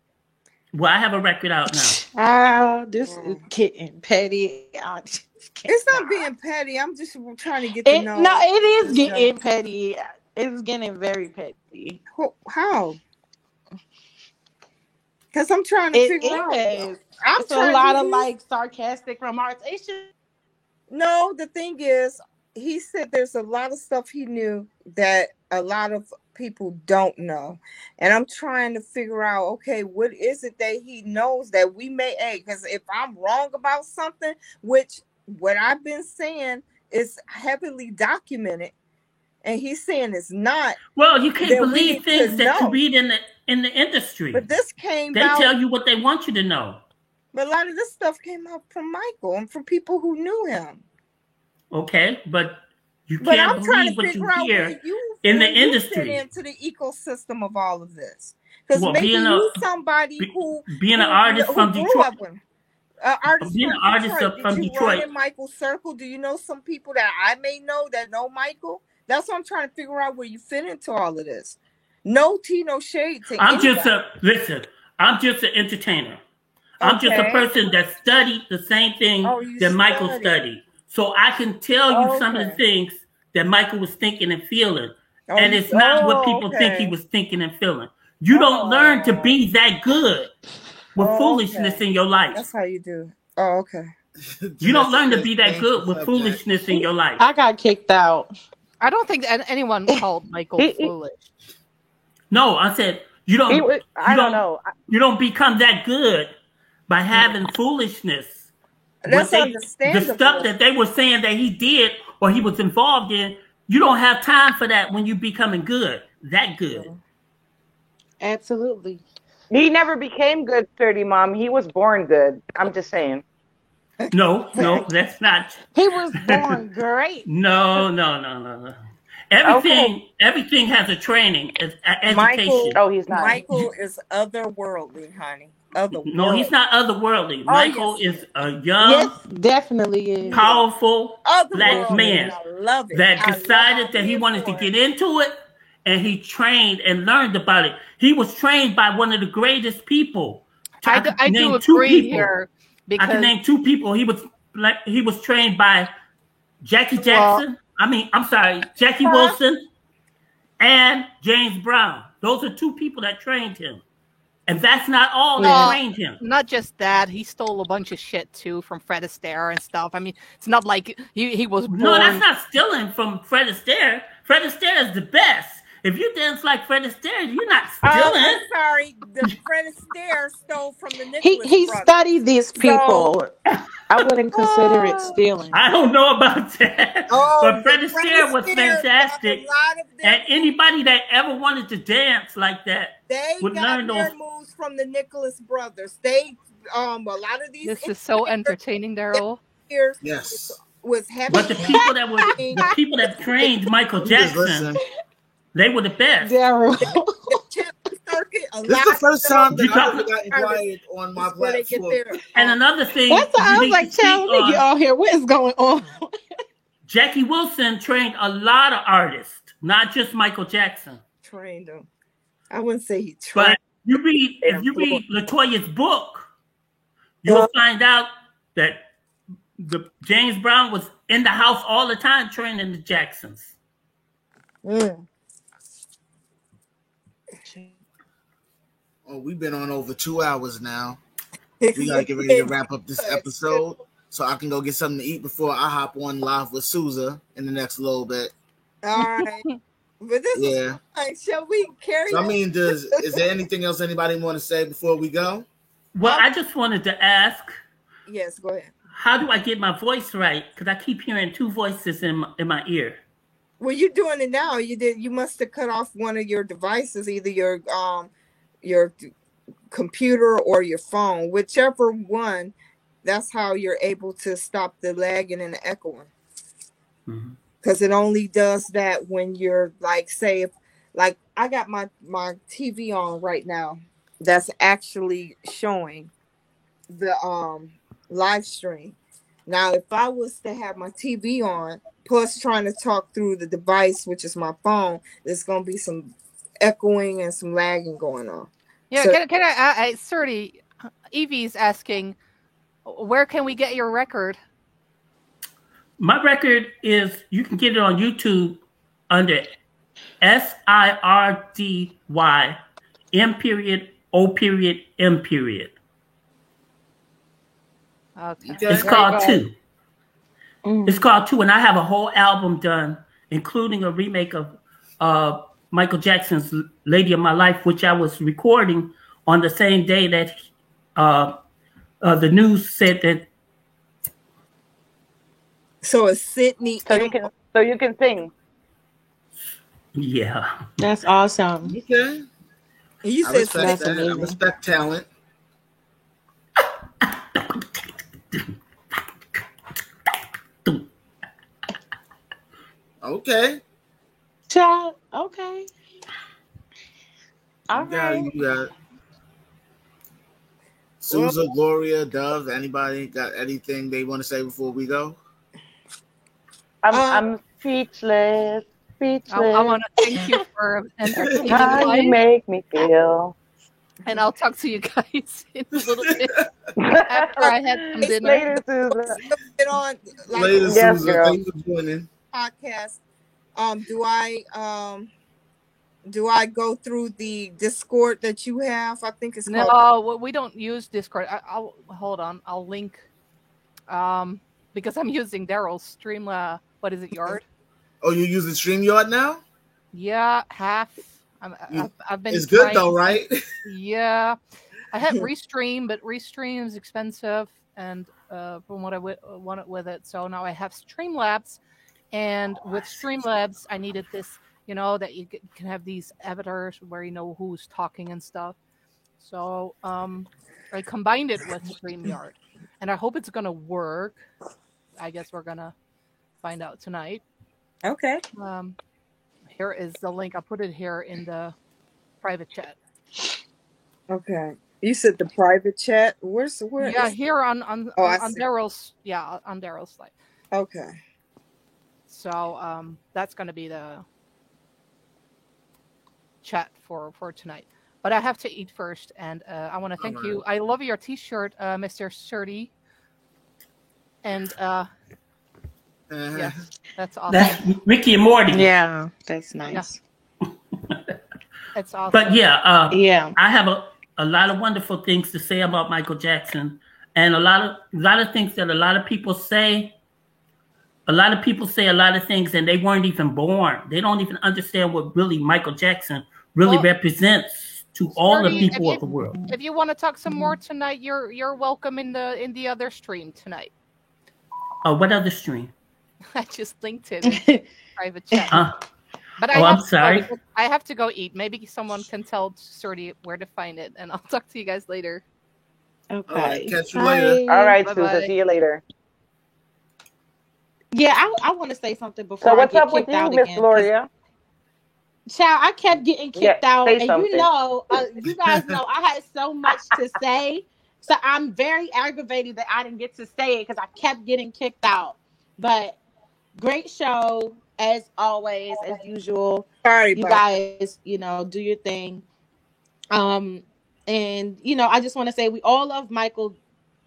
Well, I have a record out now. This is getting petty. It's not being petty. I'm just trying to get to know. No, it is getting petty. It's getting very petty. How? Because I'm trying to figure out. It's a lot of like sarcastic remarks. It's just... No, the thing is, he said there's a lot of stuff he knew that a lot of people don't know. And I'm trying to figure out, okay, what is it that he knows that we may, because if I'm wrong about something, which what I've been saying is heavily documented, and he's saying it's not. Well, you can't believe things that you read in the industry. But this came They out. tell you what they want you to know. But a lot of this stuff came out from Michael and from people who knew him. Okay, but you But can't I'm trying believe to what you figure out hear where you in the where you industry. fit into the ecosystem of all of this, because Well, maybe being you somebody being an artist from Detroit. Being an artist from Did you Detroit. run in Michael's circle? Do you know some people that I may know that know Michael? That's what I'm trying to figure out where you fit into all of this. No tea, no shade to I'm anybody. I'm just an entertainer. I'm just a Okay. person that studied the same thing that Michael studied. So I can tell you some of the things that Michael was thinking and feeling. And it's not what people think he was thinking and feeling. You don't learn to be that good with foolishness okay. in your life. That's how you do. Oh, okay. You don't learn to be that Painful good with subject. foolishness in your life. I got kicked out. I don't think anyone called Michael foolish. No, I said you don't. I don't know. You don't become that good by having foolishness. That's The understandable. stuff that they were saying that he did or he was involved in, you don't have time for that when you becoming good. That good. Absolutely. He never became good, Sturdy Mom. He was born good. I'm just saying. No, that's not. He was born great. No. Everything has a training, education. Michael, he's not. Michael is otherworldly, honey. Otherworldly. No, he's not otherworldly. Michael is a young, Yes, definitely is. powerful black Otherworldly. man I love it. that I decided love that he it wanted to for get it. into it, and he trained and learned about it. He was trained by one of the greatest people. I can do name two agree people. here I can because name two people. He was trained by Jackie Jackson. Jackie Wilson and James Brown. Those are two people that trained him. And that's not all that trained him. not just that, he stole a bunch of shit too from Fred Astaire and stuff. I mean, it's not like he was born. No, that's not stealing from Fred Astaire. Fred Astaire is the best. If you dance like Fred Astaire, you're not stealing. I'm sorry. The Fred Astaire stole from the Nicholas He brothers. studied these people. I wouldn't consider it stealing. I don't know about that. But Fred the Astaire was Astaire fantastic. got a lot of And anybody that ever wanted to dance like that They would got learn their those. moves from the Nicholas brothers. They a lot of these This is so entertaining, Daryl. engineers Yes. was heavy. But the people that trained Michael Jackson, they were the best. Daryl. circuit. This is the first time that You I've talk- ever gotten quiet on my where they get platform. their And another thing, That's why I you was need like, to speak child, let me get on, on here. What is going on? Jackie Wilson trained a lot of artists, not just Michael Jackson. trained them. I wouldn't say he trained. But if you read LaToya's book, you'll find out that the James Brown was in the house all the time training the Jacksons. Oh, we've been on over 2 hours now. We gotta get ready to wrap up this episode so I can go get something to eat before I hop on live with Souza in the next little bit. All right. But this Yeah. is fine. Shall we carry So, I on? mean, is there anything else anybody want to say before we go? Well, I just wanted to ask, Yes, go ahead. how do I get my voice right? Because I keep hearing two voices in my ear. Well, you're doing it now. You must have cut off one of your devices, either your computer or your phone, whichever one. That's how you're able to stop the lagging and the echoing. Mm-hmm. Because it only does that when you're like, say, if like I got my TV on right now, that's actually showing the live stream. Now, if I was to have my TV on, plus trying to talk through the device, which is my phone, there's gonna be some echoing and some lagging going on. Yeah, So- can I Serty, Evie's asking, where can we get your record? My record is, you can get it on YouTube under SIRDY M.O.M. Okay. It's called Two. It's called Two, and I have a whole album done, including a remake of Michael Jackson's "Lady of My Life," which I was recording on the same day that the news said that. So it's Sydney. So you can sing. Yeah, That's awesome. Okay. You I said respect that's that. I amazing. respect talent. Okay. Child. Okay. All You got right. it, you got it. Souza, Gloria, Dove, anybody got anything they want to say before we go? I'm speechless. I want to thank you for entertaining How you life, make me feel. and I'll talk to you guys in a little bit after I had some dinner. Later, Susan. it on like Later, Yes, Souza. girl. Thanks for joining. podcast. Do I Do I go through the Discord that you have? I think it's called. No, we don't use Discord. I'll hold on. I'll link. Because I'm using Daryl's Streamla. What is it, Yard? Oh, you're using StreamYard now? Yeah, half. I've been. It's good though, right? Yeah, I have Restream, but Restream is expensive, and from what I wanted with it, so now I have Streamlabs, and with Streamlabs, I needed this, that you can have these avatars where you know who's talking and stuff. So I combined it with StreamYard, and I hope it's gonna work. I guess we're gonna find out tonight. Okay. Here is the link. I'll put it here in the private chat. Okay. You said the private chat. Where? Yeah, here on Daryl's. Yeah, on Daryl's site. Okay. So that's gonna be the chat for tonight. But I have to eat first, and I want to thank you. I love your T-shirt, Mr. Sturdy. And yeah, that's awesome. That's Ricky and Morty. Yeah, that's nice. Yeah. It's awesome. But yeah, yeah, I have a lot of wonderful things to say about Michael Jackson, and a lot of things that a lot of people say. A lot of people say a lot of things, and they weren't even born. They don't even understand what really Michael Jackson really represents to all the people of the world. If you want to talk some more tonight, you're welcome in the other stream tonight. What other stream? I just linked it in private chat. But I'm sorry. I have to go eat. Maybe someone can tell Sturdy where to find it, and I'll talk to you guys later. Okay. All right, catch you later. All right, Bye-bye. Susan. See you later. Yeah, I want to say something before So what's I get up with kicked you, out Miss again. Gloria? Child, I kept getting kicked out, say and something. you guys know I had so much to say, so I'm very aggravated that I didn't get to say it because I kept getting kicked out. But great show as always, as usual. Sorry, you guys, do your thing. And I just want to say we all love Michael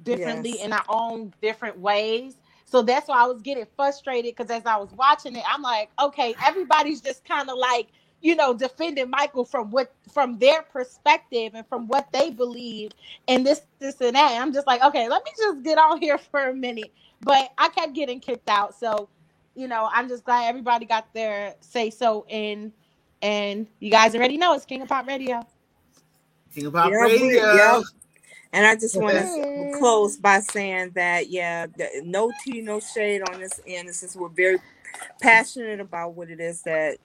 differently in our own different ways. So that's why I was getting frustrated, because as I was watching it, I'm like, okay, everybody's just kind of like, defending Michael from their perspective and from what they believe and this and that. I'm just like, okay, let me just get on here for a minute. But I kept getting kicked out. So, I'm just glad everybody got their say so in. And you guys already know it's King of Pop Radio. King of Pop Radio. Yep. And I just want to close by saying that, no tea, no shade on this end. Since we're very passionate about what it is that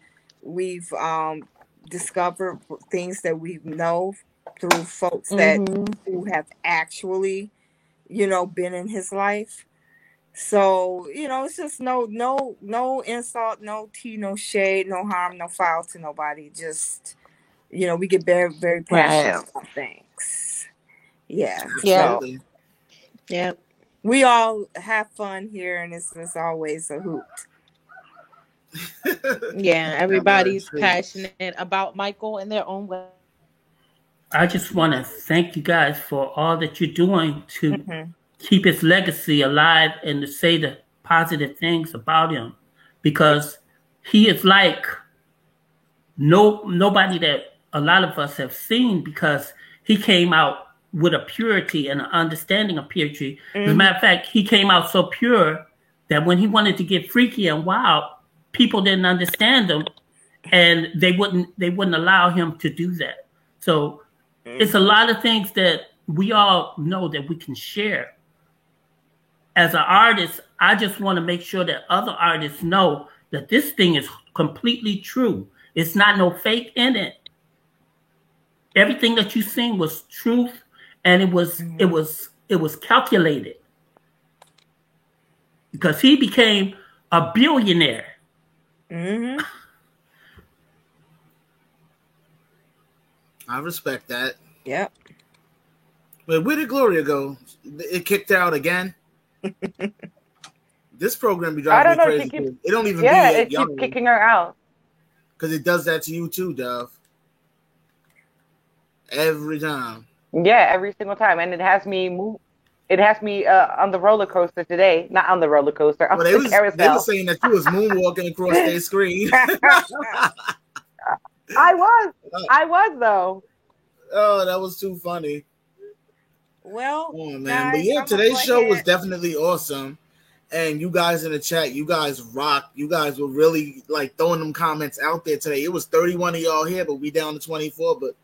we've discovered, things that we know through folks who have actually, been in his life. So, it's just no insult, no tea, no shade, no harm, no foul to nobody. Just, we get very, very passionate about things. Yeah. Absolutely. Yeah. We all have fun here, and it's always a hoot. Yeah, everybody's passionate about Michael in their own way. I just want to thank you guys for all that you're doing to keep his legacy alive and to say the positive things about him, because he is like nobody that a lot of us have seen, because he came out with a purity and an understanding of purity. As a matter of fact, he came out so pure that when he wanted to get freaky and wild, people didn't understand him, and they wouldn't allow him to do that. So it's a lot of things that we all know that we can share. As an artist, I just want to make sure that other artists know that this thing is completely true. It's not no fake in it. Everything that you sing was truth, and it was calculated, because he became a billionaire. I respect that. Yep. But where did Gloria go? It kicked out again. This program be driving me crazy. It don't even be it keeps kicking her out. Because it does that to you too, Dove. Every time. Yeah, every single time, and it has me move. It has me on the roller coaster today. Not on the roller coaster. On the carousel. They were saying that you was moonwalking across their screen. I was though. Oh, that was too funny. Well, oh man, guys, but yeah, I'm today's gonna show go was ahead. definitely awesome. And you guys in the chat, you guys rock. You guys were really like throwing them comments out there today. It was 31 of y'all here, but we down to 24. But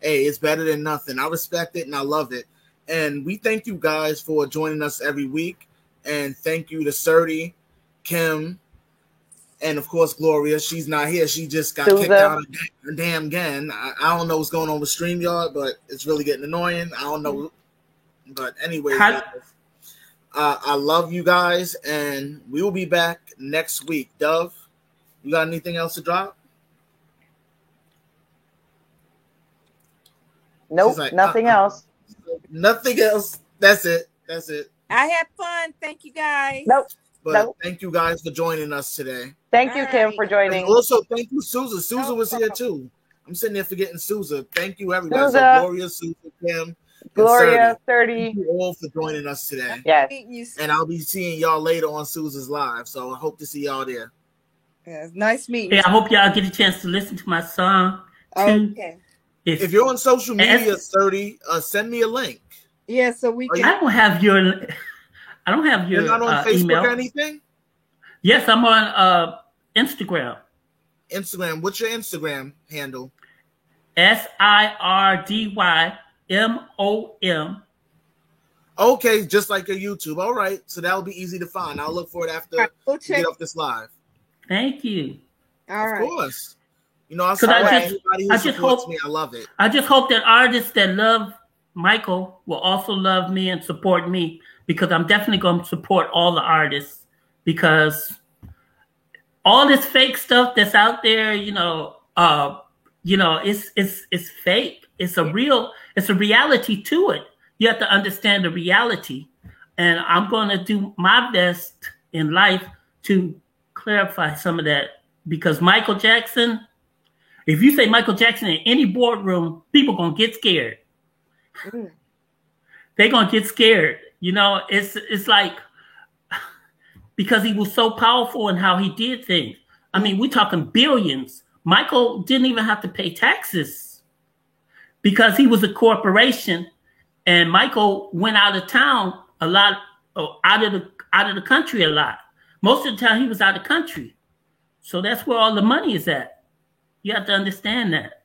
hey, it's better than nothing. I respect it and I love it. And we thank you guys for joining us every week. And thank you to Surdy, Kim, and of course Gloria. She's not here. She just got kicked out of the damn again. I don't know what's going on with StreamYard, but it's really getting annoying. I don't know. But anyway, I love you guys, and we will be back next week. Dove, you got anything else to drop? Nope, like, nothing else. Nothing else. That's it. That's it. I had fun. Thank you, guys. But thank you guys for joining us today. Thank you, Kim, for joining. And also, thank you, Sousa. Sousa was here too. I'm sitting there forgetting Sousa. Thank you, everybody. Sousa. So Gloria, Sousa, Kim, Gloria, 30. Thank you all for joining us today. Yes. And I'll be seeing y'all later on Sousa's live. So I hope to see y'all there. Yeah, nice meeting you. Yeah, I hope y'all get a chance to listen to my song too. Okay. If you're on social media, 30, send me a link. Yeah, so we can. I don't have your. You're not on Facebook email. or anything? Yes, I'm on Instagram. Instagram. What's your Instagram handle? SIRDYMOM. Okay, just like your YouTube. All right, so that'll be easy to find. I'll look for it after we get off this live. Thank you. All right. Of course. You know, I everybody who supports me. I love it. I just hope that artists that love Michael will also love me and support me, because I'm definitely going to support all the artists, because all this fake stuff that's out there, it's fake. It's a reality to it. You have to understand the reality. And I'm going to do my best in life to clarify some of that, because Michael Jackson, if you say Michael Jackson in any boardroom, people going to get scared. They're going to get scared. It's like, because he was so powerful in how he did things. I mean, we're talking billions. Michael didn't even have to pay taxes because he was a corporation, and Michael went out of town a lot, out of the country a lot. Most of the time he was out of the country. So that's where all the money is at. You have to understand that.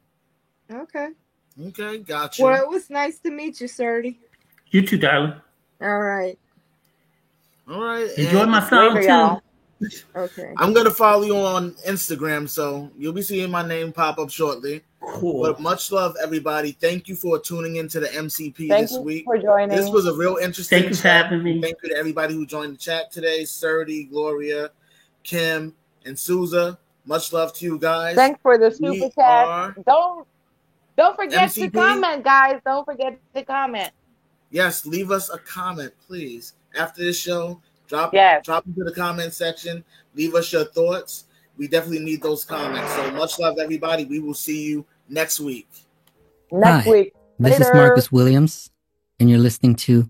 Okay. Okay, gotcha. Well, it was nice to meet you, Surdy. You too, darling. All right. All right. Enjoy my song too. Okay. I'm gonna follow you on Instagram, so you'll be seeing my name pop up shortly. Cool. But much love, everybody. Thank you for tuning into the MCP Thank this you week. for joining. This was a real interesting. Thank you for having me. Thank you to everybody who joined the chat today. Surdy, Gloria, Kim, and Sousa. Much love to you guys. Thanks for the super chat. Don't forget MCP. to comment, guys. Don't forget to comment. Yes, leave us a comment, please. After this show, drop into the comment section. Leave us your thoughts. We definitely need those comments. So much love, everybody. We will see you next week. Next week. This is Marcus Williams, and you're listening to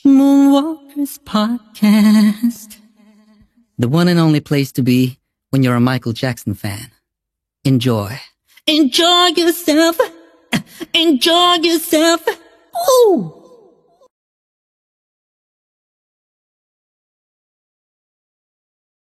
Moonwalkers Podcast. The one and only place to be when you're a Michael Jackson fan. Enjoy. Enjoy yourself. Enjoy yourself. Ooh.